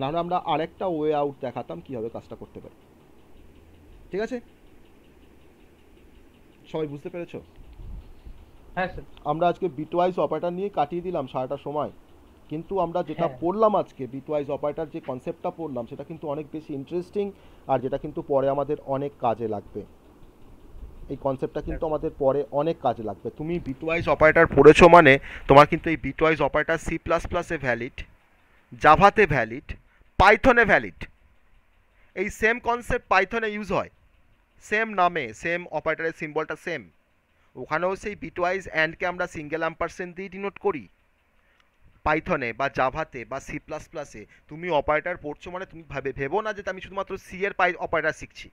নাহলে আমরা আরেকটা ওয়ে আউট দেখাতাম কীভাবে কাজটা করতে পারি। ঠিক আছে, সবাই বুঝতে পেরেছো? হ্যাঁ স্যার। আমরা আজকে বিটওয়াইজ অপারেটর নিয়ে কাটিয়ে দিলাম সারাটা সময়, কিন্তু আমরা যেটা পড়লাম আজকে বিটওয়াইজ অপারেটর যে কনসেপ্টটা পড়লাম সেটা কিন্তু অনেক বেশি ইন্টারেস্টিং, আর যেটা কিন্তু পরে আমাদের অনেক কাজে লাগবে। এই কনসেপ্টটা কিন্তু আমাদের পরে অনেক কাজে লাগবে। তুমি বিটওয়াইজ অপারেটর পড়েছো মানে তোমার কিন্তু এই বিটওয়াইজ অপারেটর সি প্লাস প্লাসে ভ্যালিড, জাভাতে ভ্যালিড, পাইথনে ভ্যালিড। এই সেম কনসেপ্ট পাইথনে ইউজ হয়, সেম নামে, সেম অপারেটরের সিম্বলটা সেম। ওখানেও সেই বিটওয়াইজ অ্যান্ডকে আমরা সিঙ্গেল অ্যাম্পারসেন্ট দিয়ে ডিনোট করি। পাইথনে বা জাভাতে বা সি প্লাস প্লাসে তুমি অপারেটর পড়ছো মানে তুমি ভেবো না যে আমি শুধুমাত্র সি এর অপারেটর শিখছি।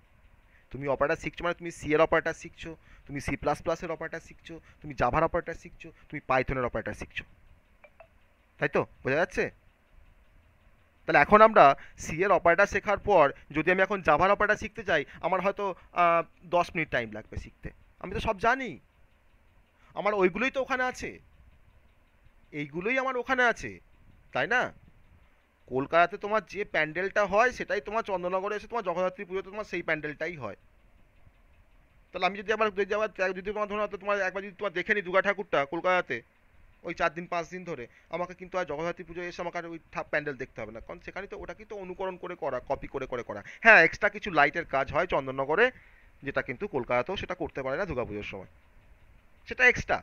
তুমি অপারেটর শিখছো মানে তুমি সি এর অপারেটর শিখছো, তুমি সি প্লাস প্লাসের অপারেটর শিখছো, তুমি জাভার অপারেটর শিখছো, তুমি পাইথনের অপারেটর শিখছো। তাই তো, বোঝা যাচ্ছে? তাহলে এখন আমরা সি এর অপারেটর শেখার পর যদি আমি এখন জাভার অপারেটর শিখতে চাই, আমার হয়তো 10 মিনিট টাইম লাগবে শিখতে। আমি তো সব জানি, আমার ওইগুলোই তো ওখানে আছে, এইগুলোই আমার ওখানে আছে, তাই না? কলকাতাতে তোমার যে প্যান্ডেলটা হয় সেটাই তোমার চন্দ্রনগরে এসে তোমার জগদ্ধাত্রী পুজোতে তোমার সেই প্যান্ডেলটাই হয়। তাহলে আমি যদি তোমার ধরো তোমার একবার যদি তোমার দেখে নিই দুর্গা ঠাকুরটা কলকাতাতে ওই 4 দিন 5 দিন ধরে, আমাকে কিন্তু আর জগদ্ধাত্রী পুজোয় এসে আমাকে আর ওই প্যান্ডেল দেখতে হবে না, কারণ সেখানে তো ওটাকে তো অনুকরণ করে করা, কপি করে করে করা। হ্যাঁ, এক্সট্রা কিছু লাইটের কাজ হয় চন্দননগরে, যেটা কিন্তু কলকাতাতেও সেটা করতে পারে না দুর্গাপুজোর সময়, সেটা এক্সট্রা।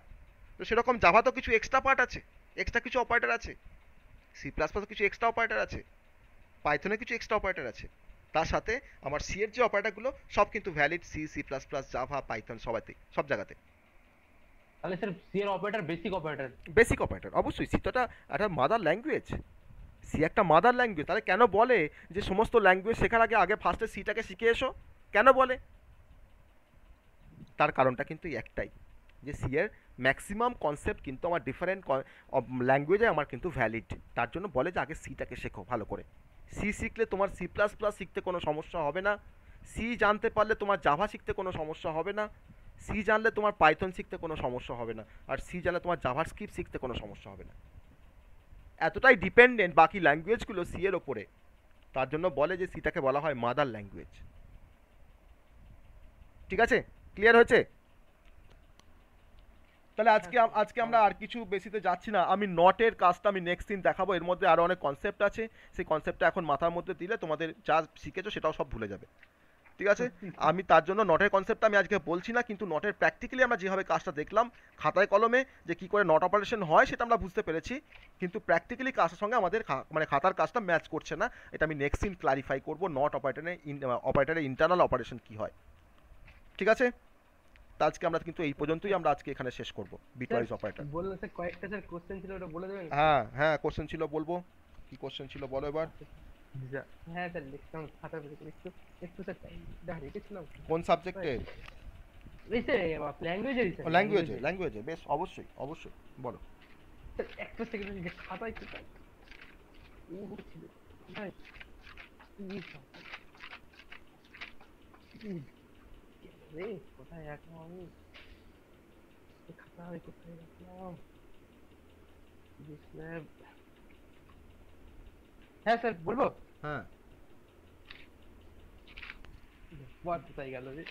তো সেরকম জাভাতেও কিছু এক্সট্রা পার্ট আছে, এক্সট্রা কিছু অপারেটর আছে, সি প্লাস প্লাসে কিছু এক্সট্রা অপারেটর আছে, পাইথনে কিছু এক্সট্রা অপারেটর আছে। তার সাথে আমার সি এর যে অপারেটরগুলো সব কিন্তু valid, C, C plus plus, Java, Python সবাইতেই, সব জায়গাতে। তাহলে স্যার সি এর operator basic operator. Basic operator অবশ্যই, সি তো একটা মাদার ল্যাঙ্গুয়েজ, সি একটা মাদার ল্যাঙ্গুয়েজ। তাহলে কেন বলে যে সমস্ত ল্যাঙ্গুয়েজ শেখার আগে আগে ফার্স্টে সিটাকে শিখে এসো? কেন বলে? তার কারণটা কিন্তু একটাই, যে সি এর ম্যাক্সিমাম কনসেপ্ট কিন্তু আমার ডিফারেন্ট ল্যাঙ্গুয়েজে আমার কিন্তু ভ্যালিড। তার জন্য বলে যে আগে সিটাকে শেখো ভালো করে। সি শিখলে তোমার সি প্লাস প্লাস শিখতে কোনো সমস্যা হবে না, সি জানতে পারলে তোমার জাভা শিখতে কোনো সমস্যা হবে না, সি জানলে তোমার পাইথন শিখতে কোনো সমস্যা হবে না, আর সি জানলে তোমার জাভার স্ক্রিপ্ট শিখতে কোনো সমস্যা হবে না। এতটাই ডিপেন্ডেন্ট বাকি ল্যাঙ্গুয়েজগুলো সি এর ওপরে, তার জন্য বলে যে সিটাকে বলা হয় মাদার ল্যাঙ্গুয়েজ। ঠিক আছে, ক্লিয়ার হয়েছে? তাহলে আজকে আমরা আর কিছু বেশিতে যাচ্ছি না, আমি নটের কাজটা আমি নেক্সট দিন দেখাবো, এর মধ্যে আরো অনেক কনসেপ্ট আছে, সেই কনসেপ্টটা এখন মাথার মধ্যে দিলে তোমাদের যা শিখেছো সেটাও সব ভুলে যাবে, ঠিক আছে? আমি তার জন্য নটের কনসেপ্টটা আমি আজকে বলছি না, কিন্তু নটের প্র্যাকটিক্যালি আমরা যেভাবে কাজটা দেখলাম খাতায় কলমে যে কি করে নট অপারেশন হয় সেটা আমরা বুঝতে পেরেছি, কিন্তু প্র্যাকটিক্যালি কাজের সঙ্গে আমাদের মানে খাতার কাজটা ম্যাচ করছে না, এটা আমি নেক্সট দিন ক্লারিফাই করবো নট অপারেটরের ইন্টারনাল অপারেশন কি হয়, ঠিক আছে? তা আজকে আমরা কিন্তু এই পর্যন্তই আমরা আজকে এখানে শেষ করব বিটওয়াইজ অপারেটর। বললেন স্যার কয়েকটা স্যার কোশ্চেন ছিল ওটা বলে দেবেন? হ্যাঁ হ্যাঁ কোশ্চেন ছিল, বলবো কি কোশ্চেন ছিল বলো এবার। হ্যাঁ স্যার লিখতাম খাতা পেতে একটু একটু স্যার দাঁড়িয়ে গেছিলাম। কোন সাবজেক্টে? এই স্যার ল্যাঙ্গুয়েজের স্যার। ল্যাঙ্গুয়েজে বেশ অবশ্যই অবশ্যই বলো। স্যার একটা সেকেন্ড যে খাতায় কি ও ছিল ভাই রে কোথায় রাখলাম আমি খাতায়, কোথায় রাখলাম? হ্যাঁ স্যার বলবো। হ্যাঁ কোথায় গেল রে?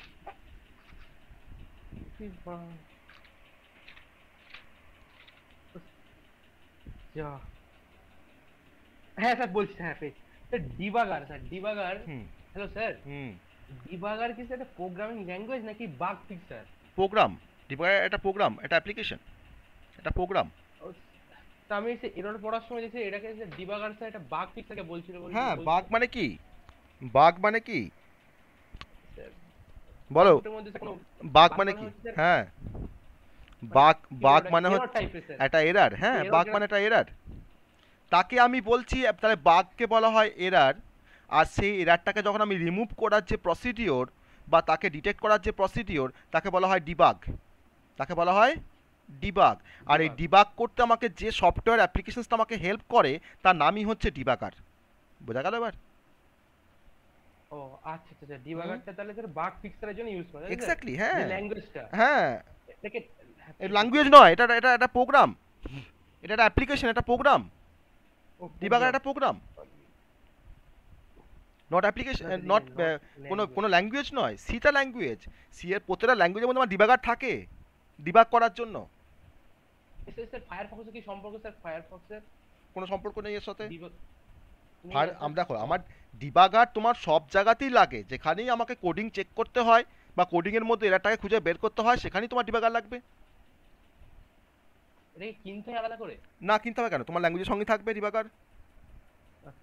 হ্যাঁ স্যার বলছি, হ্যাঁ পেয়েছি sir. Debugger sir, debugger. Hello sir, debugger কি স্যার একটা প্রোগ্রামিং ল্যাঙ্গুয়েজ নাকি বাগ ফিক্সার? প্রোগ্রাম, ডিবাগার একটা প্রোগ্রাম, এটা অ্যাপ্লিকেশন, এটা প্রোগ্রাম। তো আমি এরর পড়ার সময় দেখছি এটাকে ডিবাগার স্যার একটা বাগ ফিক্সারকে বলছিল। হ্যাঁ বাগ মানে কি? বাগ মানে কি বলো? বাগ মানে কি? হ্যাঁ বাগ মানে হচ্ছে একটা এরার। হ্যাঁ বাগ মানে একটা এরার, তাকে আমি বলছি তাহলে বাগকে বলা হয় এরার, আর সেই এরারটাকে যখন আমি রিমুভ করার যে প্রসিডিওর বা তাকে ডিটেক্ট করার যে প্রসিডিওর তাকে বলা হয় ডিবাগ, তাকে বলা হয় ডিবাগ। আর এই ডিবাগ করতে আমাকে যে সফটওয়্যার অ্যাপ্লিকেশনসটা আমাকে হেল্প করে তার নামই হচ্ছে ডিবাগার। বোঝা গেল এবার? ও আচ্ছা আচ্ছা, ডিবাগারটা তাহলে স্যার বাগ ফিক্সারের জন্য ইউজ করে। এক্স্যাক্টলি হ্যাঁ, ল্যাঙ্গুয়েজটা হ্যাঁ এটাকে ল্যাঙ্গুয়েজ নয়, এটা এটা এটা প্রোগ্রাম, এটা একটা অ্যাপ্লিকেশন, এটা প্রোগ্রাম। ডিবাগার একটা প্রোগ্রাম, নট অ্যাপ্লিকেশন, নট কোনো ল্যাঙ্গুয়েজ নয়। সিটা ল্যাঙ্গুয়েজ, সি এর প্রত্যেকটা ল্যাঙ্গুয়েজের মধ্যে আমার ডিবাগার থাকে ডিবাগ করার জন্য। স্যার ফায়ারফক্সের কি সম্পর্ক স্যার? ফায়ারফক্সের কোনো সম্পর্ক নেই এর সাথে। আর আমরা দেখো আমার ডিবাগার তোমার সব জায়গাতেই লাগে, যেখানেই আমাকে কোডিং চেক করতে হয় বা কোডিং এর মধ্যে এরারটাকে খুঁজে বের করতে হয় সেখানেই তোমার ডিবাগার লাগবে। এটা কিনতে আলাদা করে না কিনতে হবে কেন, তোমার ল্যাঙ্গুয়েজের সঙ্গে থাকবে ডিবাগার,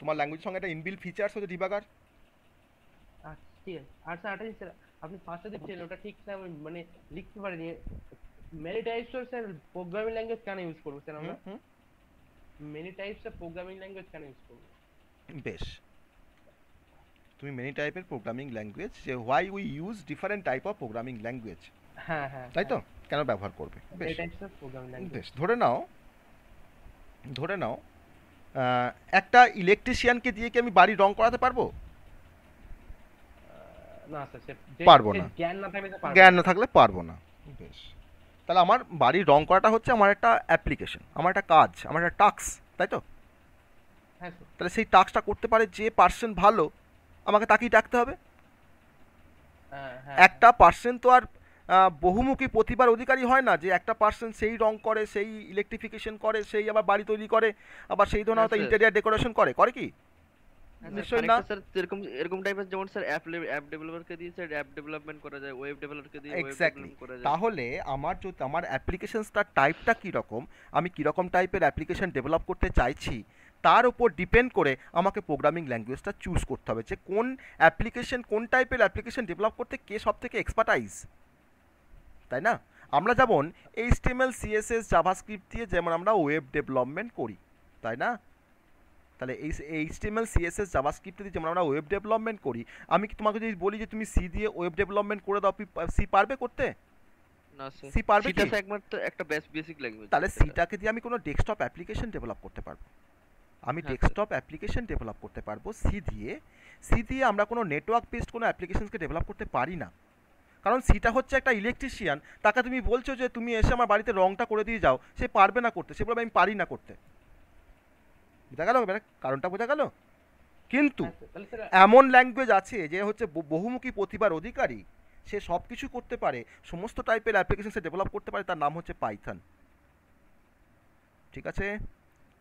তোমার ল্যাঙ্গুয়েজের সঙ্গে একটা ইনবিল্ট ফিচার্স হচ্ছে ডিবাগার। আচ্ছা ঠিক আছে। আর স্যার আটা স্যার আপনি ফার্স্টে দেখছেন ওটা ঠিক স্যার আমি মানে লিখতে পারিনি। Many types of sir programming language কেন ইউজ করব স্যার আমরা? Many types of programming language কেন ইউজ করব? বেশ, তুমি মেনি টাইপের প্রোগ্রামিং ল্যাঙ্গুয়েজ, যে why we use different type of programming language, হ্যাঁ হ্যাঁ তাই তো কেন ব্যবহার করবে? বেশ টাইপস অফ প্রোগ্রামিং ল্যাঙ্গুয়েজ। বেশ ধরে নাও একটা ইলেকট্রিশিয়ানকে দিয়ে কি আমি বাড়ি রং করাতে পারবো? না স্যার পারবো না, জ্ঞান না থাকলে পারবো, জ্ঞান না থাকলে পারবো না। বেশ, তাহলে আমার বাড়ির রং করাটা হচ্ছে আমার একটা অ্যাপ্লিকেশন, আমার একটা কাজ, আমার একটা টাস্ক, তাই তো? হ্যাঁ স্যার। তাহলে সেই টাস্কটা করতে পারে যে পার্সন ভালো, আমাকে তাকেই ডাকতে হবে। একটা পার্সন তো আর বহুমুখী প্রতিভার অধিকারী হয় না, যে একটা পার্সন সেই রং করে, সেই ইলেকট্রিফিকেশন করে, সেই আবার বাড়ি তৈরি করে, আবার সেই ধরনের হয়তো ইন্টেরিয়ার ডেকোরেশন করে কি? নিশ্চয়ই না স্যার। এরকম টাইপের যেমন স্যার অ্যাপ ডেভেলপারকে দিয়ে স্যার অ্যাপ ডেভেলপমেন্ট করা যায়, ওয়েব ডেভেলপারকে দিয়ে ওয়েব এক্স্যাক্টলি। ডেভেলপমেন্ট করা যায়। তাহলে আমার অ্যাপ্লিকেশনসটার টাইপটা কী রকম, আমি কীরকম টাইপের অ্যাপ্লিকেশন ডেভেলপ করতে চাইছি তার উপর ডিপেন্ড করে আমাকে প্রোগ্রামিং ল্যাঙ্গুয়েজটা চুজ করতে হবে, যে কোন অ্যাপ্লিকেশন, কোন টাইপের অ্যাপ্লিকেশন ডেভেলপ করতে কে সব থেকে এক্সপার্টাইজ, তাই না? আমরা যেমন HTML CSS জাভাস্ক্রিপ্ট দিয়ে যেমন আমরা ওয়েব ডেভেলপমেন্ট করি, তাই না? তাহলে এই HTML CSS জাভাস্ক্রিপ্ট দিয়ে যেমন আমরা ওয়েব ডেভেলপমেন্ট করি, আমি কি তোমাকে যদি বলি যে তুমি সি দিয়ে ওয়েব ডেভেলপমেন্ট করে দাও, সি পারবে করতে? না স্যার, সি পারবে কি? সেটা একমাত্র একটা বেসিক ল্যাঙ্গুয়েজ। তাহলে সিটাকে দিয়ে আমি কোনো ডেস্কটপ অ্যাপ্লিকেশন ডেভেলপ করতে পারবো, আমি ডেস্কটপ অ্যাপ্লিকেশন ডেভেলপ করতে পারবো সি দিয়ে। সি দিয়ে আমরা কোনো নেটওয়ার্ক বেসড কোনো অ্যাপ্লিকেশনকে ডেভেলপ করতে পারি না, কারণ সিটা হচ্ছে একটা ইলেকট্রিশিয়ান, তাকে তুমি বলছো যে তুমি এসে আমার বাড়িতে রংটা করে দিয়ে যাও, সে পারবে না করতে, সে বলবে আমি পারি না করতে। বোঝা গেল এবারে কারণটা? বোঝা গেল? কিন্তু এমন ল্যাঙ্গুয়েজ আছে যে হচ্ছে বহুমুখী প্রতিভার অধিকারী, সে সব কিছু করতে পারে, সমস্ত টাইপের অ্যাপ্লিকেশন সে ডেভেলপ করতে পারে, তার নাম হচ্ছে পাইথন। ঠিক আছে,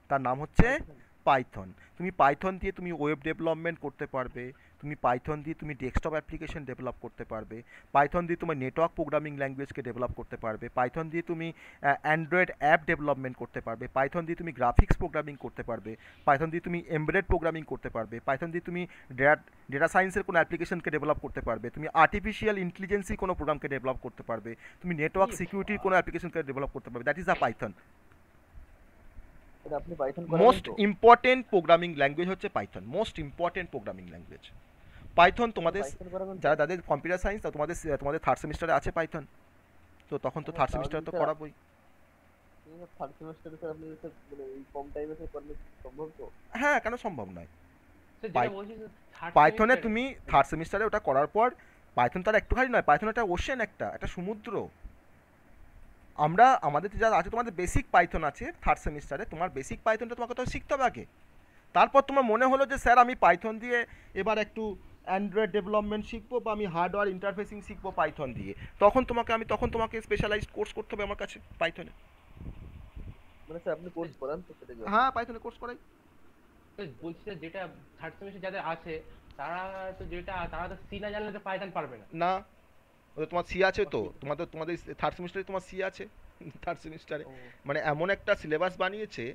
তার নাম হচ্ছে পাইথন। তুমি পাইথন দিয়ে তুমি ওয়েব ডেভেলপমেন্ট করতে পারবে, তুমি পাইথন দিয়ে তুমি ডেস্কটপ অ্যাপ্লিকেশন ডেভেলপ করতে পারবে, পাইথন দিয়ে তোমার নেটওয়ার্ক প্রোগ্রামিং ল্যাঙ্গুয়েজকে ডেভেলপ করতে পারবে, পাইথন দিয়ে তুমি অ্যান্ড্রয়েড অ্যাপ ডেভেলপমেন্ট করতে পারবে, পাইথন দিয়ে তুমি গ্রাফিক্স প্রোগ্রামিং করতে পারবে, পাইথন দিয়ে তুমি এমবেডেড প্রোগ্রামিং করতে পারবে, পাইথন দিয়ে তুমি ডেটা সায়েন্সের কোনো অ্যাপ্লিকেশনকে ডেভেলপ করতে পারবে, তুমি আর্টিফিশিয়াল ইন্টেলিজেন্সি কোনো প্রোগ্রামকে ডেভেলপ করতে পারবে, তুমি নেটওয়ার্ক সিকিউরিটির কোনো অ্যাপ্লিকেশনকে ডেভেলপ করতে পারবে। That is a Python. এটা আপনি পাইথন করেন মোস্ট তো? ইম্পর্টেন্ট প্রোগ্রামিং ল্যাঙ্গুয়েজ হচ্ছে Python, most important programming language Python. তোমাদের পাইথন করাবেন তো? যারা তাদের কম্পিউটার সায়েন্স, তোমাদের থার্ড সেমিস্টারে আছে পাইথন, তো তখন তো থার্ড সেমিস্টারে তো করাবোই। থার্ড সেমিস্টারে স্যার আপনি স্যার মানে এই কম টাইমে স্যার করলে সম্ভব তো? হ্যাঁ, কেন সম্ভব নয়? স্যার যেটা বলছি স্যার পাইথনে তুমি থার্ড সেমিস্টারে ওটা করার পর, পাইথন তার একটুখানি নয়, পাইথন একটা ওশেন, একটা সমুদ্র। আমরা আমাদের যারা আছে, তোমাদের বেসিক পাইথন আছে থার্ড সেমিস্টারে, তোমার বেসিক পাইথনটা তোমাকে তো শিখতে হবে আগে। তারপর তোমার মনে হলো যে স্যার আমি পাইথন দিয়ে এবার একটু অ্যান্ড্রয়েড ডেভেলপমেন্ট শিখবো, বা আমি হার্ডওয়্যার ইন্টারফেসিং শিখবো পাইথন দিয়ে, তখন তোমাকে স্পেশালাইজড কোর্স করতে হবে আমার কাছে পাইথনে। মানে স্যার আপনি কোর্স করান তো সেটা জানি। হ্যাঁ, পাইথনে কোর্স করাই। বলছি স্যার যেটা থার্ড সেমিস্টার যাদের আছে তারা তো সি না জানলে তো পাইথন পারবে না। না, ওটা তোমার সি আছে তো, তোমাদের থার্ড সেমিস্টারে তোমার সি আছে থার্ড সেমিস্টারে। মানে এমন একটা সিলেবাস বানিয়েছে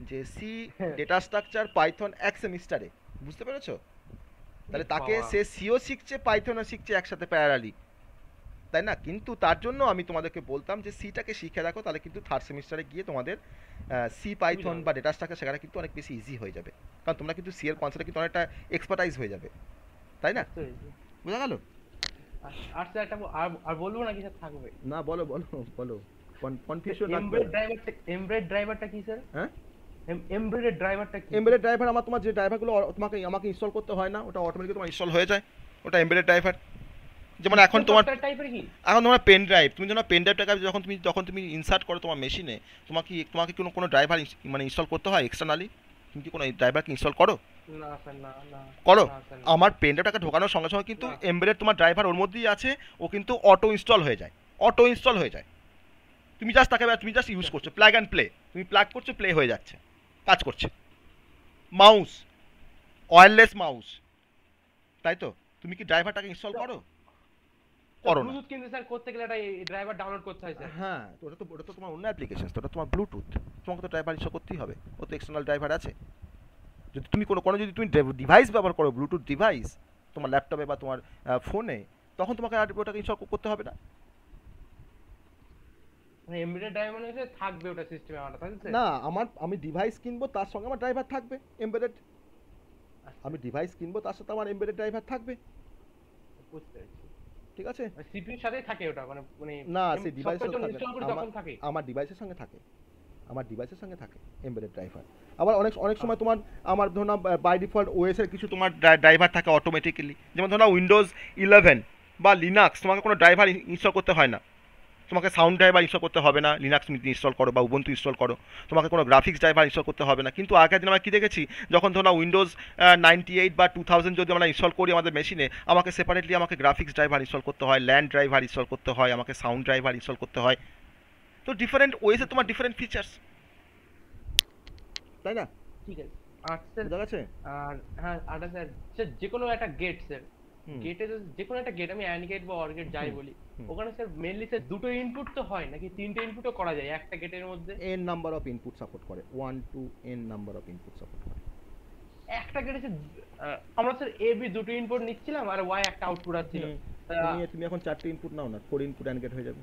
যে সি, ডেটা স্ট্রাকচার, পাইথন এক সেমিস্টারে, বুঝতে পেরেছো? তাহলে তাকে সে সিও শিখছে পাইথনও শিখছে একসাথে প্যারালালি, তাই না? কিন্তু তার জন্য আমি তোমাদেরকে বলতাম যে সিটাকে শিখে রাখো, তাহলে কিন্তু থার্ড সেমিস্টারে গিয়ে তোমাদের সি, পাইথন বা ডেটা স্ট্রাকচার শেখাটা কিন্তু অনেক বেশি ইজি হয়ে যাবে, কারণ তোমরা কিন্তু সি এর কনসেপ্টে কিন্তু অনেকটা এক্সপার্টাইজ হয়ে যাবে, তাই না? বোঝা গেল? আর স্যার একটা আর বলবো নাকি স্যার থাকবে? না, বলো বলো বলো, কনফিউশন না। এমবেড ড্রাইভারটা কি স্যার? হ্যাঁ, এমবেডেড ড্রাইভারটা কি? এমবেডেড ড্রাইভার তোমার যে ড্রাইভারগুলো আমাকে ইনস্টল করতে হয় না, ওটা অটোমেটিক্যালি তোমার ইনস্টল হয়ে যায়, ওটা এমবেডেড ড্রাইভার। যেমন এখন তোমার পেন ড্রাইভ, তুমি যখন পেন ড্রাইভটাকে যখন তুমি ইনসার্ট করো তোমার মেশিনে, তোমাকে কোনো ড্রাইভার মানে ইনস্টল করতে হয় এক্সটার্নালি? তুমি কি কোনো ড্রাইভারকে ইনস্টল করো? না স্যার, না না করো? আমার পেন ড্রাইভটাকে ঢোকানোর সঙ্গে সঙ্গে কিন্তু এমবেডেড তোমার ড্রাইভার ওর মধ্যেই আছে, ও কিন্তু অটো ইনস্টল হয়ে যায়। তুমি জাস্ট ইউজ করছো, প্লাগ অ্যান্ড প্লে, তুমি প্লাগ করছো, প্লে হয়ে যাচ্ছে, কাজ করছে। মাউস, ওয়্যারলেস মাউস, তাই তো? তুমি কি ড্রাইভারটাকে ইনস্টল করো? করো না। ব্লুটুথ কিন্তু স্যার করতে গেলে একটা ড্রাইভার ডাউনলোড করতে হয় স্যার। হ্যাঁ, তো ওটা তো তোমার অন্য অ্যাপ্লিকেশন, ওটা তোমার ব্লুটুথ, তোমাকে তো ড্রাইভার ইনস্টল করতেই হবে, ও তো এক্সটার্নাল ড্রাইভার আছে। যদি তুমি যদি তুমি ডিভাইস ব্যবহার করো, ব্লুটুথ ডিভাইস তোমার ল্যাপটপে বা তোমার ফোনে, তখন তোমাকে আর ওটাকে ইনস্টল করতে হবে না। মানে এমবেডেড ড্রাইভার মানে স্যার থাকবে ওটা সিস্টেমে আমার, তাই তো? না, আমি ডিভাইস কিনবো, তার সঙ্গে আমার ড্রাইভার থাকবে এমবেডেড। আমি ডিভাইস কিনবো, তার সাথে আমার এমবেডেড ড্রাইভার থাকবে, বুঝতে পেরেছি। ঠিক আছে? সিপিইউর সাথেই থাকে ওটা, মানে না, সেই ডিভাইসের ইনস্টল করে তখন থাকে। আমার ডিভাইসের সঙ্গে থাকে এমবেডেড ড্রাইভার। আবার অনেক সময় তোমার আমার ধরো না বাই ডিফল্ট ওএস এর কিছু তোমার ড্রাইভার থাকে অটোমেটিক্যালি, যেমন ধরো না উইন্ডোজ 11 বা লিনাক্স, তোমাকে কোনো ড্রাইভার ইনস্টল করতে হয় না, তোমাকে সাউন্ড ড্রাইভার ইনস্টল করতে হবে না, লিনাক্স তুমি ইনস্টল করো বা উবুন্টু ইনস্টল করো, তোমাকে কোনো গ্রাফিক্স ড্রাইভার ইনস্টল করতে হবে না। কিন্তু আগের দিন আমরা কী দেখেছি, যখন ধরো না উইন্ডোজ 98 বা 2000 যদি আমরা ইনস্টল করি আমাদের মেশিনে, আমাকে সেপারেটলি গ্রাফিক্স ড্রাইভার ইনস্টল করতে হয়, ল্যান্ড ড্রাইভার ইনস্টল করতে হয়, আমাকে সাউন্ড ড্রাইভার ইনস্টল করতে হয়। তো ডিফারেন্ট ওয়েসে তোমার ডিফারেন্ট ফিচার্স, তাই না? ঠিক আছে। আর স্যার বুঝা গেছে? আর হ্যাঁ, আর স্যার যে কোনো একটা গেট স্যার, গেটে যে কোনো একটা গেট, আমি অ্যান্ড গেট বা অর গেট যাই বলি, ওখানে স্যার মেইনলি স্যার দুটো ইনপুট তো হয় নাকি তিনটে ইনপুটও করা যায় একটা গেটের মধ্যে? n number of input support করে, 1 to n number of input support করে একটা গেটে স্যার আমরা স্যার এ বি দুটো ইনপুট নিচ্ছিলাম আর ওয়াই একটা আউটপুট আসছিল। তুমি এখন 4টে ইনপুট নাও না, 4 ইনপুট অ্যান্ড গেট হয়ে যাবে।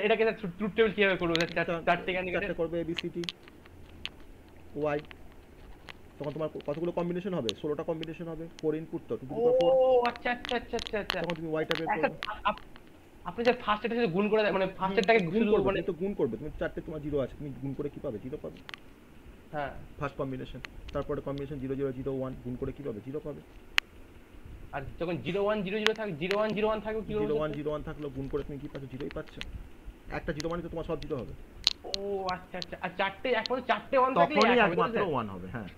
এটাকে স্যার ট্রুথ টেবিল কিভাবে করব স্যার? চারটে অ্যান্ড গেট করবে a b c d y, তখন তোমার কতগুলো কম্বিনেশন হবে? 16টা কম্বিনেশন হবে, 4 ইনপুট তো 2 to the 4। ও আচ্ছা আচ্ছা আচ্ছা আচ্ছা আচ্ছা, তখন তুমি ওয়াইটা বের করবে। আপনি স্যার ফার্স্ট এটার সাথে গুণ করে দেন, মানে ফার্স্ট এরটাকে গুণ শুধু করবে, মানে তুমি তো গুণ করবে, তুমি 4টে তোমার 0 আছে, তুমি গুণ করে কি পাবে? 0 পাবে। হ্যাঁ, ফার্স্ট কম্বিনেশন, তারপরে কম্বিনেশন 0 0 0 1, গুণ করে কি পাবে? 0 পাবে। আর যখন 0 1 0 0 থাকে, 0 1 0 1 থাকবে, কি 0 1 0 1 থাকলো, গুণ করে তুমি কি পাচ্ছ? 0ই পাচ্ছ। একটা 0 মানে তো তোমার সব 0 হবে। ও আচ্ছা আচ্ছা, আর চারটে একবারে চারটে 1 থাকলে তখনই এক হবে, একমাত্র তাই তো? 1 হবে। হ্যাঁ,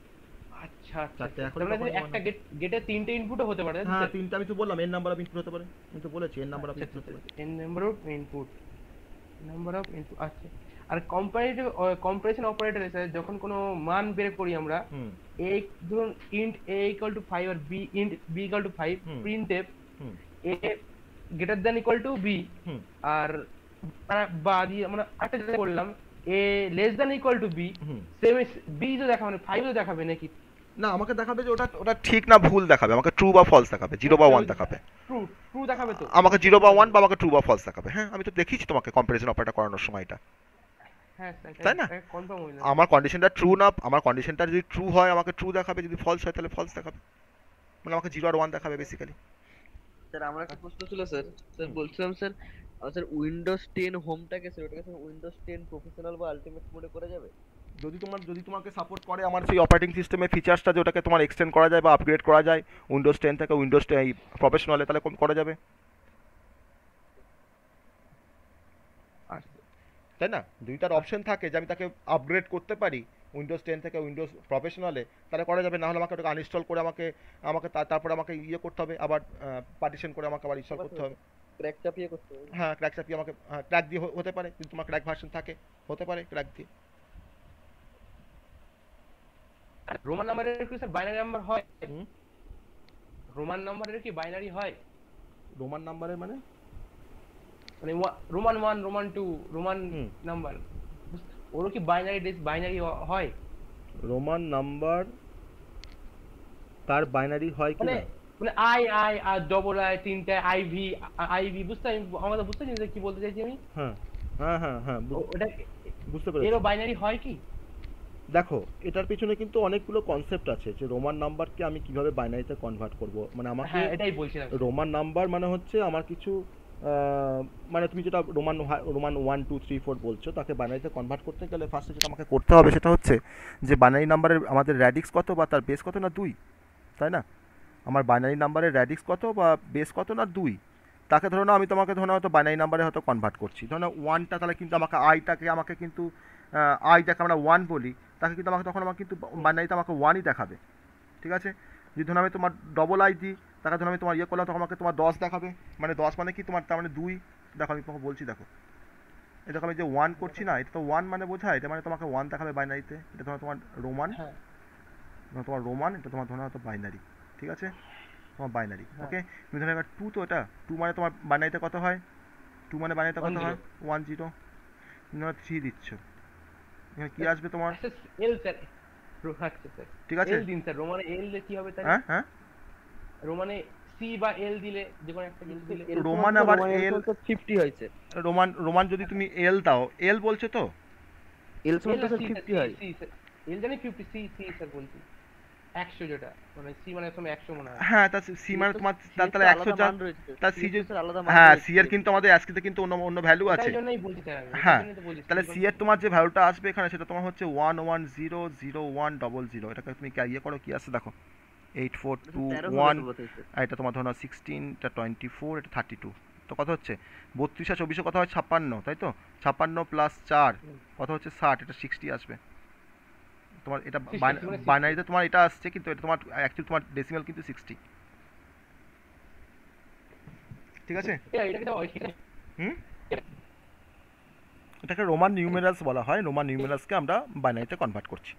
আচ্ছা আচ্ছা চারটে আচ্ছা। এখন তার মানে তখন একটা গেটে তিনটে ইনপুটও হতে পারে, তাই তো হ্যাঁ স্যার? তিনটে আমি তো বললাম এন নাম্বার অফ ইনপুট হতে পারে, আমি তো বলেছি এন নাম্বার অফ আচ্ছা ইনপুট আচ্ছা হতে পারে। N number of input, number of input, আচ্ছা। আর কম্পারেটিভ কম্পারিজন অপারেটরে স্যার যখন কোনো মান বের করি আমরা, হুম এ ধরুন ইন্ট এ ইকুয়াল টু 5 আর b int b equal to 5, hmm. Printf hmm a greater than equal to b, hmm আর বা দিয়ে আমরা একটা যেটা বললাম a less than equal to b, hmm. Same B তো দেখাবে না, 5 তো দেখাবে নাকি? না আমাকে দেখাবে যে ওটা ওটা ঠিক না ভুল দেখাবে, আমাকে ট্রু বা ফলস দেখাবে, জিরো বা ওয়ান দেখাবে। ট্রু ট্রু দেখাবে তো? আমাকে জিরো বা ওয়ান বা আমাকে ট্রু বা ফলস দেখাবে। হ্যাঁ আমি তো দেখিয়েছি তোমাকে কম্পারিজন অপারেটর করানোর সময় এটা, হ্যাঁ স্যার, তাই না? কনফার্ম হইল। আমার কন্ডিশনটা ট্রু না, আমার কন্ডিশনটা যদি ট্রু হয় আমাকে ট্রু দেখাবে, যদি ফলস হয় তাহলে ফলস দেখাবে, মানে আমাকে জিরো আর ওয়ান দেখাবে বেসিক্যালি। স্যার আমার একটা প্রশ্ন ছিল স্যার, বলছিলাম স্যার স্যার উইন্ডোজ 10 হোমটাকে স্যার ওটাকে স্যার উইন্ডোজ 10 প্রফেশনাল বা আলটিমেট মোডে করা যাবে? যদি তোমাকে সাপোর্ট করে আমার সেই অপারেটিং সিস্টেমের ফিচার্সটা যে ওটাকে তোমার এক্সটেন্ড করা যায় বা আপগ্রেড করা যায় উইন্ডোজ 10 থেকে উইন্ডোজ প্রফেশনালে, তাহলে করা যাবে, তাই না? দুইটার অপশন থাকে যে আমি তাকে আপগ্রেড করতে পারি উইন্ডোজ 10 থেকে উইন্ডোজ প্রফেশনালে, তাহলে করা যাবে। না হলে আমাকে ওটাকে আনইনস্টল করে আমাকে আমাকে তারপরে আমাকে ইয়ে করতে হবে, আবার পার্টিশন করে আমাকে আবার ইনস্টল করতে হবে। ক্র্যাক চাপিয়ে করতে হবে? হ্যাঁ ক্র্যাক চাপিয়ে আমাকে, ক্র্যাক দিয়ে হতে পারে, যদি তোমার ক্র্যাক ভার্সন থাকে হতে পারে ক্র্যাক দিয়ে। রোমান নাম্বারের কি স্যার বাইনারি নাম্বার হয়? হুম? রোমান নাম্বারের কি বাইনারি হয়? রোমান নাম্বারের মানে মানে রোমান 1 রোমান 2 রোমান হুম। নাম্বার, ওরও কি বাইনারি হয়? রোমান নাম্বার তার বাইনারি হয় কি মানে না? মানে I I R double I তিনটে আইভি আইভি আমাদের বুঝতে পারছি কি বলতে চাইছি আমি? হ্যাঁ হ্যাঁ হ্যাঁ হ্যাঁ ওটা বুঝতে পেরেছি। এরও বাইনারি হয় কি? দেখো এটার পিছনে কিন্তু অনেকগুলো কনসেপ্ট আছে যে রোমান নাম্বারকে আমি কিভাবে বাইনারিতে কনভার্ট করব। মানে আমাকে হ্যাঁ এটাই বলছিলাম। রোমান নাম্বার মানে হচ্ছে আমার কিছু মানে তুমি যেটা রোমান 1 2 3 4 বলছো, তাকে বাইনারিতে কনভার্ট করতে গেলে ফার্স্টে যেটা আমাকে করতে হবে সেটা হচ্ছে যে বাইনারি নাম্বারের আমাদের র্যাডিক্স কত বা তার বেস কত না 2, তাই না? আমার বাইনারি নাম্বারের র্যাডিক্স কত বা বেস কত না 2, তাকে ধরো না আমি তোমাকে ধরো না হয়তো বাইনারি নাম্বারে হয়তো কনভার্ট করছি, ধরো না 1টা, তাহলে কিন্তু আমাকে কিন্তু আইটাকে আমরা 1 বলি, তাকে কিন্তু তখন আমাকে কিন্তু বাইনারিতে আমাকে 1ই দেখাবে, ঠিক আছে? যদি ধরো আমি তোমার ডবল আই দিই, তাকে ধরো আমি তোমার ইয়ে করলাম, তখন আমাকে তোমার 10 দেখাবে, মানে 10 মানে কি তোমার তার মানে 2। দেখো আমি তোমাকে বলছি, দেখো এটা আমি যে 1 করছি না, এটা তো 1 মানে বোঝায়, এটা মানে তোমাকে 1 দেখাবে বাইনারিতে, এটা তোমার রোমান, হ্যাঁ তোমার রোমান, এটা তোমার ধরো হয়তো বাইনারি, ঠিক আছে? তোমার বাইনারি, হ্যাঁ। ওকে? তুমি ধরো এবার 2, তো এটা 2 মানে তোমার বাইনারিতে কত হয়? 2 মানে বাইনারিতে কত 10 হয়? 1 0। তুমি 3 দিচ্ছ, এখানে কি আসবে তোমার? এল স্যার, আচ্ছা স্যার ঠিক আছে? এল দিন স্যার। রোমানে এল দিলে কি হবে তাহলে? হ্যাঁ হ্যাঁ রোমানে সি বা এল দিলে যে কোনো একটা কিছু দিলে রোমান আবার এল 50 হয়েছে। রোমান যদি তুমি এল দাও, এল বলছো তো? এল এল সমান তো আর স্যার সি 50 হয়। সি স্যার, এল জানি 50, সি সি স্যার বলছি 100, যেটা মানে সি মানে সময় 100 মনে হয়। হ্যাঁ তা সি মানে তোমার তাহলে 100 যা, তার সি যে আলাদা মান হ্যাঁ রয়েছে। সি এর কিন্তু আমাদের অ্যাসকিতে কিন্তু অন্য অন্য ভ্যালু আছে। এটাই জন্যই বলছি স্যার আমি, হ্যাঁ, এটার জন্যই তো বলছি। তাহলে সি এর তোমার যে ভ্যালুটা আসবে এখানে সেটা তোমার হচ্ছে 11000100। এটাকে তুমি ইয়ে করো, কি আসছে দেখো 8421, আর এটা তোমার ধরো 16, এটা 24, এটা 32, তো কত হচ্ছে 32 আর 24 কত হয় 56, তাই তো? 56 প্লাস 4 কত হচ্ছে 60, এটা 60 আসবে তোমার। এটা 60 মানে 60 বাইনারিতে তোমার এটা আসছে, কিন্তু এটা তোমার অ্যাকচুয়ালি তোমার ডেসিমাল কিন্তু 60, ঠিক আছে? এটা কিন্তু ওই হুম, এটাকে রোমান নিউমেরালস বলা হয়। রোমান নিউমেরালসকে আমরা বাইনারিতে কনভার্ট করছি।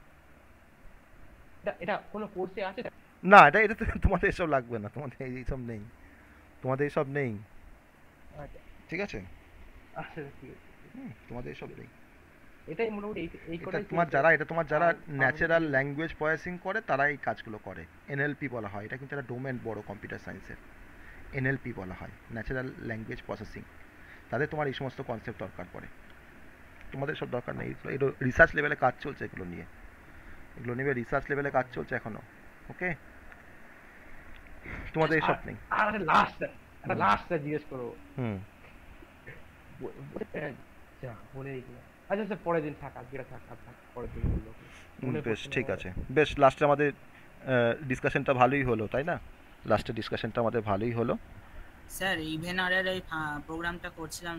এটা কোনো কোর্সে আছে? না এটা এটা তো তোমাদের এসব লাগবে না, তোমাদের এইসব নেই, তোমাদের এইসব নেই, আচ্ছা ঠিক আছে? আচ্ছা ঠিক আছে। তোমাদের এসব নেই। এটাই মোটামুটি এই এটা কোটাই তোমার যারা এটা তোমার যারা আর- ন্যাচারাল ল্যাঙ্গুয়েজ প্রসেসিং করে তারা এই কাজগুলো করে, এনএলপি বলা হয়। এটা কিন্তু একটা ডোমেন বড় কম্পিউটার সায়েন্সের, এনএলপি বলা হয়, ন্যাচারাল ল্যাঙ্গুয়েজ প্রসেসিং। তাদের তোমার এই সমস্ত কনসেপ্ট দরকার পড়ে, তোমাদের সব দরকার নেই। এগুলো রিসার্চ লেভেলে কাজ চলছে, এগুলো নিয়ে রিসার্চ লেভেলে কাজ চলছে এখনো, ওকে? তোমাদের এসব নেই। আর একটা লাস্ট জিজ্ঞেস করবো। হুম, যা বলে দিলাম। আচ্ছা স্যার পরের দিন থাক, আজকে থাক, পরের দিন বলবো। মনে বেশ পড়ছে না ঠিক আমার। আছে। বেশ লাস্টে আমাদের ডিসকাশনটা ভালোই হলো, তাই না? লাস্টের ডিসকাশনটা আমাদের ভালোই হলো। স্যার ইভেন আরের এই প্রোগ্রামটা করছিলাম